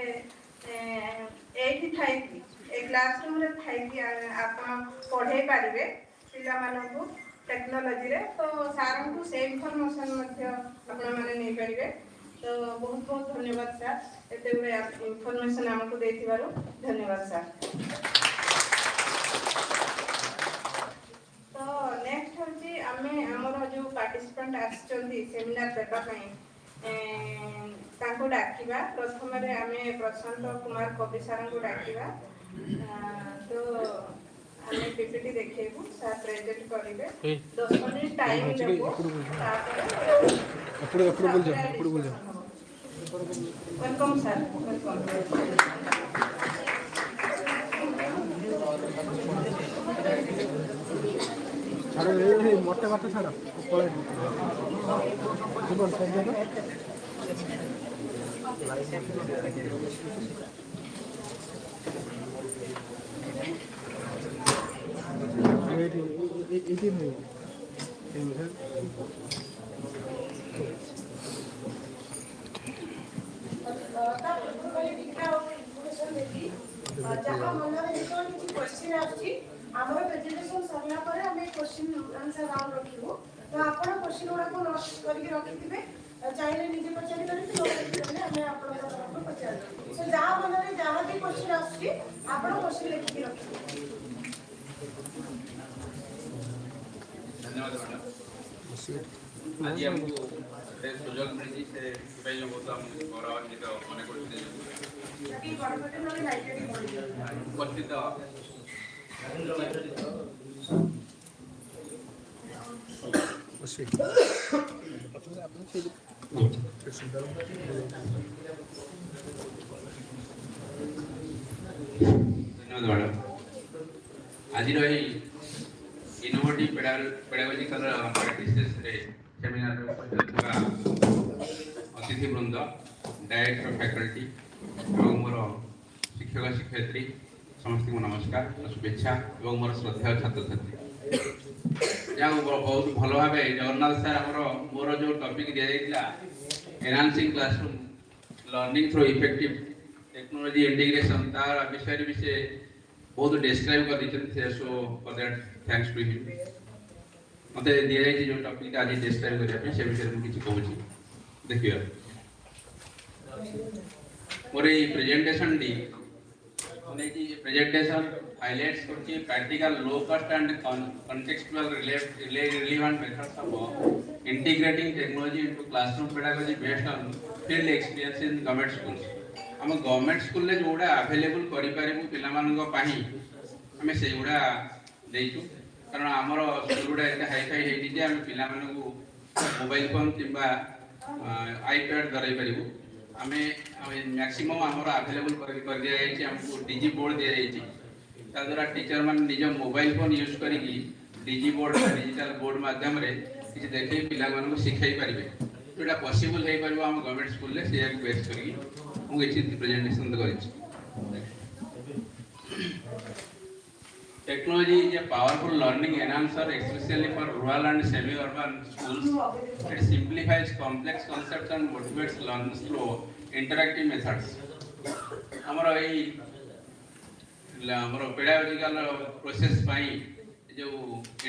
ଏଇଠି ଥାଇକି ଏ କ୍ଲାସରୁମ୍ରେ ଥାଇକି ଆପଣ ପଢ଼େଇ ପାରିବେ ପିଲାମାନଙ୍କୁ ଟେକ୍ନୋଲୋଜିରେ ତ ସାର୍ଙ୍କୁ ସେ ଇନଫର୍ମେସନ୍ ମଧ୍ୟ ଆପଣମାନେ ନେଇପାରିବେ ତ ବହୁତ ବହୁତ ଧନ୍ୟବାଦ ସାର୍ ଏତେ ଗୁଡ଼ିଏ ଇନଫର୍ମେସନ୍ ଆମକୁ ଦେଇଥିବାରୁ ଧନ୍ୟବାଦ ସାର୍ ତ ନେକ୍ସଟ ହେଉଛି आमे हमर जो पार्टिसिपेंट आछचंदी सेमिनार देबा पई तांको डाकिबा प्रथम रे आमे प्रशांत कुमार कवि सर को डाकिबा तो आमे पीपीटी देखेबू सर प्रेजेंट करिवे 10 मिनिट टाइम देबो तापर बोल जा वेलकम सर छाड़ो मोटे बात छाड़ो जहाँ मनरे जो किसी क्वेश्चन आछि हमर प्रेजेंटेशन सरला परे हमें क्वेश्चन आंसर राउंड रखिबो तो आपण क्वेश्चन गुडा को नोट करके रखिथिबे चाहिले निजे पचारि करते नोट हमें आपण को पचारि सो जहाँ मनरे जहाँ भी क्वेश्चन आछि आपण क्वेश्चन लिखि के रखिबो धन्यवाद मैडम आज हमको सुजोग मिली से बहुत हम गौरवान्वित मन उपस्थित धन्यवाद मैडम आज इनोवेटिव पेडागोजिकल प्रैक्टिसेस सेमिनार अतिथि वृंद डायरेक्टर फैकल्टी और मोर शिक्षक शिक्षयित्री समस्त को नमस्कार शुभेच्छा और मोर श्रद्धा छात्र छात्री जहाँ बहुत भल भाव जगन्नाथ सर मोर जो टॉपिक दि जाता enhancing classroom learning through effective technology integration तार विषय भी से बहुत डिस्क्राइब कर दी so for that thanks to him मत दि जाए जो टॉपिक आज डिस्क्राइब करने से विषय में किसी कहूँ देखिए मोर ये प्रेजेंटेशन डी प्रेजेंटेशन हाइलाइट्स करती practical low cost and contextual relevant methods of integrating technology into classroom pedagogy based on field experience in government schools हम गवर्नमेंट स्कूल ले जोड़ा अवेलेबल करि पारिबु पिला मानन पई हमें से गुड़ा देइछु कारण हमर स्कूल गुड़ा एते हाई फाई हेति जे हम पिला मानन को मोबाइल फोन किबा आईपैड धरै पारिबु हमें मैक्सिमम हमर अवेलेबल कर दिया जाय हमको डिजी बोर्ड दिया जाय ता द्वारा टीचर मान निज मोबाइल फोन यूज करिकी डिजी बोर्ड डिजिटल बोर्ड माध्यम रे किछि देखै पिला मानन को सिखाई पारिबे जोटा पॉसिबल हे पारिबो हम गवर्नमेंट स्कूल ले से बेस करिकी हम किछि presentation करिछि Technology is a powerful learning enhancer, especially for rural and semi-urban schools. It simplifies complex concepts and motivates learners through interactive methods. हमारा ये हमारा pedagogical process पाई जो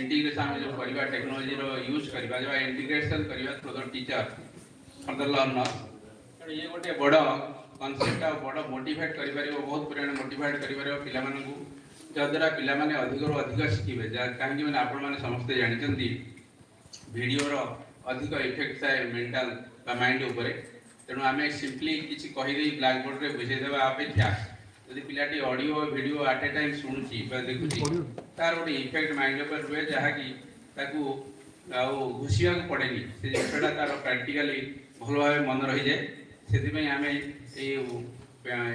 integration जो करिबा टेक्नोलॉजी रो यूज करिबा जो इंटीग्रेशन करिबा for the teacher for the learner ये गोटे बड़ कॉन्सेप्ट आ बड़ मोटिवेट करि परिबो बहुत परिमाण मोटिवेट करि परिबो पिला मानन को जद्वारा पिला माने अधिक रो अधिक शिखिबे काहेकि माने आपण माने समस्त जानिचंदी वीडियो रो अधिक इफेक्ट थाए मेंटल बा माइंड ऊपर तेणु आमे सिंपली किछि कहि देई ब्लैक बोर्ड रे बुझे देबा अपेक्षा यदि पिलाटी audio video at a time सुनुची बा देखुची तार गोटे इफेक्ट माइंड ऊपर हुए जहा कि ताकू आउ घुसिया को पड़ेनी से जेटा तार प्रैक्टिकली भलो भाबे मन रहि जाय सेति में आमे ए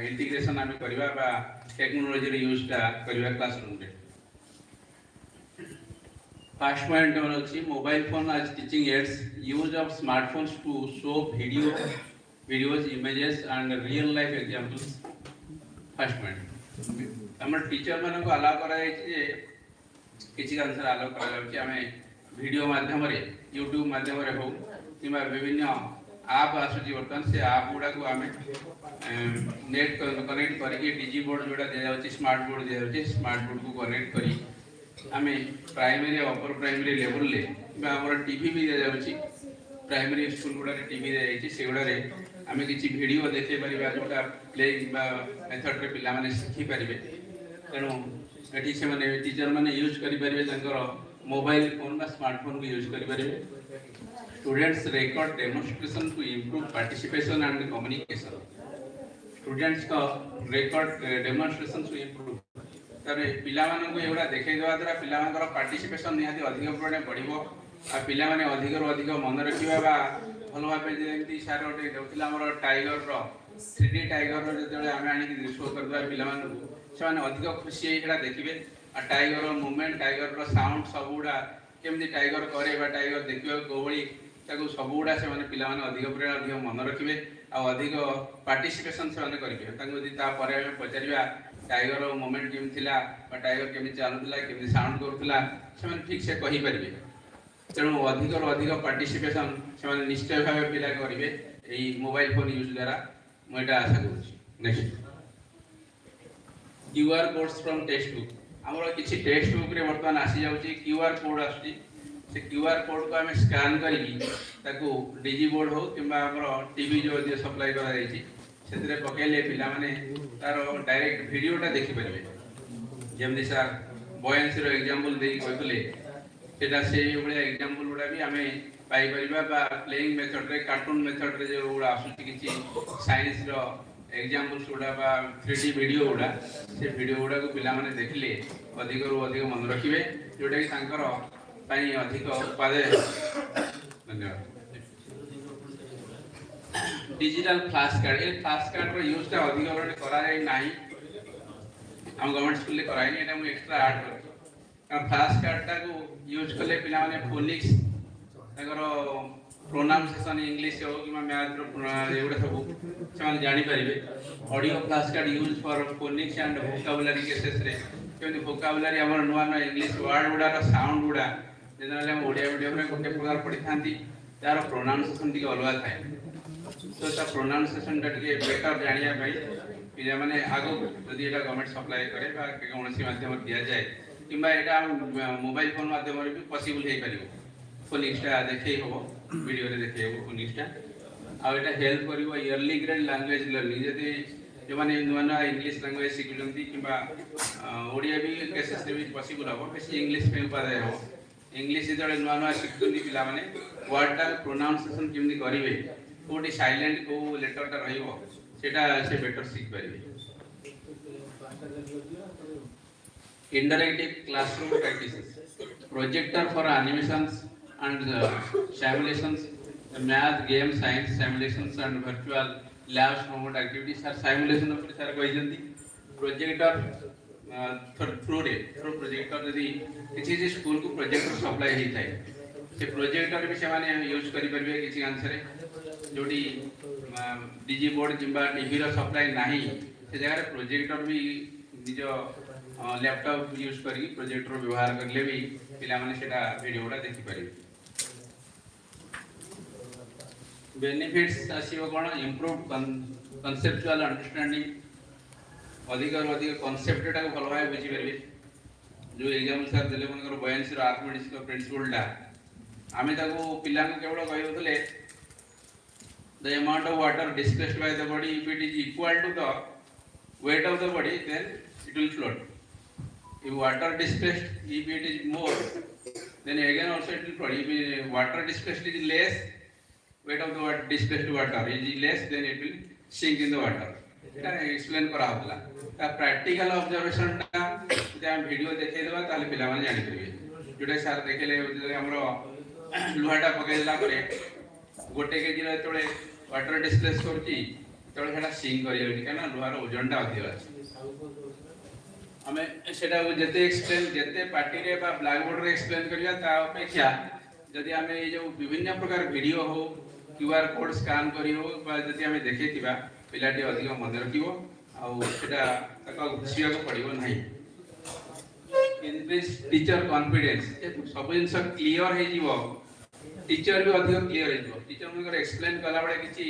इंटीग्रेशन आमे करबा बा टेक्नोलॉजी रे यूज टा करबा क्लासरूम रे फर्स्ट पॉइंट हमर अछि mobile phone as teaching aids use of smartphones to show videos images and real life examples first point हमर टीचर मानन को अलाउ करा जे किछि आंसर अलाउ करा जाउछि हमें वीडियो माध्यम रे YouTube माध्यम रे हो किबा विभिन्न आप आसुची वर्तमान से आप गुडा को हमें नेट कनेक्ट करके डिजी बोर्ड जोड़ा दे जाउची स्मार्ट बोर्ड दे जाउची स्मार्ट बोर्ड को कनेक्ट करी हमें प्राइमरी अपर प्राइमरी लेवल ले बा हमर टीवी भी दे जाउची प्राइमरी स्कूल गुडा रे टीवी दे जाइची से गुडा रे हमें किछि वीडियो देखे परिबा जोटा प्ले बा मेथड रे पिला माने सिखि परिबे तेनु एठी से माने टीचर माने यूज करि परिबे तंकर मोबाइल फोन बा स्मार्टफोन को यूज करें। Students record demonstration to improve participation and communication. Students का रिकॉर्ड डेमोन्स्ट्रेशन टू इम्प्रूव तारे पिला मानन को एवडा देखै देवा द्वारा पिला मानकर पार्टिसिपेशन निहाती अधिक परिमाण बढ़िबो आ पिला माने अधिक रो अधिक मन रखिबा बा भल भाबे जेमती सार ओटे देउतिला हमर टाइगर रो 3D टाइगर रो जते आमे आनी कि शो करबा पिला मान से माने अधिक खुशी एटा देखिबे आ टाइगर रो मूवमेंट टाइगर रो साउंड सबुडा केमती टाइगर करे बा टाइगर देखिबा कोबळी ताको सबुडा से माने पिला माने अधिक परिमाण अधिक मन रखिबे आ अधिक पार्टिसिपेशन से माने करिबे ताको यदि ता परे पचारिबा टाइगर मोमेंट केमी थिला बा टाइगर केमी चलुला केमी साउंड करूला से माने ठीक से कहि परिबे तेणु अधिक अधिक पार्टिसिपेशन से माने निश्चय भाव पिला करिवे एई मोबाइल फोन यूज द्वारा मैं एटा आशा करूछि। Next QR codes from text book हमर किछि टेक्स्ट बुक रे वर्तमान आसी जाउछि क्यूआर कोड आछि से क्यूआर कोड को हमें स्कैन करी ताको डिजी बोर्ड हो किबा हमर टीवी जो जे सप्लाई करा जाइछि सेतरे पकेले पिला माने तार डायरेक्ट वीडियोटा देखि परिबे जेमनि सर बॉयंस रो एग्जांपल देई कहले सेटा से बळे एग्जांपल उडा भी हमें पाई परिबा बा प्लेइंग मेथड रे कार्टून मेथड रे जो उडा आसुछि किछि साइंस रो एग्जांपल्स उडा बा 3D वीडियो उडा से वीडियो उडा को पिला माने देखले अधिक रो अधिक मन रखिबे जोटा कि तांकर पाई अधिक उत्पादे। धन्यवाद। डिजिटल फ्लैश कार्ड ए फ्लैश कार्ड रो यूज ता अधिक रे करा जाय नाही हम गवर्नमेंट स्कूल ले कराई नहीं एटा मु एक्स्ट्रा ऐड कर कारण फ्लैश कार्ड ता को यूज करले पिला माने फोनिक्स ताकर प्रोनाउंसिएशन इंग्लिश हो कि मैथ रो एवडा सब से माने जानि परिबे। Audio flash card use for phonics and vocabulary cases रे केमि वोकैबुलरी हमर नुवा नुवा इंग्लिश वर्ड उडा रो साउंड उडा जनरली हम ओडिया मीडियम रे गोटे प्रकार पढि थांती तार प्रोनाउंसिएशन टिके अलगा थाए तो ता प्रोनाउंसिएशन टा टिके बेटर जानिया भाई पिला माने आगो यदि एटा गवर्नमेंट सप्लाई करे बा कोनोसी माध्यम दिया जाए किबा एटा मोबाइल फोन माध्यम रे भी पॉसिबल हे परिबो फोनिक्स टा देखै होबो वीडियो रे देखै होबो फोनिक्स टा आ एटा हेल्प करिवो इयरली ग्रेड लैंग्वेज लर्निंग यदि जो माने नुवा नुवा इंग्लिश लैंग्वेज सिखुलंती किबा ओडिया भी केसेस रे भी पॉसिबल होबो बेसी इंग्लिश पे उपाय हो इंग्लिश जळे नुवा नुवा सिखुंती पिला माने वर्ड टा प्रोनाउंसिएशन केमि करिवे कोडी साइलेंट को लेटर टा रहिबो सेटा से बेटर सीख परिबे। Interactive classroom practices projector for animations and simulations math game science simulations and virtual labs promote activities sir simulation ऊपर सर कहिजंती प्रोजेक्टर थ्रू प्रोजेक्टर यदि किसी जे स्कूल को प्रोजेक्टर सप्लाई ही थाए से प्रोजेक्टर भी से माने यूज करि परबे किछि आंसर रे जोडी डीजी बोर्ड किबा टीवी रो सप्लाई नाही से जगह रे प्रोजेक्टर भी निजो लैपटॉप यूज करी प्रोजेक्टर व्यवहार करले भी पिला माने सेटा वीडियोटा देखि परिबे। बेनिफिट्स आसीबो कोन इंप्रूव कॉन्सेप्चुअल अंडरस्टैंडिंग अधिक और अधिक कॉन्सेप्ट टा को भल भाबे बुझि परिबे जो एग्जांपल सर देले मनकर बयान्स रो आर्किमिडीज को प्रिंसिपल टा आमे ताको पिला को केवल कहउतले the amount of water displaced by the body if it is equal to the weight of the body then it will float. If water displaced if it is more then again also it will float. If water displaced is less weight of the water displaced water is less then it will sink in the water. এটা explain करा होतला ता practical observation ता जे हम video देखै देबा ताले पिला माने जानि परिबे जोटा सर देखले हमरो लोहाटा पकेला करे गोटे केजी रे तळे वाटर डिस्प्लेस करची तळे हेडा सिंक करियो काना लोहार ओजनटा अधिक अछि हमें सेटा जते एक्सप्लेन जते पार्टी रे बा ब्लैक बोर्ड रे एक्सप्लेन करिया ता अपेक्षा जदि हमें ए जो विभिन्न प्रकार वीडियो हो क्यूआर कोड स्कैन करियो बा जदि हमें देखैतिबा पिलाटी अधिक मन रखिबो आ सेटा तक घुसिया को पड़िबो नाही। इनक्रीज टीचर कॉन्फिडेंस सब जिंस क्लियर हे जीवो टीचर भी अधिक क्लियर हो टीचर मनकर एक्सप्लेन कला बळे किछि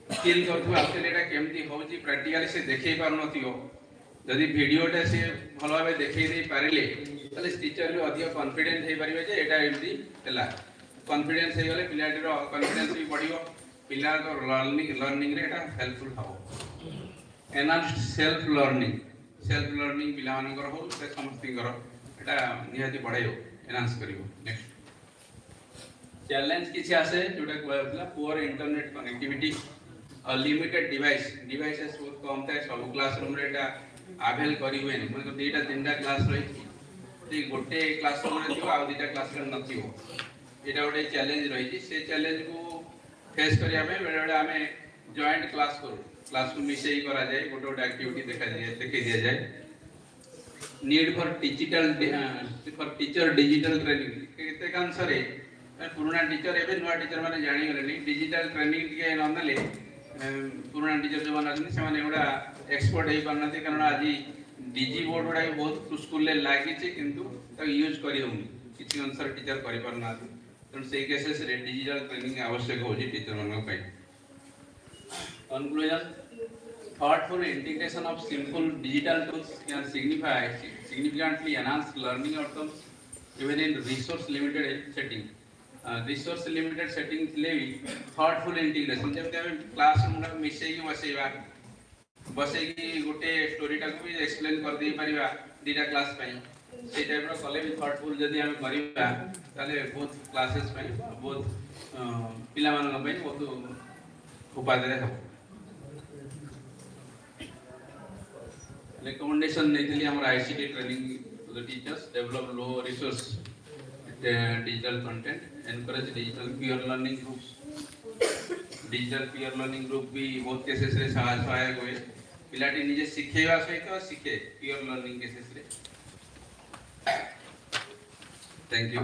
फील करथु एक्चुअली एटा केमती होउची प्रैक्टिकली से देखै पार नथियो यदि वीडियोटा से भल भाबे देखै दे पारिले तले टीचर भी अधिक कॉन्फिडेंट हे परिबे जे एटा एमती हला कॉन्फिडेंस हे गले पिलाटी रो कॉन्फिडेंस भी बढ़ियो पिला को लर्निंग रे एटा हेल्पफुल हबो। एनहांस्ड सेल्फ लर्निंग पिला मानकर हो से समस्ती करो एटा निहाती बढ़ाइयो एनहांस करिवो नेक्स्ट चैलेंज किसी आसे जोटा कहला पुअर इंटरनेट कनेक्टिविटी और लिमिटेड डिवाइसेस बहुत कम था सब क्लासरूम रे एटा अवेल करि हुए नहीं मतलब दुईटा तीनटा क्लास रही ते गोटे क्लासरूम रे थियो आ दुईटा क्लासरूम नथियो एटा गोटे चैलेंज रही से चैलेंज को फेस करिया में बेले बेले आमे जॉइंट क्लास करू क्लास को मिसई करा जाए गोटे गोटे एक्टिविटी देखै दिया जाए need for teacher digital training केते कांसरे पुराना टीचर एबे नुआ टीचर माने जानि गलेनी डिजिटल ट्रेनिंग के न नले पुराना टीचर जो माने से माने एडा एक्सपर्ट हे पारनाते कारण आज डिजी बोर्ड गुडा बहुत स्कूल ले लागि छै किंतु त यूज करि होनी किछि आंसर टीचर करि पारना तन से केसेस रे डिजिटल ट्रेनिंग आवश्यक होजी टीचर मन पई conclusion thoughtful integration of simple digital tools can significantly enhance learning outcomes even in resource limited setting. Resource limited setting ले भी thoughtful integration जब हम classroom में मिसई की बसे की गोटे स्टोरी टा को भी एक्सप्लेन कर दे परिबा दीटा क्लास पई से टाइप रो कले भी thoughtful जदी हम करिबा ताले बहुत क्लासेस पई बहुत पिला मानन पई बहुत उपादेय हो recommendation naitili amar ICT training to the teachers develop low resource digital content encourage digital peer learning group भी बहुत केसेस रे सहायक होए पिलाटी निजे सिखेवा सहित सिखे peer learning केसेस रे thank you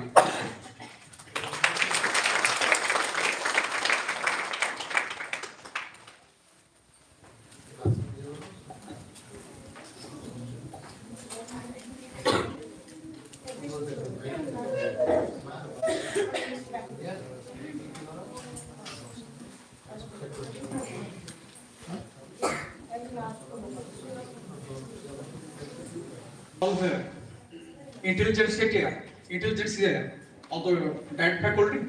intelligence here, all the band faculty,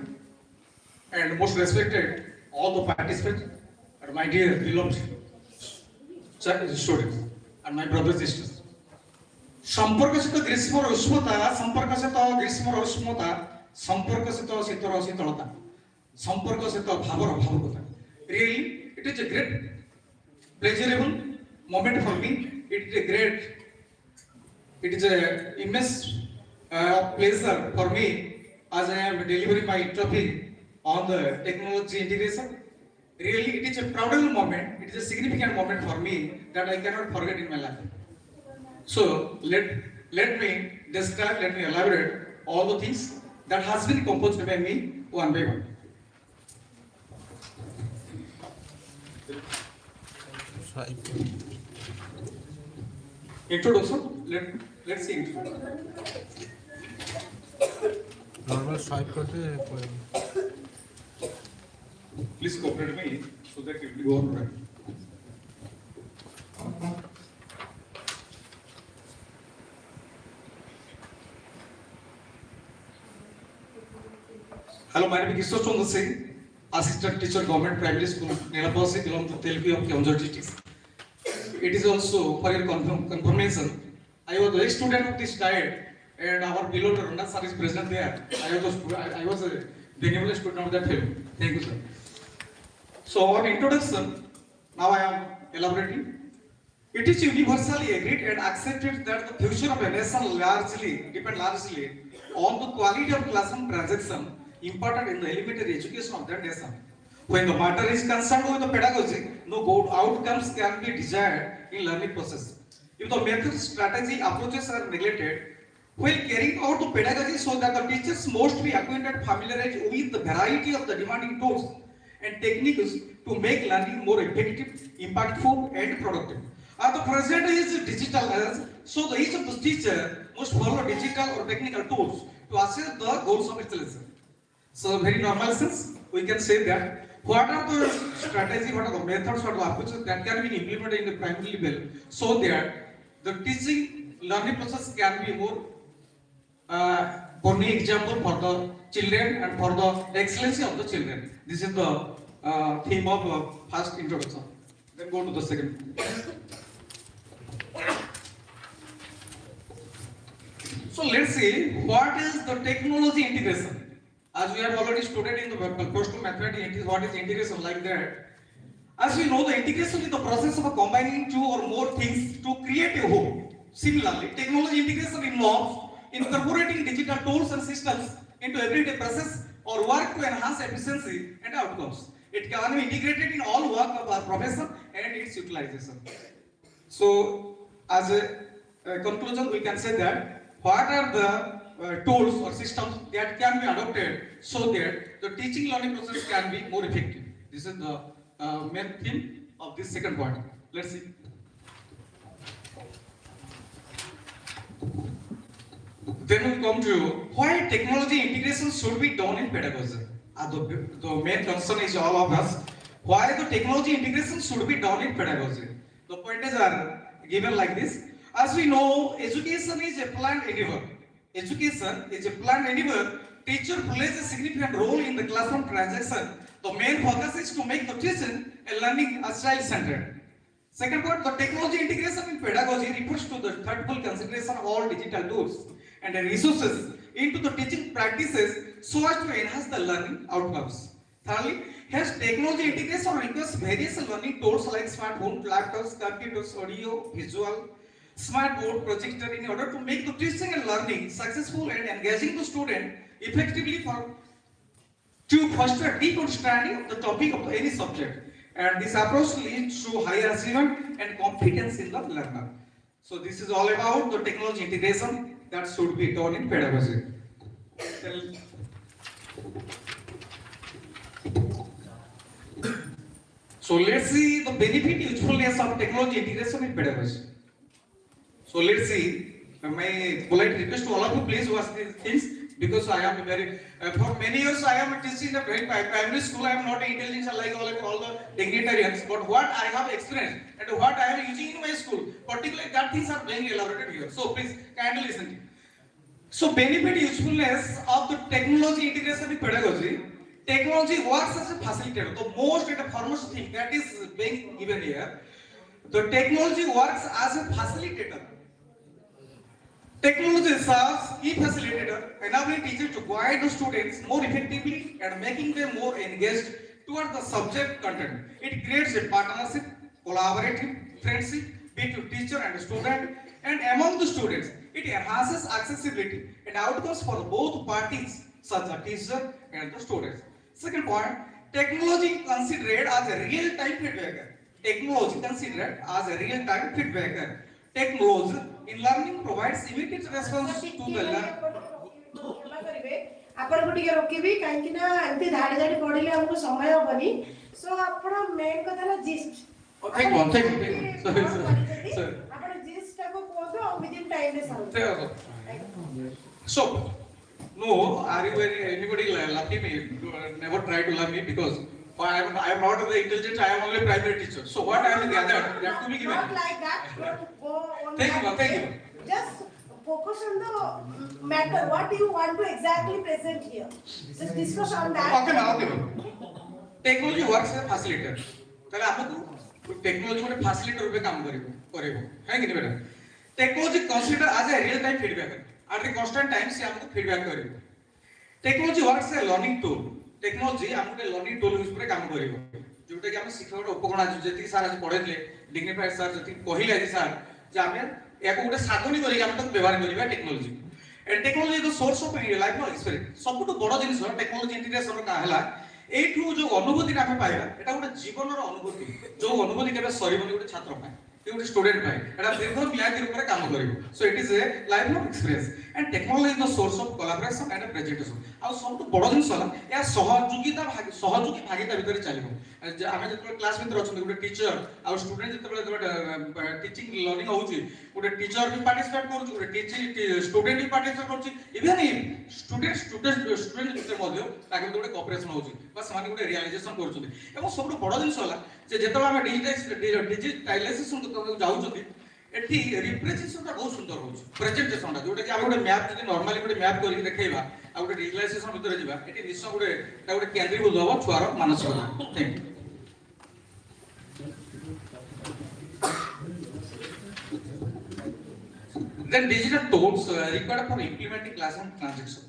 and most respected all the participants, and my dear beloved students, and my brothers and sisters. संपर्क से तो ग्रीष्म और उष्णता, संपर्क से तो ग्रीष्म और उष्णता, संपर्क से तो शीतल और शीतलता, संपर्क से तो भाव और भावुकता. Really, it is a great pleasurable moment for me. It is a immense pleasure for me as I am delivering my topic on the technology integration. Really, it is a proudful moment. It is a significant moment for me that I cannot forget in my life. So let me describe, let me elaborate all the things that has been composed by me one by one. Introduction. Let's see. Normal swipe करते Please cooperate me so that it will go on right. Hello, my name is Kishore Chandra Singh, Assistant Teacher, Government Primary School, Nelapasi, belong to Telvi of Keonjhar district. It is also for your confirmation. I was a student of this diet, and our beloved Rana sir is present there. I was a benevolent student of that film. Thank you, sir. So, on introduction, now I am elaborating. It is universally agreed and accepted that the future of a nation depends largely on the quality of classroom transaction imparted in the elementary education of that nation. When the matter is concerned with the pedagogy, no good outcomes can be desired in learning process. If the method, strategy, approaches are neglected, while carrying out the pedagogy so that the teachers must be acquainted, familiarized with the variety of the demanding tools and techniques to make learning more effective, impactful, and productive. At the present is digital as so the each of the teacher must follow digital or technical tools to achieve the goals of its lesson. So, very normal sense, we can say that what are the strategy, what are the methods, what are the approaches that can be implemented in the primary level so that the teaching learning process can be more burning example for the children and for the excellency of the children. This is the theme of first introduction. Then go to the second. So let's see what is the technology integration. As we have already studied in the course of mathematics, what is integration like that. As we know, the integration is the process of combining two or more things to create a whole. Similarly, technology integration involves incorporating digital tools and systems into everyday process or work to enhance efficiency and outcomes. It can be integrated in all work of our profession and its utilization. So, as a conclusion, we can say that what are the tools or systems that can be adopted so that the teaching learning process can be more effective. This is the main theme of this second point. Let's see. Then we come to why technology integration should be done in pedagogy. The main concern is all of us. Why the technology integration should be done in pedagogy. The pointers are given like this. As we know, education is a planned endeavor. Education is a planned endeavor. Teacher plays a significant role in the classroom transaction. The main focus is to make the teaching and learning as child-centered. Second point, the technology integration in pedagogy refers to the thoughtful consideration of all digital tools and resources into the teaching practices so as to enhance the learning outcomes. Thirdly, hence technology integration requires various learning tools like smartphones, laptops, computers, audio, visual, smart board, projector in order to make the teaching and learning successful and engaging the student effectively to foster deep understanding of the topic of any subject. And this approach leads to higher achievement and competence in the learner. So this is all about the technology integration that should be done in pedagogy. So let's see the benefit usefulness of technology integration in pedagogy. So let's see. My polite request to all of you, please watch these things because I am very. For many years I am teaching the primary school. I am not intelligent like all the dignitarians. But what I have experienced and what I am using in my school, particularly that things are being elaborated here. So please kindly listen to me. So benefit usefulness of the technology integration in pedagogy. Technology works as a facilitator. The most and the foremost thing that is being given here. The technology works as a facilitator. Technology serves key facilitator, enabling teachers to guide the students more effectively and making them more engaged toward the subject content. It creates a partnership, collaborative friendship between teacher and student, and among the students, it enhances accessibility and outcomes for both parties, such as teacher and the students. Second point, technology considered as a real-time feedbacker. Technology considered as a real-time feedbacker. Technology in learning provides immediate response to the learner. आपण गुटिके रोकिबी काहे कि ना एंती धाडी धाडी पढिले हमको समय होबनी सो आपण main कथा ना जिस्ट Thank you. Sorry. आपण जिस्ट को कोतो विद इन टाइम रे sir So, no, are you anybody laughing me? Never try to laugh me because I am not the intelligent. I am only primary teacher. So what I have gathered, that to be given. Not like that. Don't go on. Thank you. Just focus on the matter. What do you want to exactly present here? Just discuss on that. Okay. Technology works as a facilitator. ताले आपको technology में facilitator रूपे काम करेगा, है कि नहीं बेटा? Technology consider as a real time feedbacker. At the constant time से आपको feedback करेगा. Technology works as a learning tool. Technology हमके लर्निंग टूल यूज करे काम करिवो जोटा कि हम शिक्षक उपकरण आज जति सारा आज पढेले डिग्निफाइड सर जति कहिले आज सर जे हमें एको गुटे साधनी करी हम तक व्यवहार करिबा technology and technology is the source of life experience सबटु बड़ जिंस टेक्नोलॉजी इंटीग्रेशन का हला एठु जो अनुभूति हम पाइबा एटा गुटे जीवन रो अनुभूति जो अनुभूति केबे सरीबनी गुटे छात्र पाए गुटे स्टूडेंट पाए एटा दीर्घ म्याद ऊपर काम करिवो so it is a life long experience and technology is the source of collaboration and presentation आ सबटु बड़ जिंस हला या सहयोगी भागीदार भितर चलिबो आमे जतबे क्लास भितर अछन गुटे टीचर आ स्टूडेंट जतबे टीचिंग लर्निंग होउची गुटे टीचर भी पार्टिसिपेट करूची गुटे टीचिंग स्टूडेंट भी पार्टिसिपेट करूची इवन स्टूडेंट भितर मध्य ताके गुटे कोऑपरेशन होउची बस माने गुटे रियलाइजेशन करूची एवं सबटु बड़ जिंस हला जे जतबे आमे डिजिटाइजेशन जाउछती एठी रिप्रेजेंटेशन ता बहुत सुंदर होउछ प्रेजेंटेशन ता जोटा कि हम गुटे मैप जदि नॉर्मली गुटे मैप करि देखैबा आ गुटे रियलाइजेशन भितर जिबा एठी निश्चय गुटे केंद्रीभूत होबो छुआर मानसिकता thank you Then digital tools required for implementing classroom transaction.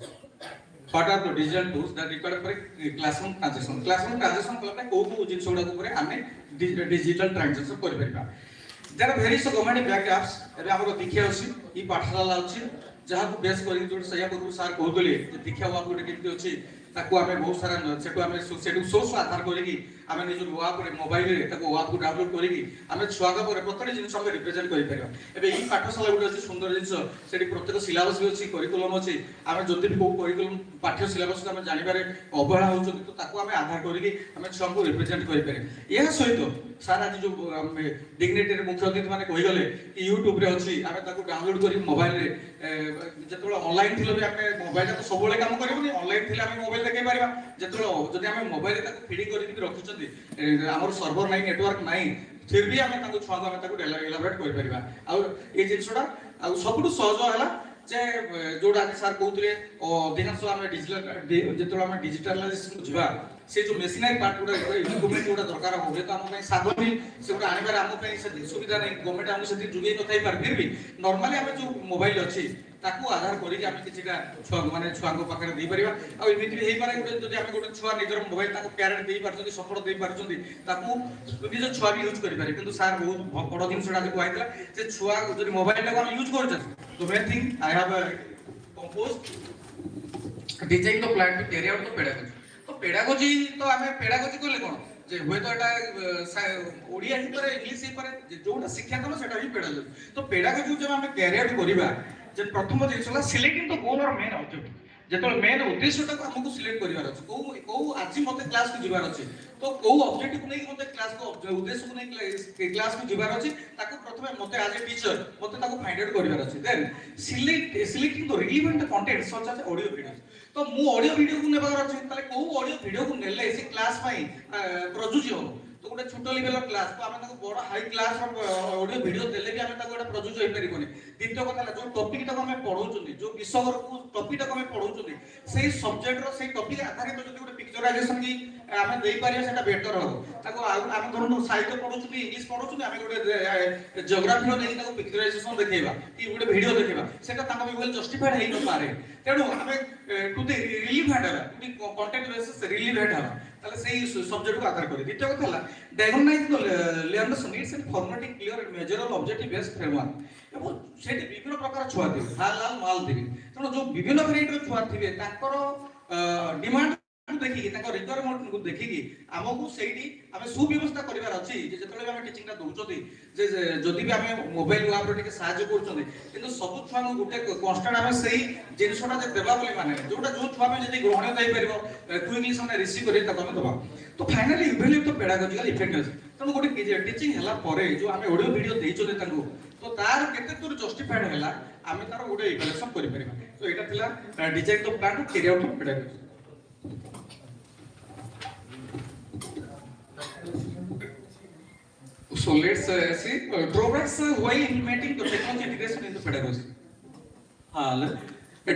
What are the digital tools that required for classroom transaction? Classroom transaction कलपे को जिन सोडा को परे हमने digital transaction कर परिबा. There are various government backed apps. एबे हमरो दिखिया अछि ई पाठशाला अछि जहाँ को बेस करी जोड सया पूर्व सार कहतले जे दिखिया वा गोटे केमति अछि ताको आमे बहुत सारा सेटु आमे सेटु सोर्स आधार करिकी आमे निज वा पर मोबाइल रे ताको वा को डाउनलोड करिकी आमे छुआ का पर प्रत्येक जिंस हम रिप्रेजेंट करि परिबा. एबे ई पाठशाला गुटे अछि सुंदर जिंस सेठी प्रत्येक सिलेबस भी अछि करिकुलम अछि आमे जति भी को करिकुलम पाठ्य सिलेबस आमे जानि बारे अवहेला होउछ तो ताको आमे आधार करिकी आमे छुआ को रिप्रेजेंट करि पारे. यह सहित सारा जो डिग्निटरी मुख्य अतिथि माने कहि गले कि यूट्यूब रे अछि आमे ताको डाउनलोड करी मोबाइल रे जेतबेला ऑनलाइन थिलो भी आमे मोबाइल तो सबले काम करबो नि ऑनलाइन थिला आमे मोबाइल देखै परिबा जेतबेला जदि आमे मोबाइल रे ताको फीडिंग करि कि रखुचंती हमर सर्वर नाही नेटवर्क नाही फिर भी आमे ताको छुआ आमे ताको एलाबोरेट करि परिबा. आ ए जिंसडा आ सबटु सहज हला जे जोडा सर कहउतले अधिकांश आमे डिजिटल जेतबेला आमे डिजिटलाइजेशन जिबा से जो मेशिनरी पार्ट गुडा इक्विपमेंट गुडा दरकार होबे तो हम पई साधन से गुडा आनिबार हम पई से सुविधा नै गवर्नमेंट हम से जुगै न थाई पार फिर भी नॉर्मली हमें जो मोबाइल अछि ताकू आधार करी कि हमें किछिटा छुआ माने छुआ को पाखरे दै परिबा. आ इमिति हेई पारे गुडे जदि हमें गुडे छुआ निजर मोबाइल ताको पेरेंट दै पारछन्ती सपोर्ट दै पारछन्ती ताकू निज छुआ भी यूज करि पारे. किंतु सर बहुत बड़ दिन सडा को आइतला जे छुआ जदि मोबाइल ताको हम यूज करछन तो main thing I have composed design the plan to carry out the pedagogy. तो पेडागोजी तो आमे पेडागोजी कहले कोन जे होय तो एटा ओडिया ही पर इंग्लिश ही पर जोटा शिक्षा कम सेटा ही पेडागोजी. तो पेडागोजी जब आमे कैरी आउट करिबा जे प्रथम दिसला सिलेक्टिंग द गोल और मेन ऑब्जेक्टिव जेतोल मेन उद्देश्यटा को हमकु सिलेक्ट करिवार अछि को आज मते क्लास को जिवार अछि तो को ऑब्जेक्टिव नै मते क्लास को उद्देश्य को नै क्लास को जिवार अछि ताको प्रथमे मते आज ए टीचर मते ताको फाइंड आउट करिवार अछि. Then selecting the relevant content such as audio video. तो मु ऑडियो वीडियो को नेबार अछि ताले को ऑडियो वीडियो को नेले से क्लास पई प्रजुज्य हो तो गोटे छोटो लेवल क्लास तो आमे ताको बड़ हाई क्लास ऑडियो वीडियो देले भी आमे ताको गोटे प्रजुज्य होई परिबोनी. द्वितीय कथा जो टॉपिक तक हमें पढौचुनी जो विषय को टॉपिक तक हमें पढौचुनी सेही सब्जेक्ट रो सेही टॉपिक आधारित तो जदि गोटे पिक्चराइजेशन की आमे देई पारिया सेटा बेटर हो ताको आमे धरनो साहित्य पढौचुनी इंग्लिश पढौचुनी आमे गोटे जियोग्राफी रो देई ताको पिक्चराइजेशन देखेबा कि गोटे वीडियो देखेबा सेटा ताको भी वेल जस्टिफाइड हेई न पारे. तेणु आमे टू द रिलेवेंट हला to the content basis relevant हला ताले सेही सब्जेक्ट को आधार करी. द्वितीय कथा हला diagnose the learners needs and formatting clear and measurable objective based framework एवं सेठी विभिन्न प्रकार छुआ दिबे हाल लाल माल दिबे. तेणु जो विभिन्न वेराइटी रो छुआ थिबे ताकर डिमांड देखि ताकर रिक्वायरमेंट को देखि कि हमकु सेठी हमें सुव्यवस्था करिवार अछि जे जतले हमें टीचिंग ता दोउचोती जे जदि भी हमें मोबाइल वाप रो टिके सहाय्य करचोती किंतु सब छुआ को गुटे कांस्टेंट हमें सेही जिनसोटा जे देबा बोली माने जोटा जो छुआ में जदि ग्रहण दई परिबो क्विकली हमने रिसीव करि ता तमे दबा. तो finally evaluate the pedagogical effectiveness. तनो गोटे टीचिंग हला परे जो हमें ऑडियो वीडियो देइचोते तांको तो तार केते दूर जस्टिफाइड हला हमें तार गोटे इवैल्यूएशन करि परिबा. तो एटा थिला design the plan to carry out the pedagogy. So let's see drawbacks while implementing the technology integration in the pedagogy.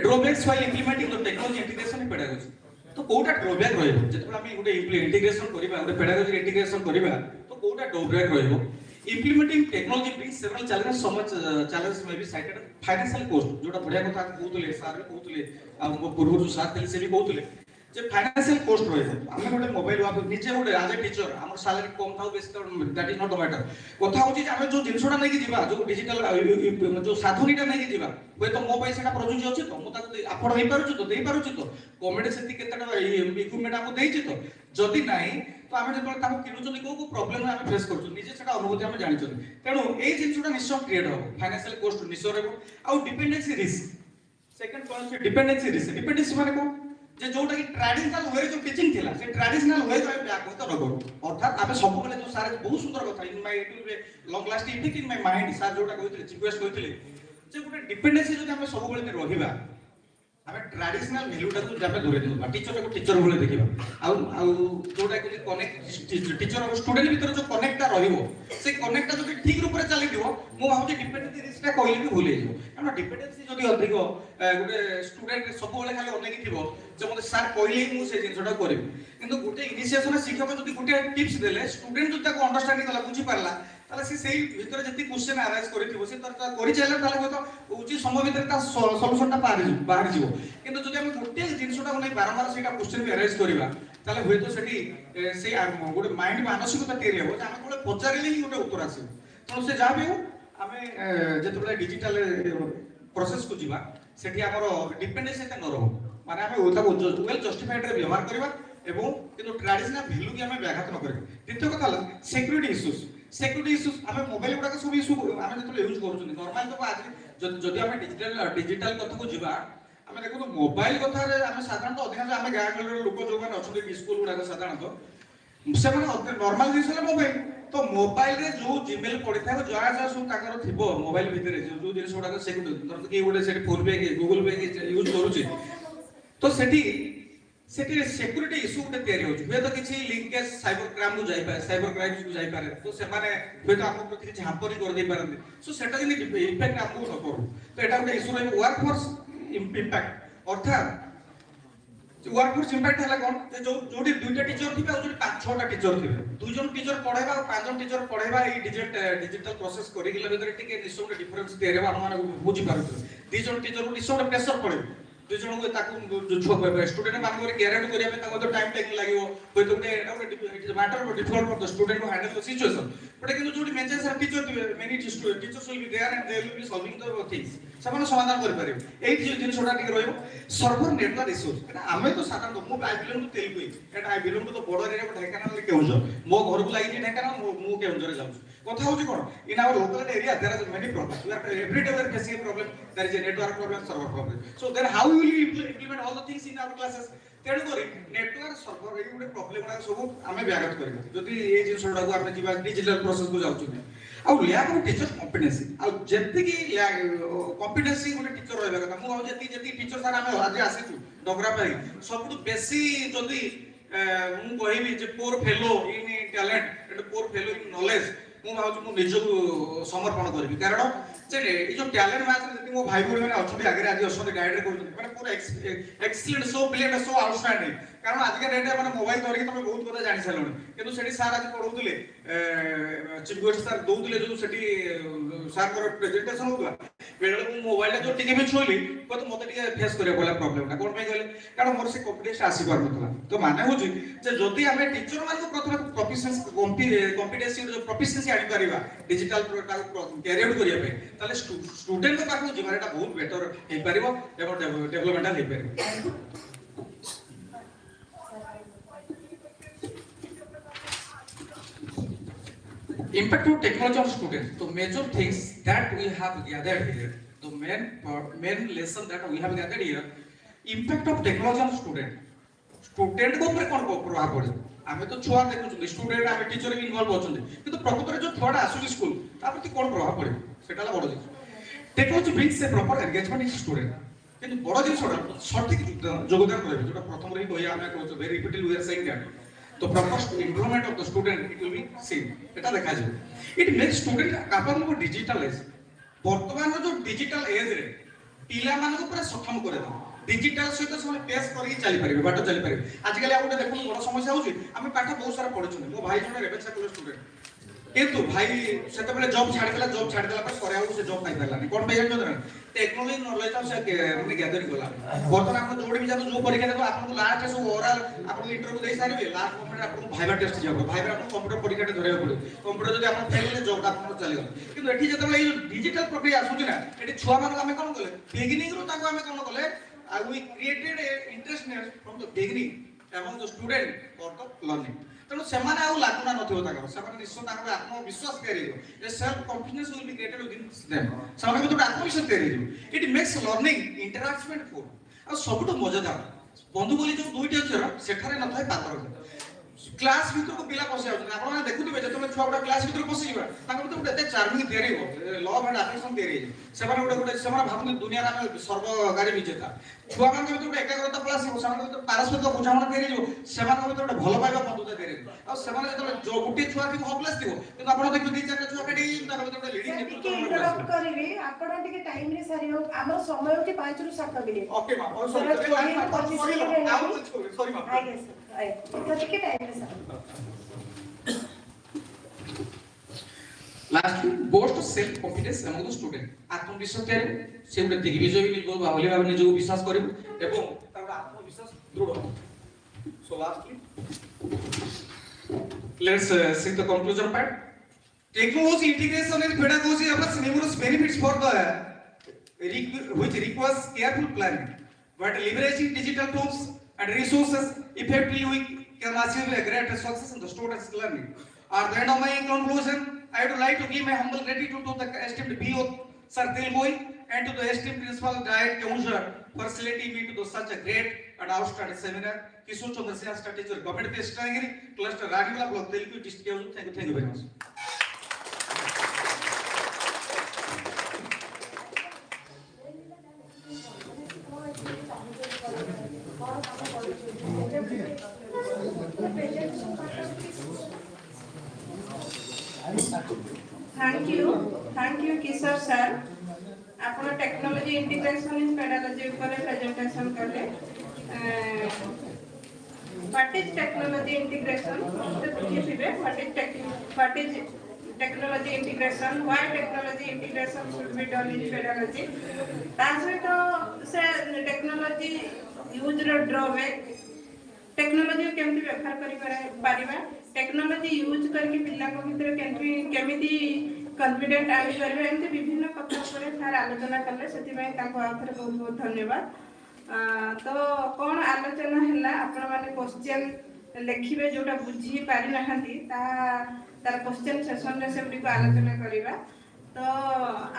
Drawbacks while implementing the technology integration in pedagogy. तो कोटा ड्रॉबैक रहइबो जेतबे हम गुटे इंटीग्रेशन करिबा गुटे pedagogy integration करिबा तो कोटा drawback रहइबो. Implementing technology brings several challenges. So much challenges may be cited. Financial cost जोटा बढ़िया कथा कहउतले सर कहउतले आ पूर्व जो साथ से भी कहउतले जे फाइनेंशियल कॉस्ट रहइबो. हम गोटे मोबाइल वाप निजे गोटे एज ए टीचर हमर सैलरी कम थाउ बेसी that is not the matter. कथा होची जे हम जो जिंसोडा नै कि जिबा जो डिजिटल जो साधनीटा नै कि जिबा होय तो मो पैसाटा प्रजुज्य अछि तो मु ताको अफोर्ड होई पारुछु तो देई पारुछु तो गवर्नमेंट सेति केतेटा इक्विपमेंट हमको देइछि तो जदि नाही तो आमे जेतबे ताको किनुचोनी को प्रॉब्लम आमे फेस करछु निजे सेटा अनुभूति आमे जानि छु. तेणु ए जिंसोडा निश्चय क्रिएट हो फाइनेंशियल कॉस्ट निश्चय रहबो. आ डिपेंडेंसी रिस्क सेकंड पॉइंट से डिपेंडेंसी रिस्क. डिपेंडेंसी माने को जे जोटा कि ट्रेडिशनल वे जो टीचिंग थिला से ट्रेडिशनल वे तो बैक होता रगो अर्थात आबे सब बेले जो सारे बहुत सुंदर कथा in my it will be long lasting effect in my mind sir जोटा कहथिले रिक्वेस्ट कहथिले जे गोटे डिपेंडेंसी जो हम सब बेले रहिबा हमें ट्रेडिशनल वैल्यूटा को जाबे धरे देबा टीचर को टीचर बोले देखिबा आ जोटा कि कनेक्ट टीचर और स्टूडेंट भीतर जो कनेक्टटा रहिबो से कनेक्टटा जदि ठीक रूप रे चली दिबो मो भाबो जे डिपेंडेंसी रिस्कटा कहले भी भूल हेजो. कारण डिपेंडेंसी जदि अधिक गोटे स्टूडेंट सब बेले खाली अनेक थिबो जे मते सर कहले ही मु से जिनसटा करिवि किंतु गोटे इनिशिएशन शिक्षक जदि गोटे टिप्स देले स्टूडेंट जदि ताको अंडरस्टैंडिंग कला बुझी पारला ताले से भितर जति क्वेश्चन अराइज करिथिबो से तर करि चाले ताले होतो उचित समय भितर ता सॉल्यूशनटा बाहर जिवो किंतु जदि हम गोटे जिनसटा नै बारंबार सेटा क्वेश्चन भी अराइज करिवा ताले होतो सेठी से गोटे माइंड मानसिकता तैयारी हो जे हम कोले पचारिले ही गोटे उत्तर आसीबो तो से जा भी हो आमे जेतबेला डिजिटल प्रोसेस को जीवा सेठी हमर डिपेंडेंस एते न रहो माने आमे ओता वेल जस्टिफाइड रे व्यवहार करबा एवं किंतु ट्रेडिशनल वैल्यू की हमें व्याघात न करिबा द्वितीय कथा हला सिक्योरिटी इश्यूज हमें मोबाइल गुडा सब इश्यू हमें जतले यूज करूछन नॉर्मल तो आज जदि हमें डिजिटल कथा को जीवा हमें देखो तो मोबाइल कथा रे हमें साधारणतः अधिकांश हमें गाँ गहली लोक जो माने अछन स्कूल गुडा साधारणतः से माने नॉर्मल जिनिस मोबाइल तो मोबाइल रे जो जीमेल पड़ी था जहा जहा सब ताकर थिबो मोबाइल भीतर जो जिनिस गुडा सिक्योरिटी धर कि गोटे सेठी फोन पे गूगल पे यूज करूची तो सेठी सिक्योरिटी इश्यू गोटे तैयारी होची वे तो किछि लिंकेज साइबर क्राइम को जाई पारे साइबर क्राइम को जाई पारे तो से माने वे तो हम प्रति किछि हांपरी कर दे पारंती सो सेटा जिनि इफेक्ट हमको न करू तो एटा गोटे इश्यू रे वर्क फोर्स इंपैक्ट अर्थात वर्क फोर्स इंपैक्ट हला कोन जो जोडी दुईटा टीचर थिबे और जोडी पांच छटा टीचर थिबे दुई जन टीचर पढाइबा और पांच जन टीचर पढाइबा ई डिजिटल प्रोसेस करिगिला भीतर टिके निश्चय डिफरेंस तैयारी हम माने बुझी पारु दुई जन टीचर को निश्चय प्रेशर पड़े दुई जन को ताकू जो स्टूडेंट मान को गारंटी करिया पे ताको तो टाइम टेकिंग लागिवो होय तो it is matter of difficult for the student to handle the situation but किंतु जोडी मेंशन सर टीचर थिबे many teachers will be there and they will be solving the things समान समाधान कर पारे एई जिनिसटा टिके रहइबो सर्वर नेटवर्क रिसोर्स एटा हमें तो साधारण मु आई बिलोंग टू तेलुगु एटा I belong to the border area of Dhenkanal Keonjhar मो घर को लागि ढेंकानाल मु केउंझर जाउछु कथा होची कोन in our local area there are many problems we are every day we are facing problem there is a network problem server problem so then how will you implement all the things in our classes तेणु करी network server एई गुडे problem गुडा सब हमें व्याघात करबा जदि ए जिनसडा को आपण जीवा डिजिटल प्रोसेस को जाउछु आ लैक ऑफ टीचर कॉम्पिटेंसी आ जेति की कॉम्पिटेंसी गुडे टीचर रहबा कथा मु जेति टीचर सर हमें आज आसीछु डगरा पाई सबटु बेसी जदि मु कहिबी जे poor fellow in talent and poor fellow in knowledge मु भाउ मु निजको समर्पण करबी कारण जे ए जो टैलेंट मैच रे मो भाई भोर माने अछथि आगे आज असथि गाइड करू माने पूरा excellent so brilliant so outstanding कारण आज के डेट माने मोबाइल धरि तमे बहुत কথা जानि सालण किंतु सेठी सर आज पढौतले चीफ गेस्ट सर दउतले जो सेठी सर कर प्रेजेंटेशन होतला बेले मु मोबाइल जो टिके भी छोली को तो मते टिके फेस करे बोला प्रॉब्लम ना कोन पे कहले कारण मोर से कॉम्पिटिशन आसी पार नथला तो माने होची जे जदी हमें टीचर मान को प्रथम प्रोफिशिएंसी कॉम्पिटेंसी जो प्रोफिशिएंसी आनि परिबा डिजिटल कैरियर करिया पे ताले स्टूडेंट को पाखो जीवनटा बहुत बेटर हे परिबो एवं डेवलपमेंटल हे परिबो impact of technology on students so major things that we have gathered here the main lesson that we have gathered here impact of technology on student को ऊपर कोन प्रभाव पड़े आमे तो छुआ देखु स्टूडेंट आमे टीचर भी इन्वॉल्व होछन किंतु प्रकृत रे जो थोड़ा आसु स्कूल ता प्रति कोन प्रभाव पड़े सेटाला बड़ जिस टेक्नोलॉजी ब्रिंग्स ए प्रॉपर एंगेजमेंट इन स्टूडेंट किंतु बड़ जिसटा सठिक योगदान करबे जोटा प्रथम रे कहिया आमे कहू very repeatedly we are saying that तो proper improvement of the student it will be seen eta dekha jabe it makes student capable of digital age वर्तमान जो डिजिटल एज रे पिला मान को पूरा सक्षम करे दो डिजिटल सहित सब पेस करी चली परिबे बाट चली परिबे आज काली आगोटे देखो बड़ समस्या होची हम पाठ बहुत सारा पढुछन मो भाई जने रेवेन्सा कॉलेज स्टूडेंट किंतु भाई सेते बेले जॉब छाड़ देला पर सरे आउ से जॉब पाइ परला नै कोन भाई जने टेक्नोलॉजी नॉलेज तो से माने गैदरिंग कला वर्तमान आपण जोडी भी जातो जो परीक्षा देबो आपन लास्ट सब ओरल आपन इंटरव्यू देई सारिबे लास्ट मोमेंट आपन भाइबा टेस्ट जाबो भाइबा आपन कंप्यूटर परीक्षा धरैया पड़े कंप्यूटर जदि आपन फेल जॉब आपन चली गला किंतु एठी जते बेले डिजिटल प्रक्रिया आसुची ना एठी छुआ मान हमें कोन कले बिगिनिंग रो ताको हमें कोन कले we created a interestness from the beginning among the student for the learning तेणु सेमाने आउ लागुना नथिबो ताकर सेमाने निश्चय ताकर आत्मविश्वास करियो a self confidence will be created within them सेमाने तो आत्मविश्वास करियो it makes learning interaction full आ सबटो मजेदार बंधु बोली जो दुईटी अक्षर सेठारे नथाय पात्र क्लास भीतर को पिला पसि आउछ आपण माने देखुथिबे जेतबे छुआ गुडा क्लास भीतर पसि जिबा तांको भीतर गुटे एते चार्मिंग थियरी हो लव एंड अफेक्शन थियरी सेमाने गुटे सेमाने भाबुनी दुनिया रे सर्वगारी विजेता छुआ मान भीतर गुटे एकाग्रता प्लस हो सेमाने भीतर पारस्परिक बुझामणा थियरी जो सेमाने भीतर गुटे भलो पाइबा बंधुता थियरी आ सेमाने जेतबे जो गुटे छुआ थी होपलेस थिबो किंतु आपण देखु दी चार छुआ केडी तांको भीतर गुटे लीडिंग नेतृत्व इंटरप्ट करिवे आपण टिके टाइम रे सारियो हमर समय होती 5 रु 7 मिनिट ओके मा सॉरी सॉरी मा आई गेस आई तो टिके टाइम रे सार Last boast self confidence among the student आत्मविश्वास तेरे से उडे दिग्विजय भी निको बाहुली भाव निजो विश्वास करिब एवं तार आत्मविश्वास दृढ़ so lastly let's see the conclusion part technology integration and pedagogy offers numerous benefits for the which requires careful planning but leveraging digital tools and resources effectively we can achieve a greater success in the students learning at the end of my conclusion I would like to give my humble gratitude to the esteemed BO Sir Dilboy and to the esteemed Principal Diet Kaunjhar for selecting me to do such a great and outstanding seminar. Kishore Chandra Singh, Star Teacher, Government Testing Cluster Raniwala Block, Telugu District. Thank you very much. Thank you, Kishore sir. Apna technology integration in pedagogy upare presentation kale. What is technology integration? What is technology integration? Why technology integration should be done in pedagogy? That's why technology use drawback. Technology केमती व्यवहार करि Paribas technology use करके पिल्ला को भीतर केमिति confident आनि करबे एमती विभिन्न कथा पर सर आलोचना करले सेति में ताको आखरे बहुत बहुत धन्यवाद तो कोन आलोचना हैला आपण माने क्वेश्चन लेखिबे जोटा बुझी पारि नहंती तार क्वेश्चन सेशन रे सेबडी को आलोचना करिबा तो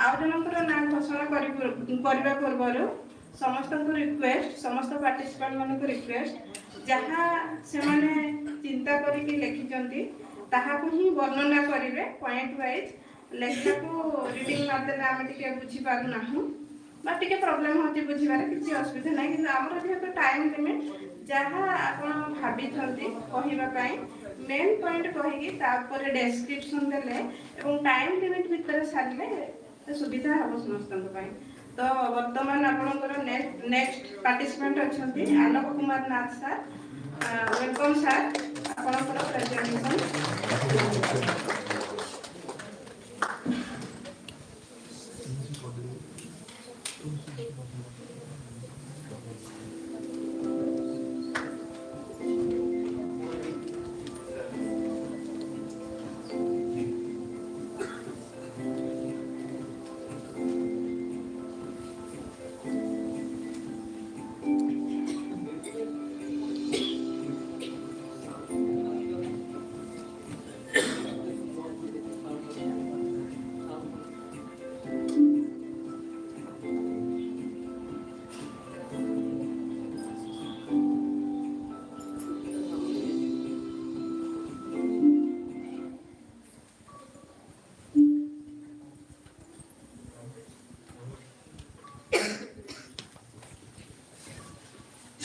आउ जनकर नाम घोषणा करिबा पूर्वरु समस्त को रिक्वेस्ट समस्त पार्टिसिपेंट मानको रिक्वेस्ट जहाँ से माने चिंता करके लिखिचंती ताहा को ही वर्णना करिवे पॉइंट वाइज लेखा को रीडिंग मारते आमे टिके बुझी पारु नाहु बा टिके प्रॉब्लम होती बुझिबारे किछि असुविधा नै कि हमर जेतो टाइम लिमिट जहाँ आपण भाबी थंती कहिबा पई मेन पॉइंट कहिकी तापर डिस्क्रिप्शन देले एवं टाइम लिमिट भीतर सारले सुविधा हबो समस्तन पई तो वर्तमान आपनकर नेक्स्ट पार्टिसिपेंट अछंती आलोक कुमार नाथ सर वेलकम सर आपनकर presentation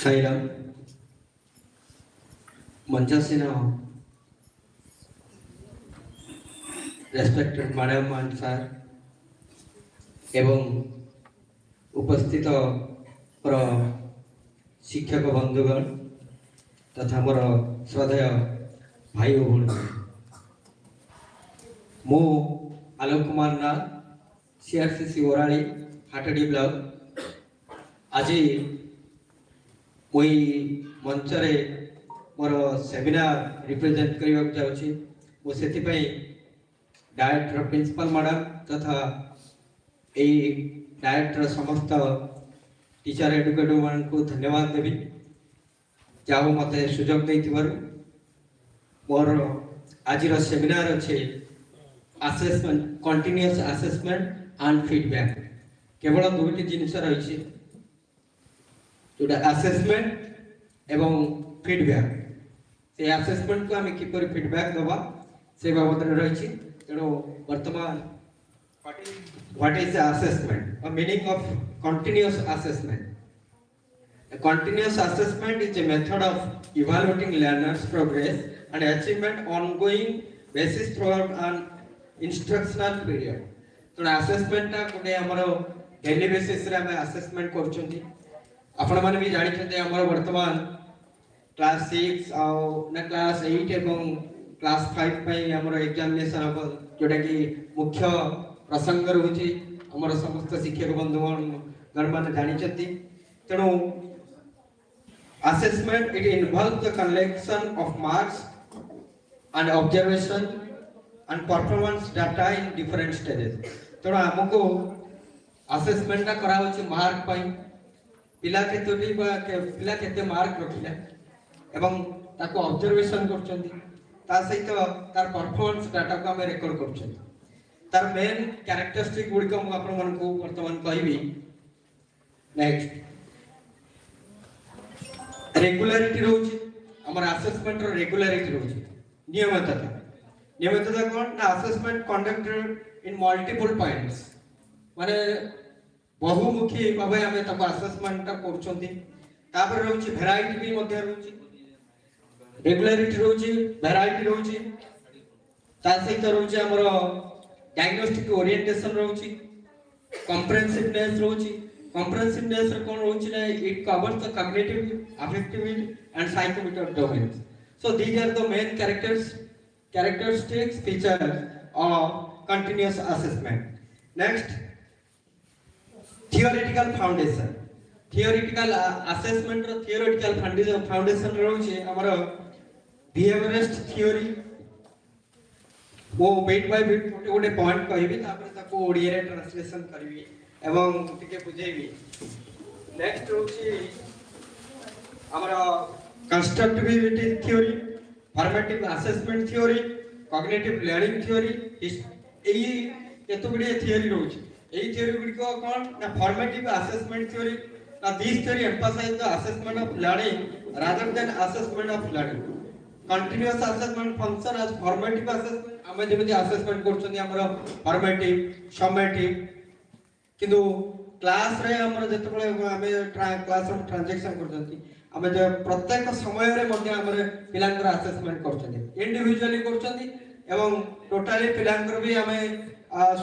Sairam Manchasina respected Madam and Sir एवं उपस्थित पर शिक्षक बंधुगण तथा मोर श्रद्धेय भाई और भौणी मु आलोक कुमार नाथ सीआरसीसी ओराली हाटडी ब्लॉक आज मुई मंच रे मोर सेमिनार रिप्रेजेंट करबा जाउछि मो सेति पई डायरेक्टर प्रिंसिपल मैडम तथा ए डायरेक्टर समस्त टीचर एडुकेटर मान को धन्यवाद देबी जाओ मते सुजोग दैथिबार मोर आजिर सेमिनार अछि assessment continuous assessment and feedback केवल दुईटी जिनिस रहिछि जोटा असेसमेंट एवं फीडबैक से असेसमेंट को आम किपर फीडबैक दबा से बाबद रही तेणु वर्तमान what is the assessment, a meaning of continuous assessment. A continuous assessment is a method of evaluating learners progress and achievement ongoing basis throughout an instructional period. तो assessment टा कोने हमरो daily basis रे हमें assessment करछंती आपण माने भी जानि छते हमरो वर्तमान क्लास 6 आउ ना क्लास 8 एवं क्लास 5 पई हमरो एग्जामिनेशन हो जोटा कि मुख्य प्रसंग रहुची हमरो समस्त शिक्षक बंधुगण गण माने जानि छती तेणु assessment it involves the collection of marks and observation and performance data in different stages. तेणु हमको assessment टा करा होची मार्क पई पिला केते मार्क रखिला एवं ताको ऑब्जर्वेशन करछंती ता सहित तार परफॉर्मेंस डाटा को हमें रिकॉर्ड करछंती तार मेन कैरेक्टरिस्टिक गुडी को हम आपण मन को वर्तमान कहबी नेक्स्ट रेगुलरिटी रहउची हमर असेसमेंट रो रेगुलरिटी रहउची नियमितता कोन ना assessment conducted in multiple points माने बहुमुखी भाबे हमें ताको असेसमेंट ता करछंती तापर रहउची वैरायटी भी मध्ये रहउची रेगुलरिटी रहउची वैरायटी रहउची ता सहित रहउची हमर डायग्नोस्टिक ओरिएंटेशन रहउची कॉम्प्रिहेंसिवनेस रहउची कॉम्प्रिहेंसिवनेस कोन रहउची ना it covers the cognitive affective and psychomotor domains so these are the main characteristics features of continuous assessment. Next, theoretical foundation. Theoretical assessment row theoretical foundation रहउची हमर behaviorist theory वो bit by bit गोटे point कहबी तापर ताको ओडिया रे translation करबी एवं टिके बुझेबी नेक्स्ट होची हमर constructivity theory formative assessment theory cognitive learning theory एई केतो गुडे थ्योरी रहउची एई थ्योरी गुडी को कोन ना फॉर्मेटिव असेसमेंट थ्योरी ना this theory emphasise the assessment of learning rather than assessment of learning continuous assessment function as formative assessment हमें जेमति असेसमेंट करछन हमर फॉर्मेटिव समेटिव किंतु क्लास रे हमर जतबळे हमें क्लास रो ट्रांजैक्शन करछंती हमें जे प्रत्येक समय रे मध्ये हमर पिलांकर असेसमेंट करछंती इंडिविजुअली करछंती एवं टोटली पिलांकर भी हमें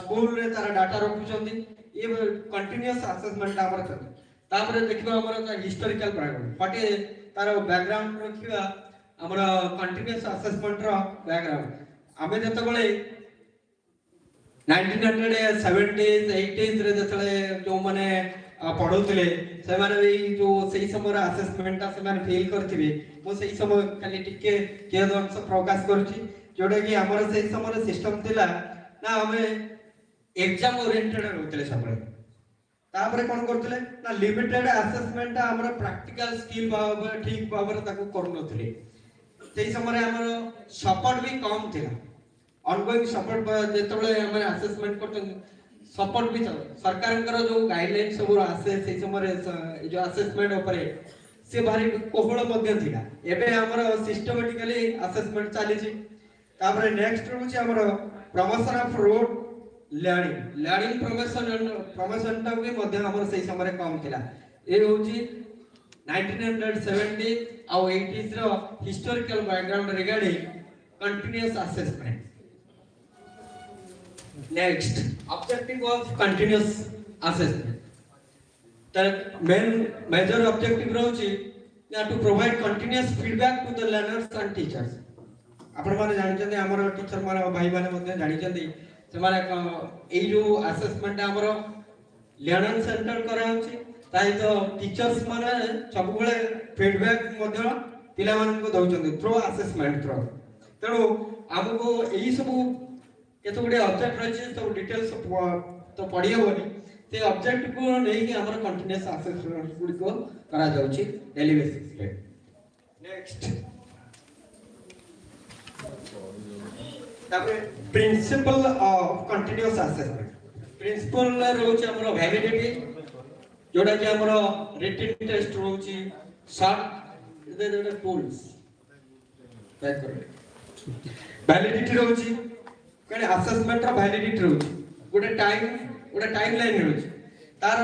स्कूल रे तारा डाटा रखुछंती ये कंटीन्यूअस असेसमेंट हमर छथि तापर देखिबा हमर हिस्टोरिकल बैकग्राउंड पटे तार बैकग्राउंड रखिबा हमर कंटीन्यूअस असेसमेंट रो बैकग्राउंड हमें जतबळे 1970s 80s रे जतले जो माने पढौतले से माने भी जो सही समय असेसमेंट से माने फेल करथिबे मो सही समय खाली टिके के अंश प्रकाश करछि जोडा कि हमर सही समय सिस्टम थिला ना हमें एग्जाम ओरिएंटेड रहतले सबले तापर कोन करथले ना लिमिटेड असेसमेंट हमर प्रैक्टिकल स्किल बाबा ठीक बाबा ताको करनथले सही समय हमर सपोर्ट भी कम थिला ऑनगोइंग सपोर्ट जेतबळे हमें असेसमेंट करछन सपोर्ट भी सरकार जो गाइडलाइन सब आसे से समय जो असेसमेंट ऊपर से भारी कोहळ मध्ये थिला एबे हमर सिस्टमैटिकली असेसमेंट चली छी तापर नेक्स्ट रहउची हमर promotion of road learning promotion टा भी मध्ये हमर सही समय कम थिला ए होची 1970 और 80s रो historical background regarding continuous assessment Next, objective of continuous assessment. The major objective रहउची to provide continuous feedback to the learners and teachers. आपण माने जानि छथि हमर टीचर माने भाई माने मध्ये जानि छथि से माने ए जो असेसमेंट हमर लर्निंग सेंटर कराउची ताई तो टीचर्स माने सब बेले फीडबैक मध्ये पिला मानन को दउछथि थ्रू असेसमेंट थ्रू तेणु हमको एही सब केतो गुडे ऑब्जेक्ट रही तो डिटेल्स तो पढ़ी होनी ते ऑब्जेक्ट को नहीं कि हमर कंटीन्यूअस असेसमेंट गुडी को करा जाउची डेली बेसिस रे नेक्स्ट तापर principle of continuous assessment principle रहउची हमर वैलिडिटी जोडा कि हमर रिटन टेस्ट रहउची शॉर्ट टूल्स बैक कर वैलिडिटी रहउची कने असेसमेंट रो वैलिडिटी रहउची गोटे टाइम लाइन रहउची तार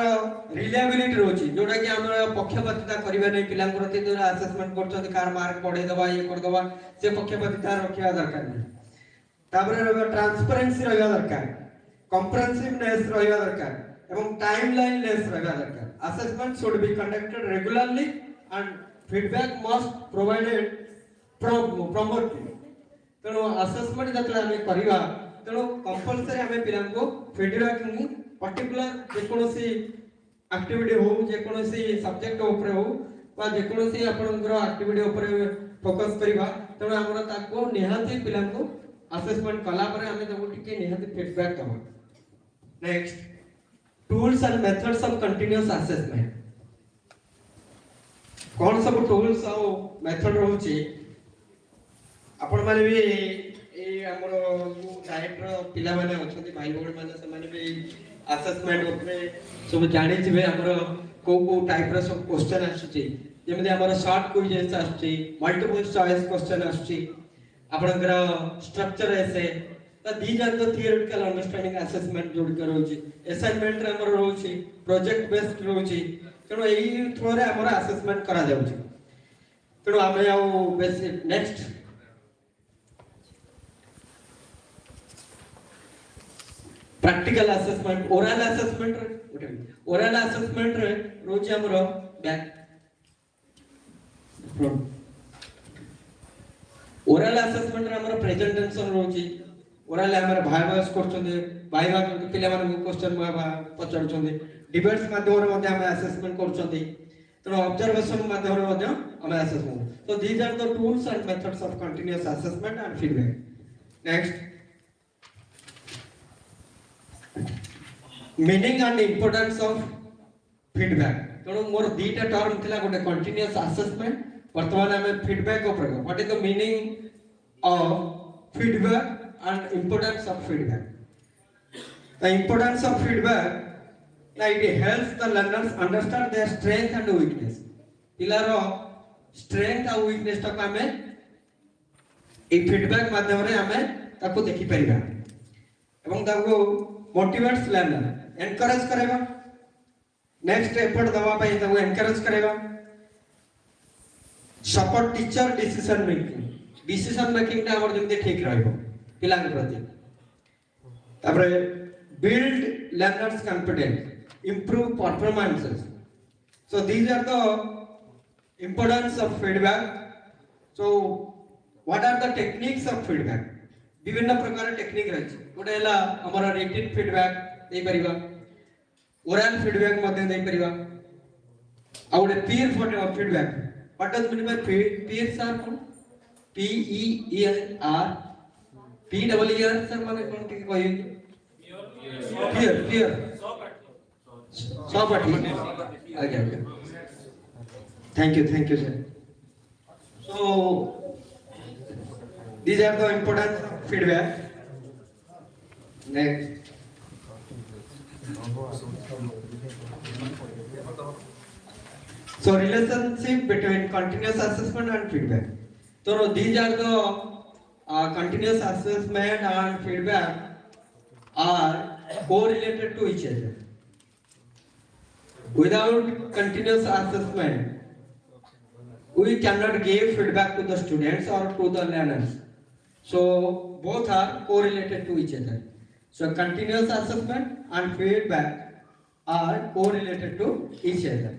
रिलायबिलिटी रहउची जोडा कि हम पक्षपातिता करबा नै पिला प्रति जो असेसमेंट करछन कार मार्क पढे दबा ये कर दबा से पक्षपातिता रखिया दरकार नै तापर रहबा ट्रांसपेरेंसी रहबा दरकार कॉम्प्रिहेंसिवनेस रहबा दरकार एवं टाइमलाइनलेस रहबा दरकार assessment should be conducted regularly and feedback must provided promptly तेणु असेसमेंट जतले आमे करिवा तेणु कंपलसरी आमे पिला को फीडबैक नि पर्टिकुलर जेकोसी एक्टिविटी हो जेकोसी सब्जेक्ट ऊपर हो बा जेकोसी आपनकर एक्टिविटी ऊपर फोकस करिवा तेणु हमर ताको निहाती पिला को असेसमेंट कला परे आमे ताको टिके निहाती फीडबैक दबा next tools and methods of continuous assessment कौन सब टूल्स और मेथड रहउची आपण माने भी ए हमर डायरेक्टर पिला माने अछंती भाई बोर्ड माने से माने भी असेसमेंट ऊपर सब जानि जिवे हमर को टाइप रो सब क्वेश्चन आछी जेमे हमर शॉर्ट क्विजेस आछी मल्टीपल चॉइस क्वेश्चन आछी आपनकर स्ट्रक्चर ऐसे तो these are the theoretical understanding assessment जोड़ कर रहउची असाइनमेंट रे हमर रहउची प्रोजेक्ट बेस्ड रहउची तेणु एही थ्रू रे हमर असेसमेंट करा जाउची तेणु आमे आउ बेसी next practical assessment oral assessment रे रोज हमरो बैक ओरल असेसमेंट रे हमरो प्रेजेंटेशन रोजी ओरल हमर भाइवास करछन भाइवा पिला माने क्वेश्चन पचारछन डिबेट्स माध्यम रे मध्ये हम असेसमेंट करछन तेणु ऑब्जर्वेशन माध्यम रे मध्ये हम assessment so these are the tools and methods of continuous assessment and feedback next meaning and importance of feedback तेणु मोर दीटा टर्म थिला गोटे कंटीन्यूअस असेसमेंट वर्तमान हमें फीडबैक ऊपर what is the meaning of feedback and importance of feedback the importance of feedback like it helps the learners understand their strength and weakness पिलारो strength और weakness तक हमें ए फीडबैक माध्यम रे हमें ताको देखि परिबा एवं ताको मोटिवेट्स लर्नर एनकरेज करेगा नेक्स्ट एफर्ट दवा पई ताको एनकरेज करेगा सपोर्ट टीचर डिसीजन मेकिंग ता हमर जमते ठीक रहबो पिला के प्रति तापरे build learners confidence improve performances so these are the importance of feedback so what are the techniques of feedback विभिन्न प्रकार टेक्निक रहछि गोटे हला हमरा रिटन फीडबैक दे परिबा ओरल फीडबैक मध्ये दे परिबा आ गोटे peer feedback what does mean by peer sir cone P E E R P double E R sir माने कोन के कहि पीयर सहपाठी आगे thank you sir so these are the important feedback next so relationship between continuous assessment and feedback so these are the continuous assessment and feedback are correlated to each other without continuous assessment we cannot give feedback to the students or to the learners so both are correlated to each other so continuous assessment and feedback are correlated to each other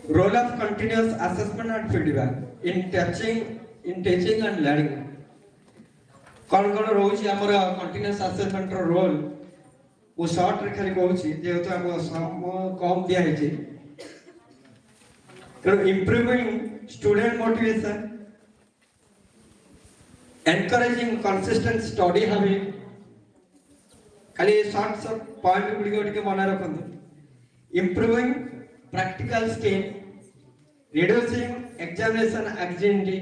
role of continuous assessment and feedback in teaching and learning कौन रोची हमरा continuous assessment रो role वो short रे खाली कहूची जेहेतु हम सम कम दिया है तो improving student motivation encouraging consistent study habit खाली शॉर्ट पॉइंट गुडी गुडी के मन रखंतु improving practical skill reducing examination anxiety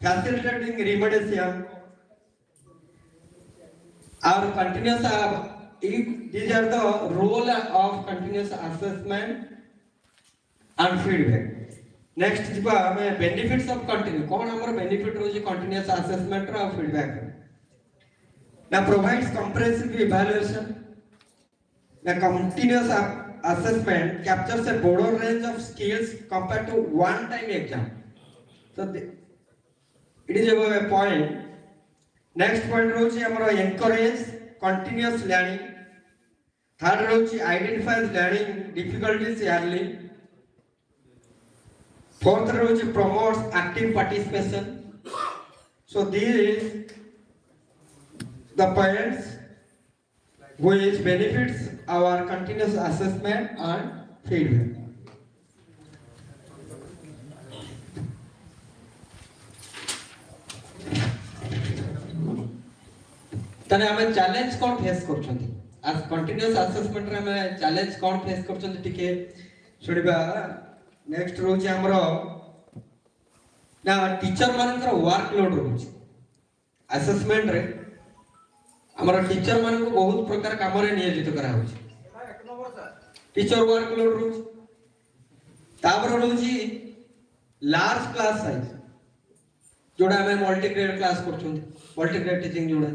facilitating remediation और continuous these are the role of continuous assessment and feedback. Next जिबा हमें benefits of continuous कौन हमारा benefit रोज continuous assessment रा feedback ना provides comprehensive evaluation ना continuous assessment captures a broader range of skills compared to one time exam. So it is a point. Next point रोज हमारा encourage continuous learning. Third rose identifies learning difficulties early. Fourth row promotes active participation. So these is the points which benefits our continuous assessment and feedback. तने हमें challenge कौन face करछंती आज continuous assessment रे हमें challenge कौन face करछंती टिके सुनिबा next रोज हमरो ना टीचर मानकर वर्कलोड रोज असेसमेंट रे हमरो टीचर मान को बहुत प्रकार काम रे नियोजित करा होछ टीचर वर्कलोड रोज तापर रोज लार्ज क्लास साइज जोड़ा हमें मल्टी ग्रेड क्लास करछंती मल्टी ग्रेड टीचिंग जोड़ा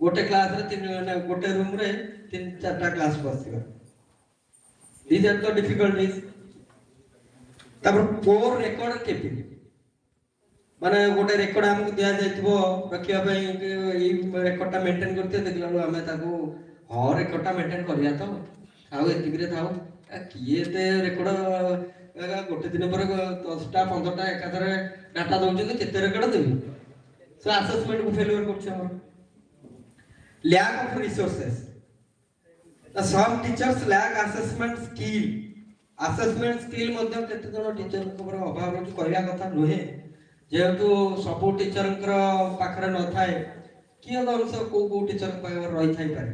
गोटे क्लास रे तीन गोटे रूम रे तीन चारटा क्लास बसिबा दीज आर द डिफिकल्टीज तापर पोर रिकॉर्ड कीपिंग माने गोटे रिकॉर्ड हमको दिया जाइतबो रखिया पई ई रिकॉर्डटा मेंटेन करते देखला हमें ताको हां रिकॉर्डटा मेंटेन करिया तो आउ एतिक रे थाउ किए ते रिकॉर्ड गोटे दिन पर 10टा 15टा एकाथरे डाटा दउछन केते रिकॉर्ड देबी सो असेसमेंट को फेलियर करछ हमर lack of resources. Some teachers lack assessment skill. Assessment skill मध्य केते जन टीचर को अभाव रही कहला कथा नुहे जेहेतु सब टीचर पाखरे न थाए किए अंश को टीचर पाखरे रही थाई पारे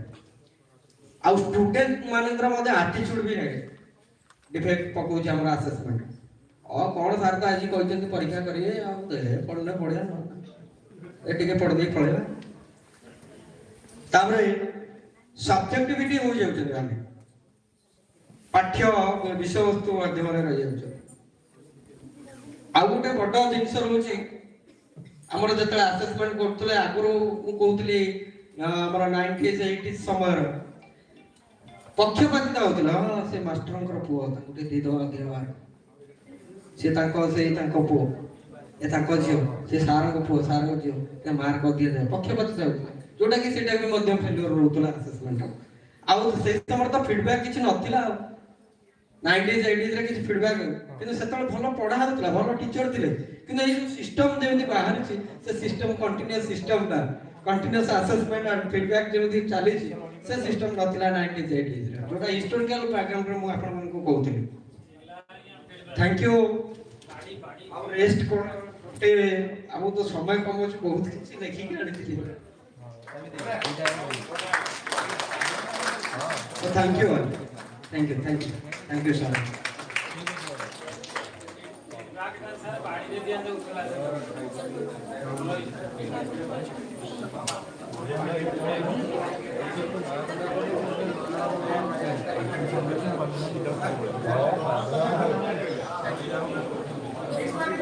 आ स्टूडेंट मानकर मध्य एटीट्यूड भी नहीं डिफेक्ट पकोछ हमर असेसमेंट और कोन सर तो आज कहते परीक्षा करिए आ दे पढ़ने पढ़िया न ए टिके पढ़ दे पळेला ताबरे सब्जेक्टिविटी हो जाउछ हम पाठ्य विषय वस्तु माध्यम रे रह जाउछ आ गोटे बड़ जिंस रहउछि हमर जतले असेसमेंट करथले आगरो मु कहतली हमर 90s 80s समय पक्षपातिता होतला से मास्टरंकर पुओ ताकुटे दे दो आगे बार से तांको पुओ ए तांको जियो से सारंको पुओ सारंको जियो ते मार्क दिए दे पक्षपातिता होतला जोटा कि सेटा भी मध्यम फेलियर रहउतला असेसमेंट आउ से समय तो फीडबैक किछ नथिला 90s 80s रे किछ फीडबैक किंतु सेतल भलो पढा होतला भलो टीचर थिले किंतु ए सिस्टम जेमि बाहर छी से सिस्टम कंटीन्यूअस सिस्टम ता continuous assessment and feedback Zeme चाली छी से सिस्टम नथिला 90s 80s रे जोटा हिस्टोरिकल बैकग्राउंड रे मु आपन मन को कहउतली थैंक यू और रेस्ट कोटे अब तो समय कम अछि बहुत किछ देखि के आनिथि So thank you all. Thank you so much.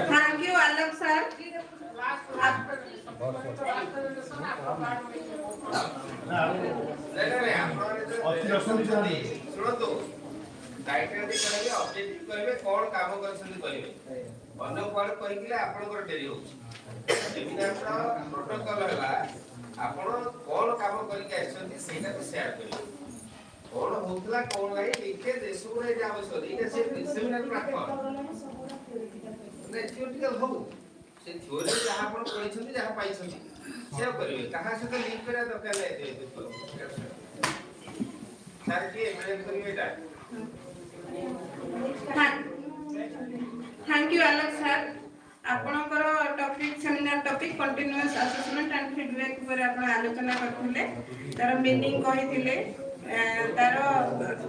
Thank you, Alok sir. शुणु टाइटल करबे ऑब्जेक्टिव करबे कोन काम करछन करबे अन्य कोन कहिले आपनकर डेरी हो सेमिनार प्रोटोकॉल हला आपण कोन काम करिके आछन सेटा को शेयर करिवे कोन होतला कोन लाई लिखे देशो रे जाव सरी इटा से सेमिनार प्लेटफॉर्म ने थियोरिटिकल हो से थ्योरी जहां आपण कहिसथि जहां पाइसथि से करिवे कहां से तो लिंक करा दरकार नै सर के मैंने करिवे टा थैंक यू आलोक सर आपनकर topic seminar topic continuous assessment and feedback पर आपण आलोचना करथिले तार मीनिंग कहिथिले तार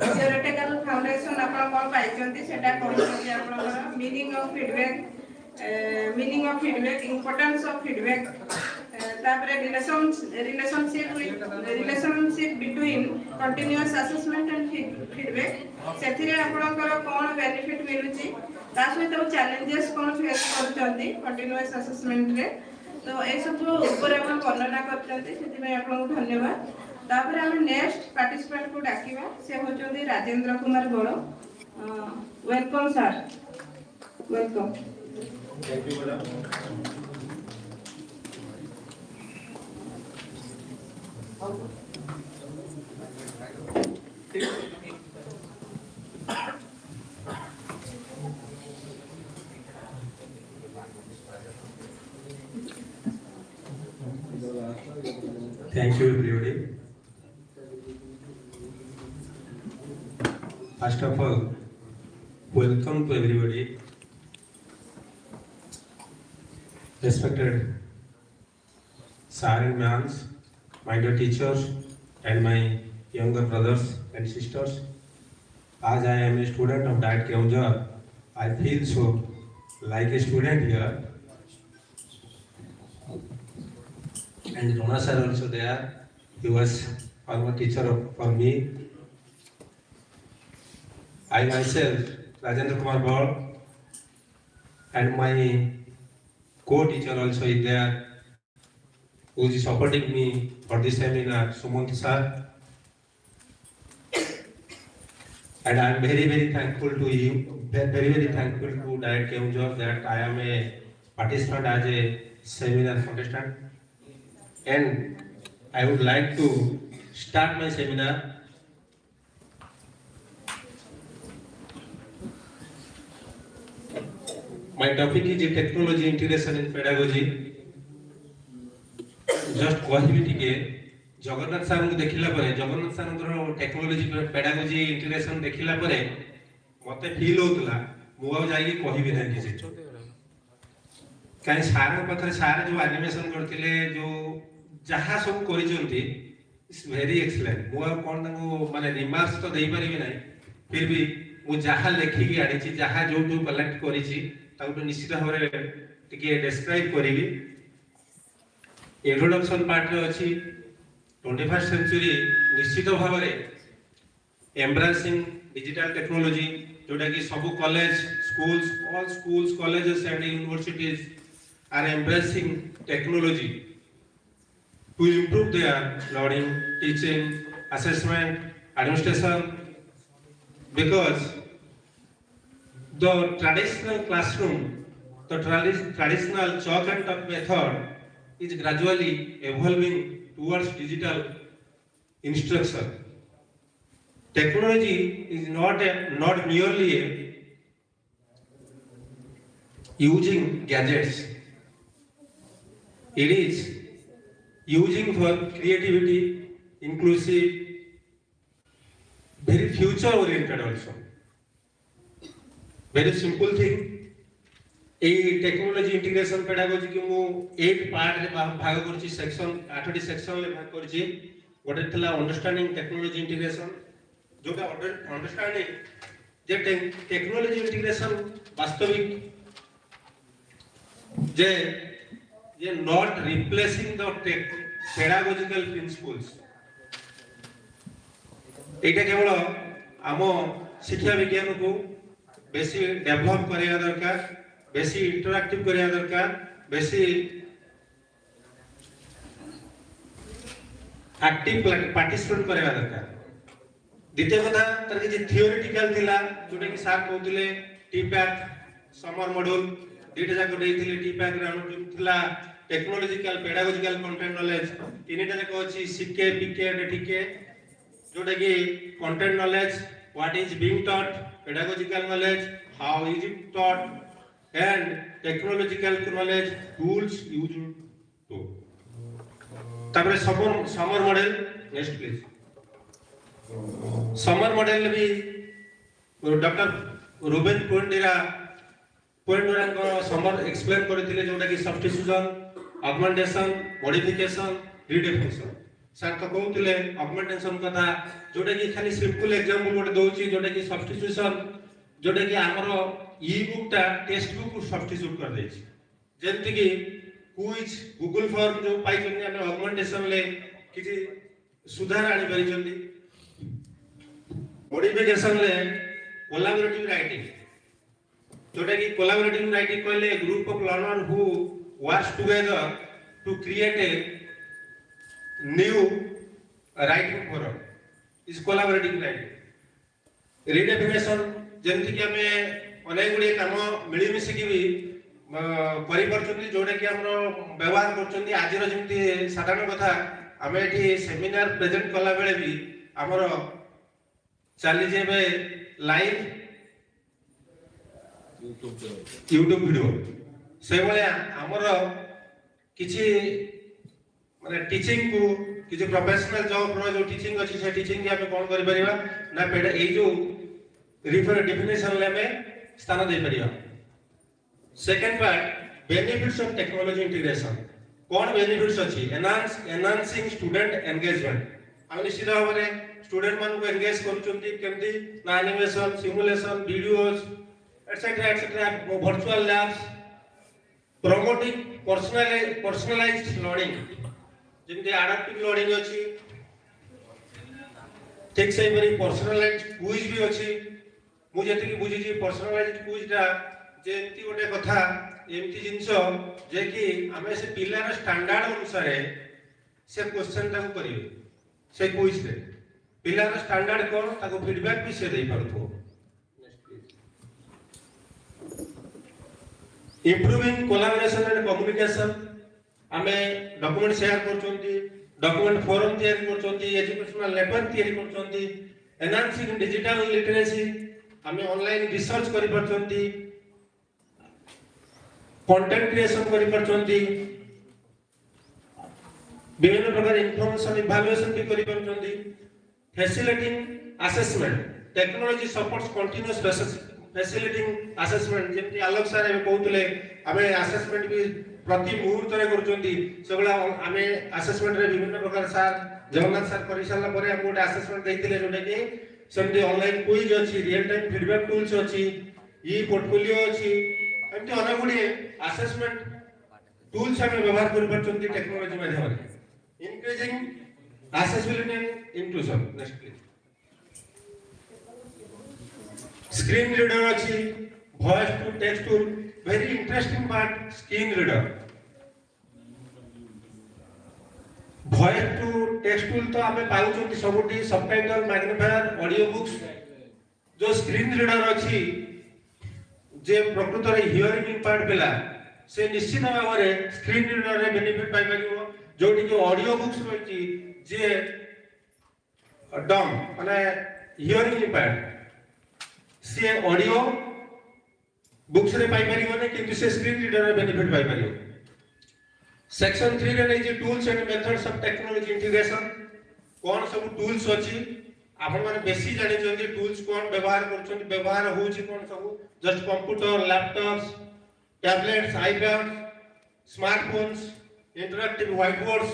थियोरेटिकल फाउंडेशन आपण कोन पाइचंती सेटा कहिसथि आपनकर meaning of feedback importance of feedback तापरे relationship between continuous assessment and feedback सेथिरे आपनकर कोन बेनिफिट मिलुची ता सहित चैलेंजेस कोन फेस करचंती कंटिन्यूअस असेसमेंट रे तो ए सब ऊपर आपण वर्णना करचंती सेति में आपन धन्यवाद तापरे हम नेक्स्ट पार्टिसिपेंट को डाकिबा से होचंती राजेंद्र कुमार बड़ो welcome sir welcome thank you madam Thank you everybody. First of all, welcome to everybody. Respected sir and ma'ams, my dear teachers and my younger brothers and sisters. As I am a student of Diet Keonjhar, I feel so like a student here. And Rona sir also there. He was former teacher for me. I myself, Rajendra Kumar Baul, and my co-teacher also is there, who is supporting me for this seminar, Sumant sir. And I am very, very thankful to you, very thankful to Diet Keonjhar that I am a participant as a seminar contestant. And I would like to start my seminar. My topic is technology integration in pedagogy. Just कहबी टिके Jagannath sir को देखिला परे Jagannath sir technology pedagogy integration देखिला परे मते feel होतला मु आ जाई कहबी नै किछि काई सार पाखरे सार जो एनिमेशन करथिले जो जहाँ सब करिसंती इज वेरी एक्सीलेंट मु कोन ताको माने रिमार्क्स तो देई परिबे नै फिर भी मु जहाँ लेखि के आनी छी जहाँ जो जो कलेक्ट करि छी ताको तो निश्चित भाबरे टिके डिस्क्राइब करिवि इंट्रोडक्शन पार्ट रे अछि 21st सेंचुरी निश्चित भाबरे एम्ब्रेसिंग डिजिटल टेक्नोलॉजी जोटा कि सब college schools all schools colleges and universities are embracing technology to improve their learning, teaching, assessment, administration, because the traditional classroom, the traditional chalk and talk method is gradually evolving towards digital instruction. Technology is not merely using gadgets. It is using for creativity, inclusive, very future oriented also. Very simple thing. A technology integration pedagogy की मु 8 part रे भाग करछि section 8टी section ले भाग करछि गोटे थला अंडरस्टैंडिंग टेक्नोलॉजी इंटीग्रेशन जोटा अंडरस्टैंडिंग जे टेक्नोलॉजी इंटीग्रेशन वास्तविक जे not replacing the pedagogical principles. एटा केवल आम शिक्षा विज्ञान को बेसी डेवलप करिया दरकार बेसी इंटरैक्टिव करिया दरकार बेसी एक्टिव पार्टिसिपेट करिया दरकार द्वितीय कथा तर जे थियोरेटिकल थिला जोटा कि सर कहउतिले टीपैक समर मॉड्यूल दीटा जाक देइथिले टीपैक रे हम थिला टेक्नोलॉजिकल पेडागोजिकल कंटेंट नॉलेज तीनटा जाक अछि सीके पीके टीके जोटा कि content knowledge what is being taught pedagogical knowledge how is it taught and technological knowledge tools used to तापर SAMR model next please SAMR model भी डॉक्टर रुबेन पोंडेरा को SAMR explain करथिले जोटा कि substitution augmentation modification redefinition sir तो कहउतिले augmentation कथा जोटा कि खाली सिंपल एग्जांपल गोटे दोची जोटा कि सब्स्टिट्यूशन जोटा कि हमरो ई बुक टा टेक्स्ट बुक को सब्स्टिट्यूट कर देछि जेंति कि क्विज गूगल फॉर्म जो पाई जन्ने आमे ऑगमेंटेशन ले किछि सुधार आनी पारि जन्दी मॉडिफिकेशन ले कोलैबोरेटिव राइटिंग जोटा कि कोलैबोरेटिव राइटिंग कहले group of learner who work together to create a new writing forum is collaborative writing redefinition जेंति कि हमें अनेक गुड़े काम मिलमिशिक भी करि जोटा कि हमरो व्यवहार करछन्ती आज जमी साधारण कथा आम ये सेमिनार प्रेजेंट कला बेले भी आमर चली जेबे लाइव यूट्यूब वीडियो से भाया आमर किछि माने टीचिंग को किछि प्रोफेशनल जॉब रो जो टीचिंग अछि से टीचिंग के हम कोन करि परिबा ना पेड ए जो रिफर डेफिनेशन ले में स्थान दे परिबा second part benefits of technology integration कौन बेनिफिट्स अछि एनहांसिंग स्टूडेंट एंगेजमेंट हम निश्चित भाव में स्टूडेंट मान को एंगेज करूचंती केमती ना animation simulation videos etcetera virtual labs promoting personalised learning जेमती एडाप्टिव लर्निंग अछि ठीक से बरी पर्सनलाइज्ड क्विज भी अछि मु जेति कि बुझी जी पर्सनलाइज्ड क्विज टा जेमती गोटे कथा एमती जिंसो जे कि हमें से पिलार स्टैंडर्ड अनुसार से क्वेश्चन ता करिवे से क्विज रे पिलार स्टैंडर्ड कोन ताको फीडबैक भी से दे परथो इंप्रूविंग कोलैबोरेशन एंड कम्युनिकेशन हमें डॉक्यूमेंट शेयर करचोंती डॉक्यूमेंट फोरम तैयारी करचोंती एजुकेशनल नेटवर्क तैयारी करचोंती एनहांसिंग डिजिटल लिटरेसी हमें ऑनलाइन रिसर्च करि परचोंती कंटेंट क्रिएशन करि परचोंती विभिन्न प्रकार इंफॉर्मेशन इवैल्यूएशन भी करि परचोंती facilitating assessment technology supports continuous facilitating assessment जेमति आलोक सर एबे कहउतले हमें असेसमेंट भी प्रति मुहूर्त रे करचोंती सबला हमें असेसमेंट रे विभिन्न प्रकार सर जगन्नाथ सर करि साला परे हम गोटे असेसमेंट दैथिले जोटा कि सेमति ऑनलाइन क्विज अछि रियल टाइम फीडबैक टूल्स अछि ई पोर्टफोलियो अछि एमति अनेक गुडी असेसमेंट टूल्स हमें व्यवहार करि परचोंती टेक्नोलॉजी माध्यम रे increasing accessibility and inclusion next please screen reader अछि voice to text tool very interesting part screen reader voice to text tool तो हमें पाउचोंती सबुटी सबटाइटल मैग्निफायर ऑडियो बुक्स जो स्क्रीन रीडर अछि जे प्रकृत रे हियरिंग पार्ट पेला से निश्चित भाव रे स्क्रीन रीडर रे बेनिफिट पाइ परिबो जोटी कि ऑडियो बुक्स रहिछि जे डम माने हियरिंग इम्पैक्ट से ऑडियो बुक्स रे पाइ परिबो ने किंतु से स्क्रीन रीडर रे बेनिफिट पाइ परिबो सेक्शन 3 रे नै जे tools and methods of technology integration कोन सब टूल्स अछि आपण माने बेसी जानि जंदी टूल्स कोन व्यवहार करछन व्यवहार होछि कोन सब just computer laptops tablets iPad smartphones interactive white boards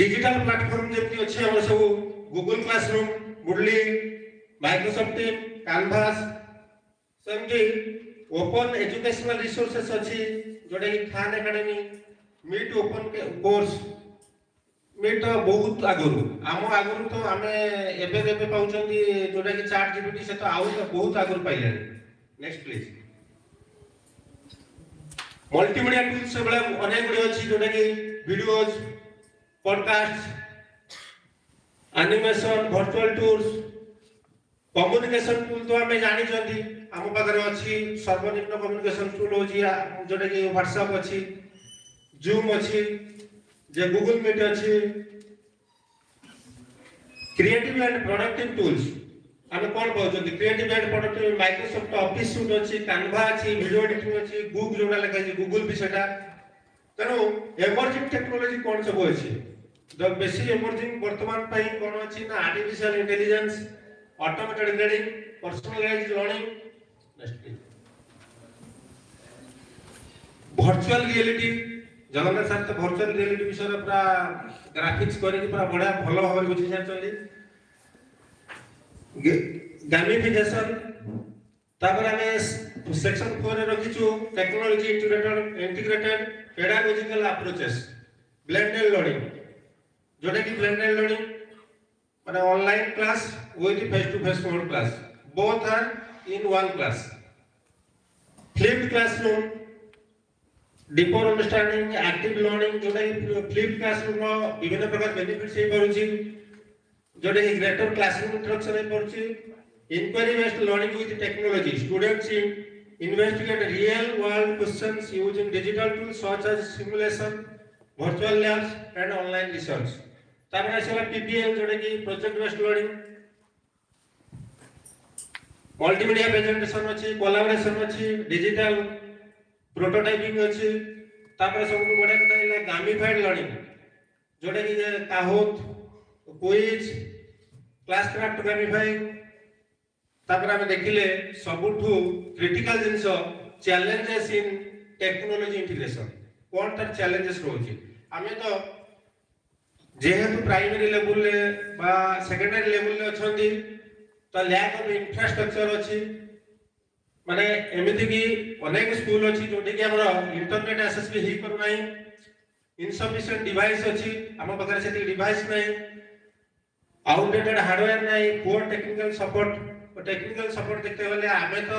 digital platform जेमती अछि हमर सब Google Classroom Moodle Microsoft team Canvas सेमती ओपन एजुकेशनल रिसोर्सेस अछि जोडे कि Khan Academy meet open course meet बहुत आगुरु आम आगुरु तो आमे एबे एबे पाउचंदी जोडे कि चैट जीपीटी से तो आउ बहुत आगुरु पाइले नेक्स्ट प्लीज मल्टीमीडिया टूल्स से बड़ा अनेक गुडी अछि जोडे कि videos podcast animation virtual tools communication tool तो हमें जानि जंदी हम पाखरे अछि सर्वनिम्न कम्युनिकेशन टूल होछि जोटा कि व्हाट्सएप अछि जूम अछि जे गूगल मीट अछि क्रिएटिव एंड प्रोडक्टिव टूल्स हमें कोन कहउछथि creative and productive Microsoft Office suite अछि कैनवा अछि वीडियो एडिटिंग अछि गूगल जोडा लेखा अछि गूगल भी सेटा तनो एमर्जिंग टेक्नोलॉजी कोन सब अछि द बेसी एमर्जिंग वर्तमान पई कोन अछि ना artificial intelligence automated grading personalised learning next virtual reality Jagannath sir तो वर्चुअल रियलिटी विषय पूरा ग्राफिक्स करे पूरा बड़ा भलो भाव बुझी जाचली गैमिफिकेशन तापर आमे सेक्शन 4 रे रखिछु technology integrated pedagogical approaches blended learning जोटा कि ब्लेंडेड लर्निंग माने online class with face to face mode class both are in one class flipped classroom deeper understanding active learning जोटा कि फ्लिप्ड क्लासरूम रो विभिन्न प्रकार बेनिफिट्स हे परुछि जोटा कि greater classroom interaction hey परुछि inquiry based learning with technology students investigate real world questions using digital tools such as simulation virtual labs and online research तापर आसेला PPL जोटा कि project based learning multimedia presentation अछि collaboration अछि digital prototyping अछि तापर सब बडा कथा इला गामिफाइड लर्निंग जोटा कि Kahoot quiz Classcraft gamifying तापर हम देखिले सबुठु क्रिटिकल जिंस चैलेंजेस इन टेक्नोलॉजी इंटीग्रेशन कोन तर चैलेंजेस रोची हमें तो जेहेतु प्राइमरी लेवल ले बा सेकेंडरी लेवल ले अछंदी तो लैक ऑफ इंफ्रास्ट्रक्चर अछि माने एमिति कि अनेक स्कूल अछि जोटी कि हमरा इंटरनेट एक्सेस भी ही करू नाही इनसफिशिएंट डिवाइस अछि हम बगैर से डिवाइस नाही आउटडेटेड हार्डवेयर नाही पुअर टेक्निकल सपोर्ट देखते गले आमे तो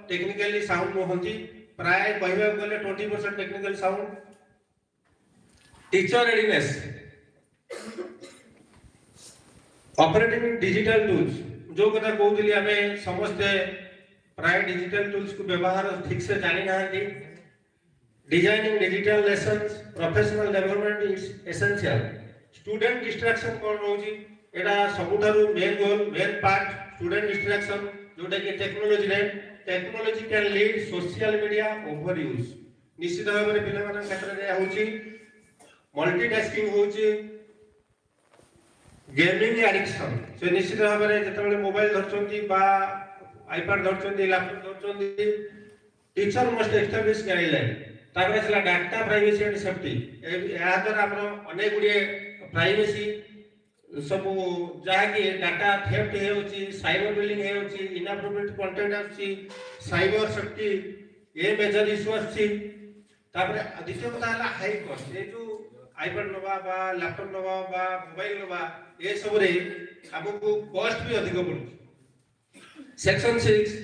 टेक्निकली साउंड होती प्राय कहबा गले 20% technical sound teacher readiness operating digital tools जो कथा कहउली हमें समस्त प्राय डिजिटल टूल्स को व्यवहार ठीक से जानि नाहंती designing digital lessons professional development is essential student distraction कोन रहउची एटा सबुठारु main goal main part student distraction जोटा कि technology can lead social media over use निश्चित भाव में पिला मानन क्षेत्र रे होची मल्टीटास्किंग होची गेमिंग एडिक्शन से निश्चित भाव में जतबे मोबाइल धरचंती बा आईपैड धरचंती लैपटॉप धरचंती टीचर मस्ट एस्टैब्लिश गाइडलाइन तापर असला डाटा प्राइवेसी एंड सेफ्टी या द्वारा हमरो अनेक गुडी प्राइवेसी सब जहाँ की डाटा थेफ्ट होची साइबर बिलिंग होची इनअप्रोप्रिएट कंटेंट आछि साइबर सेफ्टी ये मेजर इशू आछि तापर द्वितीय कथा हला हाई कॉस्ट ये जो आईपैड नवा बा लैपटॉप नवा बा मोबाइल नवा ये सब रे हमको कॉस्ट भी अधिक पड़ुछि section 6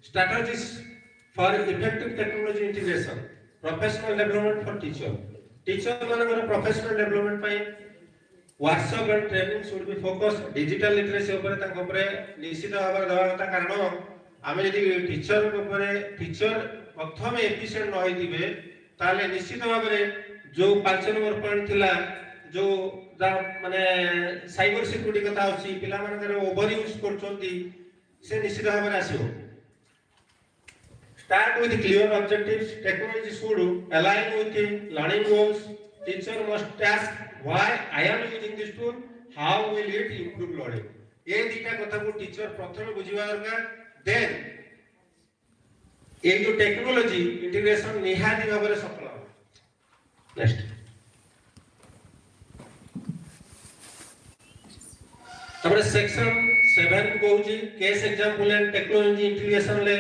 strategies for effective technology integration professional development for teacher मानकर प्रोफेशनल डेवलपमेंट पाई workshop and training should be focus digital literacy ऊपर ताको ऊपर निश्चित भाव दवा कथा कारण आमे यदि टीचर प्रथम एफिशिएंट न होइदिबे ताले निश्चित भाव जो 5 नंबर पॉइंट थिला जो माने साइबर सिक्योरिटी कथा होची पिला मानकर ओवर यूज करचंती से निश्चित भाव आसीओ start with clear objectives technology should align with learning goals teacher must task why I am using this tool, how will it improve learning ये दिटा कथा को टीचर प्रथम बुझिबा दरकार देन ए जो टेक्नोलॉजी इंटीग्रेशन निहाती भाबरे सफल हो नेक्स्ट तबरे सेक्शन 7 कहूची case example and technology integration ले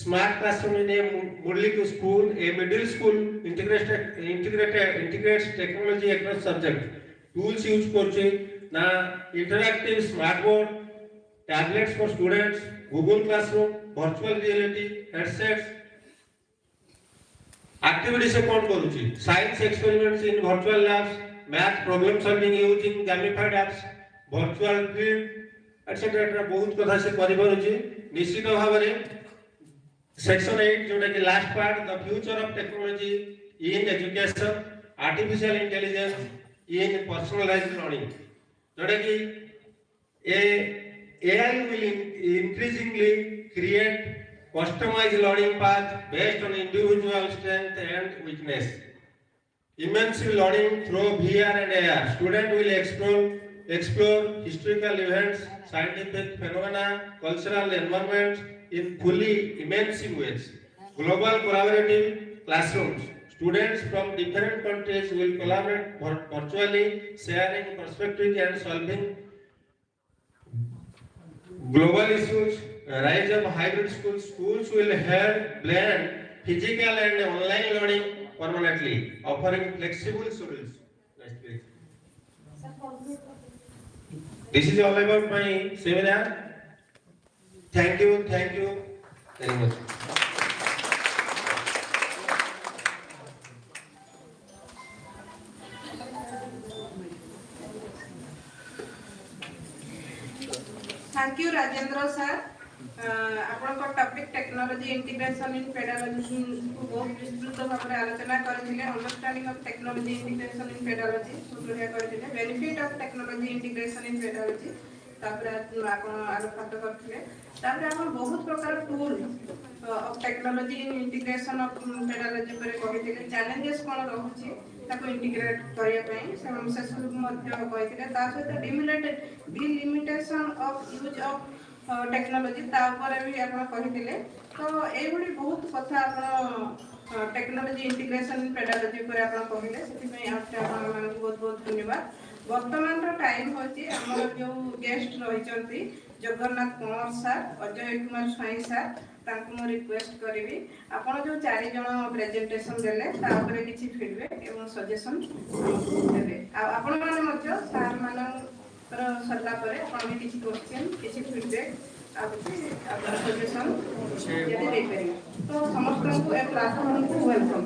smart classroom in a middle school a middle school integrates technology across subject tools use करछे ना interactive smart board tablets for students Google Classroom virtual reality headsets activity से कोन करूची science experiments in virtual labs math problem solving using gamified apps virtual field etcetera बहुत कथा से करि परुची निश्चित भाव में सेक्शन 8 जोटा कि last part the future of technology in education artificial intelligence in personalised learning जोटा कि AI will increasingly create customized learning path based on individual strength and weakness. Immersive learning through VR and AR. Student will explore historical events, scientific phenomena, cultural environments in fully immersive ways. Global collaborative classrooms. Students from different countries will collaborate virtually, sharing perspectives and solving global issues. rise of hybrid schools. Schools will help blend physical and online learning permanently, offering flexible schedules. Next please. This is all about my seminar. Thank you very much. Thank you, Rajendra sir. आपनको topic technology integration in pedagogy को बहुत विस्तृत भाव में आलोचना करथिले understanding of technology integration in pedagogy सुबह करथिले benefit of technology integration in pedagogy तापर आपण आलोकपात करथिले तापर आपण बहुत प्रकार tool of technology in integration of pedagogy पर कहिथिले चैलेंजेस कोन रहउची ताको इंटीग्रेट करिया पई से सब मध्य कहिथिले ता सहित delimitation of use of technology ता ऊपर भी आपण कहिथिले तो एगुडी बहुत कथा आपण टेक्नोलॉजी इंटीग्रेशन इन पेडालॉजी पर आपण कहिले सेति पई आपण मानक बहुत बहुत धन्यवाद वर्तमान रो टाइम होची हमर जो गेस्ट रहिचंती जगन्नाथ कुमार सर अजय कुमार स्वाई सर तांको मो रिक्वेस्ट करिवि आपण जो चारि जण प्रेजेंटेशन देले ता ऊपर किछि फीडबैक एवं सजेशन देबे आपण माने मध्य सर मानन सरला परे आपण किछि क्वेश्चन किछि फीडबैक आपण सजेशन यदि दे परिबे तो समस्त को ए प्लेटफॉर्म को वेलकम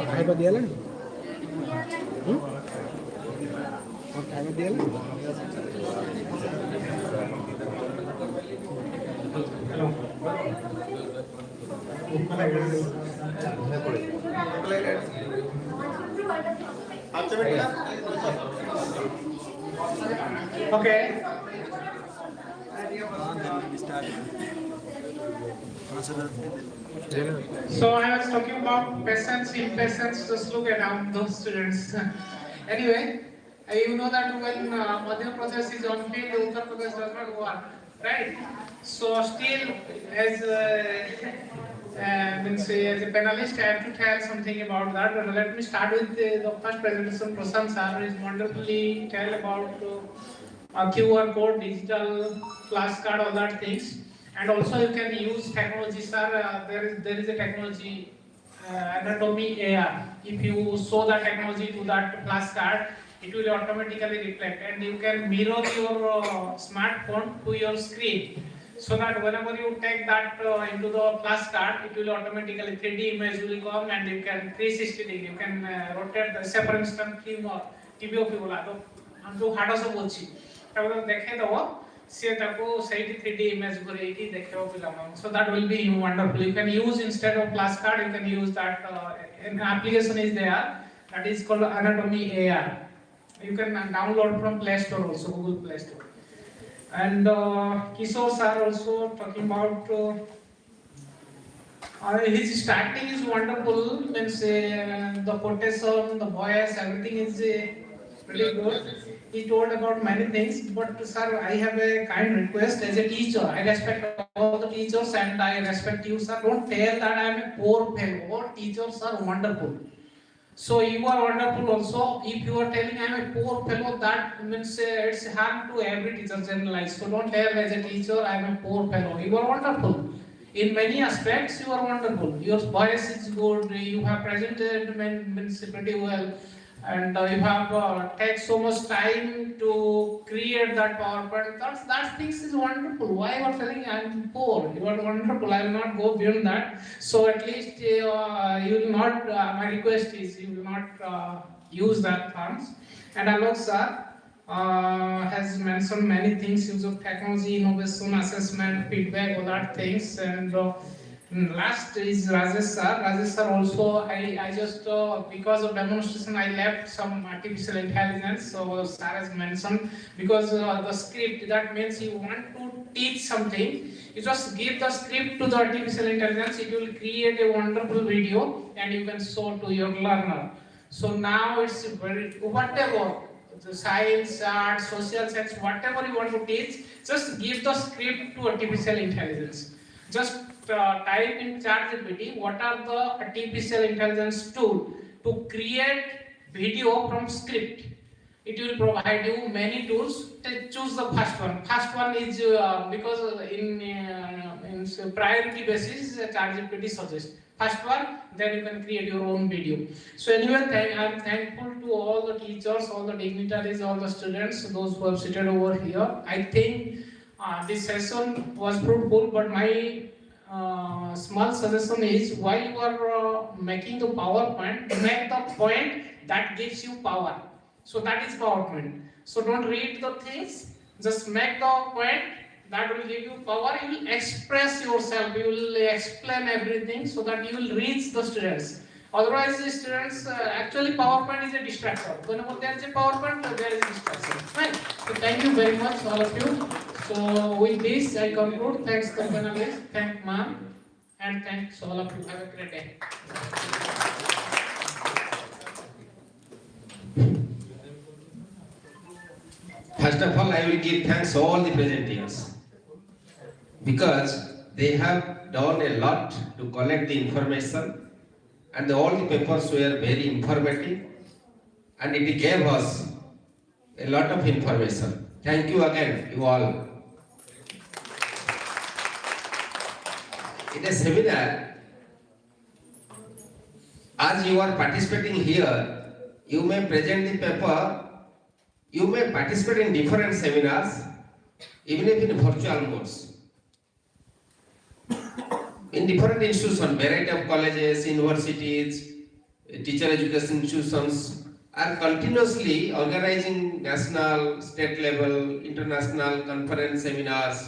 खाଇବା ଦିଆହେଲାଣି ଖାଇବା ଦିଆହେଲାଣି Okay. So I was talking about patience, impatience. Just look at those students. Anyway, you know that when Madhya Pradesh is on field, Uttar Pradesh does not work, right? So still, as as a panelist, I have to tell something about that. But let me start with the first presentation. Prashant sir is wonderfully tell about QR code, digital class card, all that things. And also you can use technology, sir. There is a technology, anatomy AR. If you show the technology to that class card, it will automatically reflect, and you can mirror your smartphone to your screen, so that whenever you take that into the class card, it will automatically 3D image will come, and you can 360 degree. You can rotate the, say for instance, TV of you lado, हम जो हाडा सब होची, तब तो देखे तो वो से ताको सही 3D image करे की देखे वो पिलामा. So that will be wonderful. You can use instead of class card, you can use that an application is there that is called Anatomy AR. You can download from Play Store also, Google Play Store. And Kishore sir also talking about his starting is wonderful. Means the quotation, the voice, everything is really good. He told about many things, but sir, I have a kind request as a teacher. I respect all the teachers and I respect you, sir. Don't tell that I am a poor fellow. All teachers are wonderful. So you are wonderful also. If you are telling I am a poor fellow, that means it's harm to every teacher generalized. So don't tell as a teacher I am a poor fellow. You are wonderful. In many aspects, you are wonderful. Your voice is good. You have presented means pretty well. And you have take so much time to create that PowerPoint. That things is wonderful. Why you are telling I am poor? You are wonderful. I will not go beyond that. So at least you will not. My request is you will not use that terms. And Alok sir has mentioned many things: use of technology, innovation, assessment, feedback, all that things. And Last is Rajesh sir. Rajesh sir also, I just, because of demonstration, I left some artificial intelligence. So sir has mentioned, because the script, that means you want to teach something, you just give the script to the artificial intelligence, it will create a wonderful video and you can show to your learner. So now it's very, whatever, the science, art, social science, whatever you want to teach, just give the script to artificial intelligence. Just type in ChatGPT what are the artificial intelligence tool to create video from script. It will provide you many tools. Choose the first one. First one is because in priority basis, ChatGPT suggests first one. Then you can create your own video. So anyway, I am thankful to all the teachers, all the dignitaries, all the students, those who have seated over here. I think this session was fruitful, but my small suggestion is, while you are making the PowerPoint, make the point that gives you power. So that is PowerPoint. So don't read the things, just make the point that will give you power. You will express yourself, you will explain everything so that you will reach the students. Otherwise, the students, actually PowerPoint is a distraction. Whenever there is a PowerPoint, there is a distraction. Right? So thank you very much, all of you. So with this, I conclude. Thanks to the panelists, thank ma'am, and thanks all of you. Have a great day. First of all, I will give thanks to all the presenters, because they have done a lot to collect the information, and all the papers were very informative, and it gave us a lot of information. Thank you again, you all. In a seminar, as you are participating here, you may present the paper. You may participate in different seminars, even if in virtual modes. In different institutions, variety of colleges, universities, teacher education institutions are continuously organizing national, state level, international conference seminars.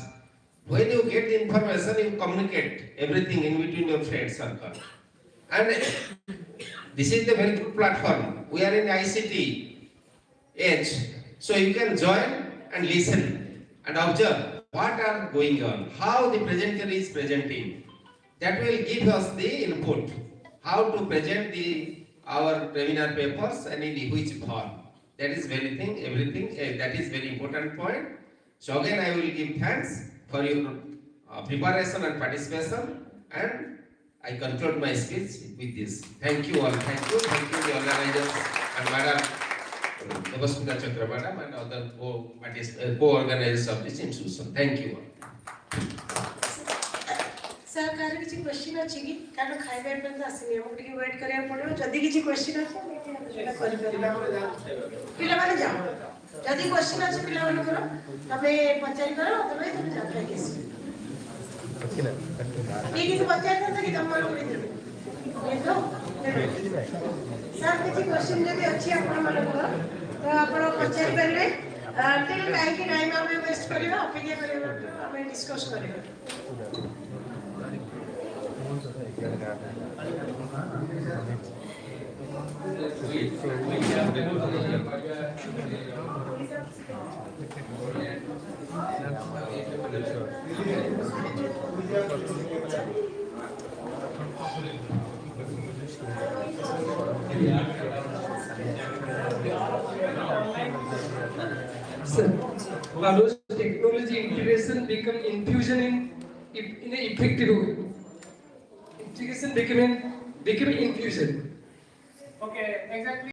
When you get the information, you communicate everything in between your friend circle. And this is the very good platform. We are in ICT age. So you can join and listen and observe what are going on, how the presenter is presenting. That will give us the input, how to present our webinar papers and in which form. That is everything, that is very important point. So again, I will give thanks for your preparation and participation, and I conclude my speech with this. Thank you all, thank you the organizers and Madam Devasmita Chakra Madam and other co-organizers of this institution. Thank you all. Sir car किसी question अछि कि कानो खाइबे पर आसीनी हम टिके wait करिया पड़ो जदी किसी क्वेश्चन अछि सेटा करि पिला माने जाओ जदी क्वेश्चन अछि पिला माने करो तबे पचारि करो तबे तुम जा के किसी पचारि था कि तुम मानो ये तो सर किसी क्वेश्चन जदी अछि आपण माने करो तो आपण पचारि करबे टिल काहे कि टाइम हम वेस्ट करिवा अपेक्षा करिवा हम discuss करिवा How does technology integration become infusion in an effective way? Integration becoming infusion. Okay, exactly.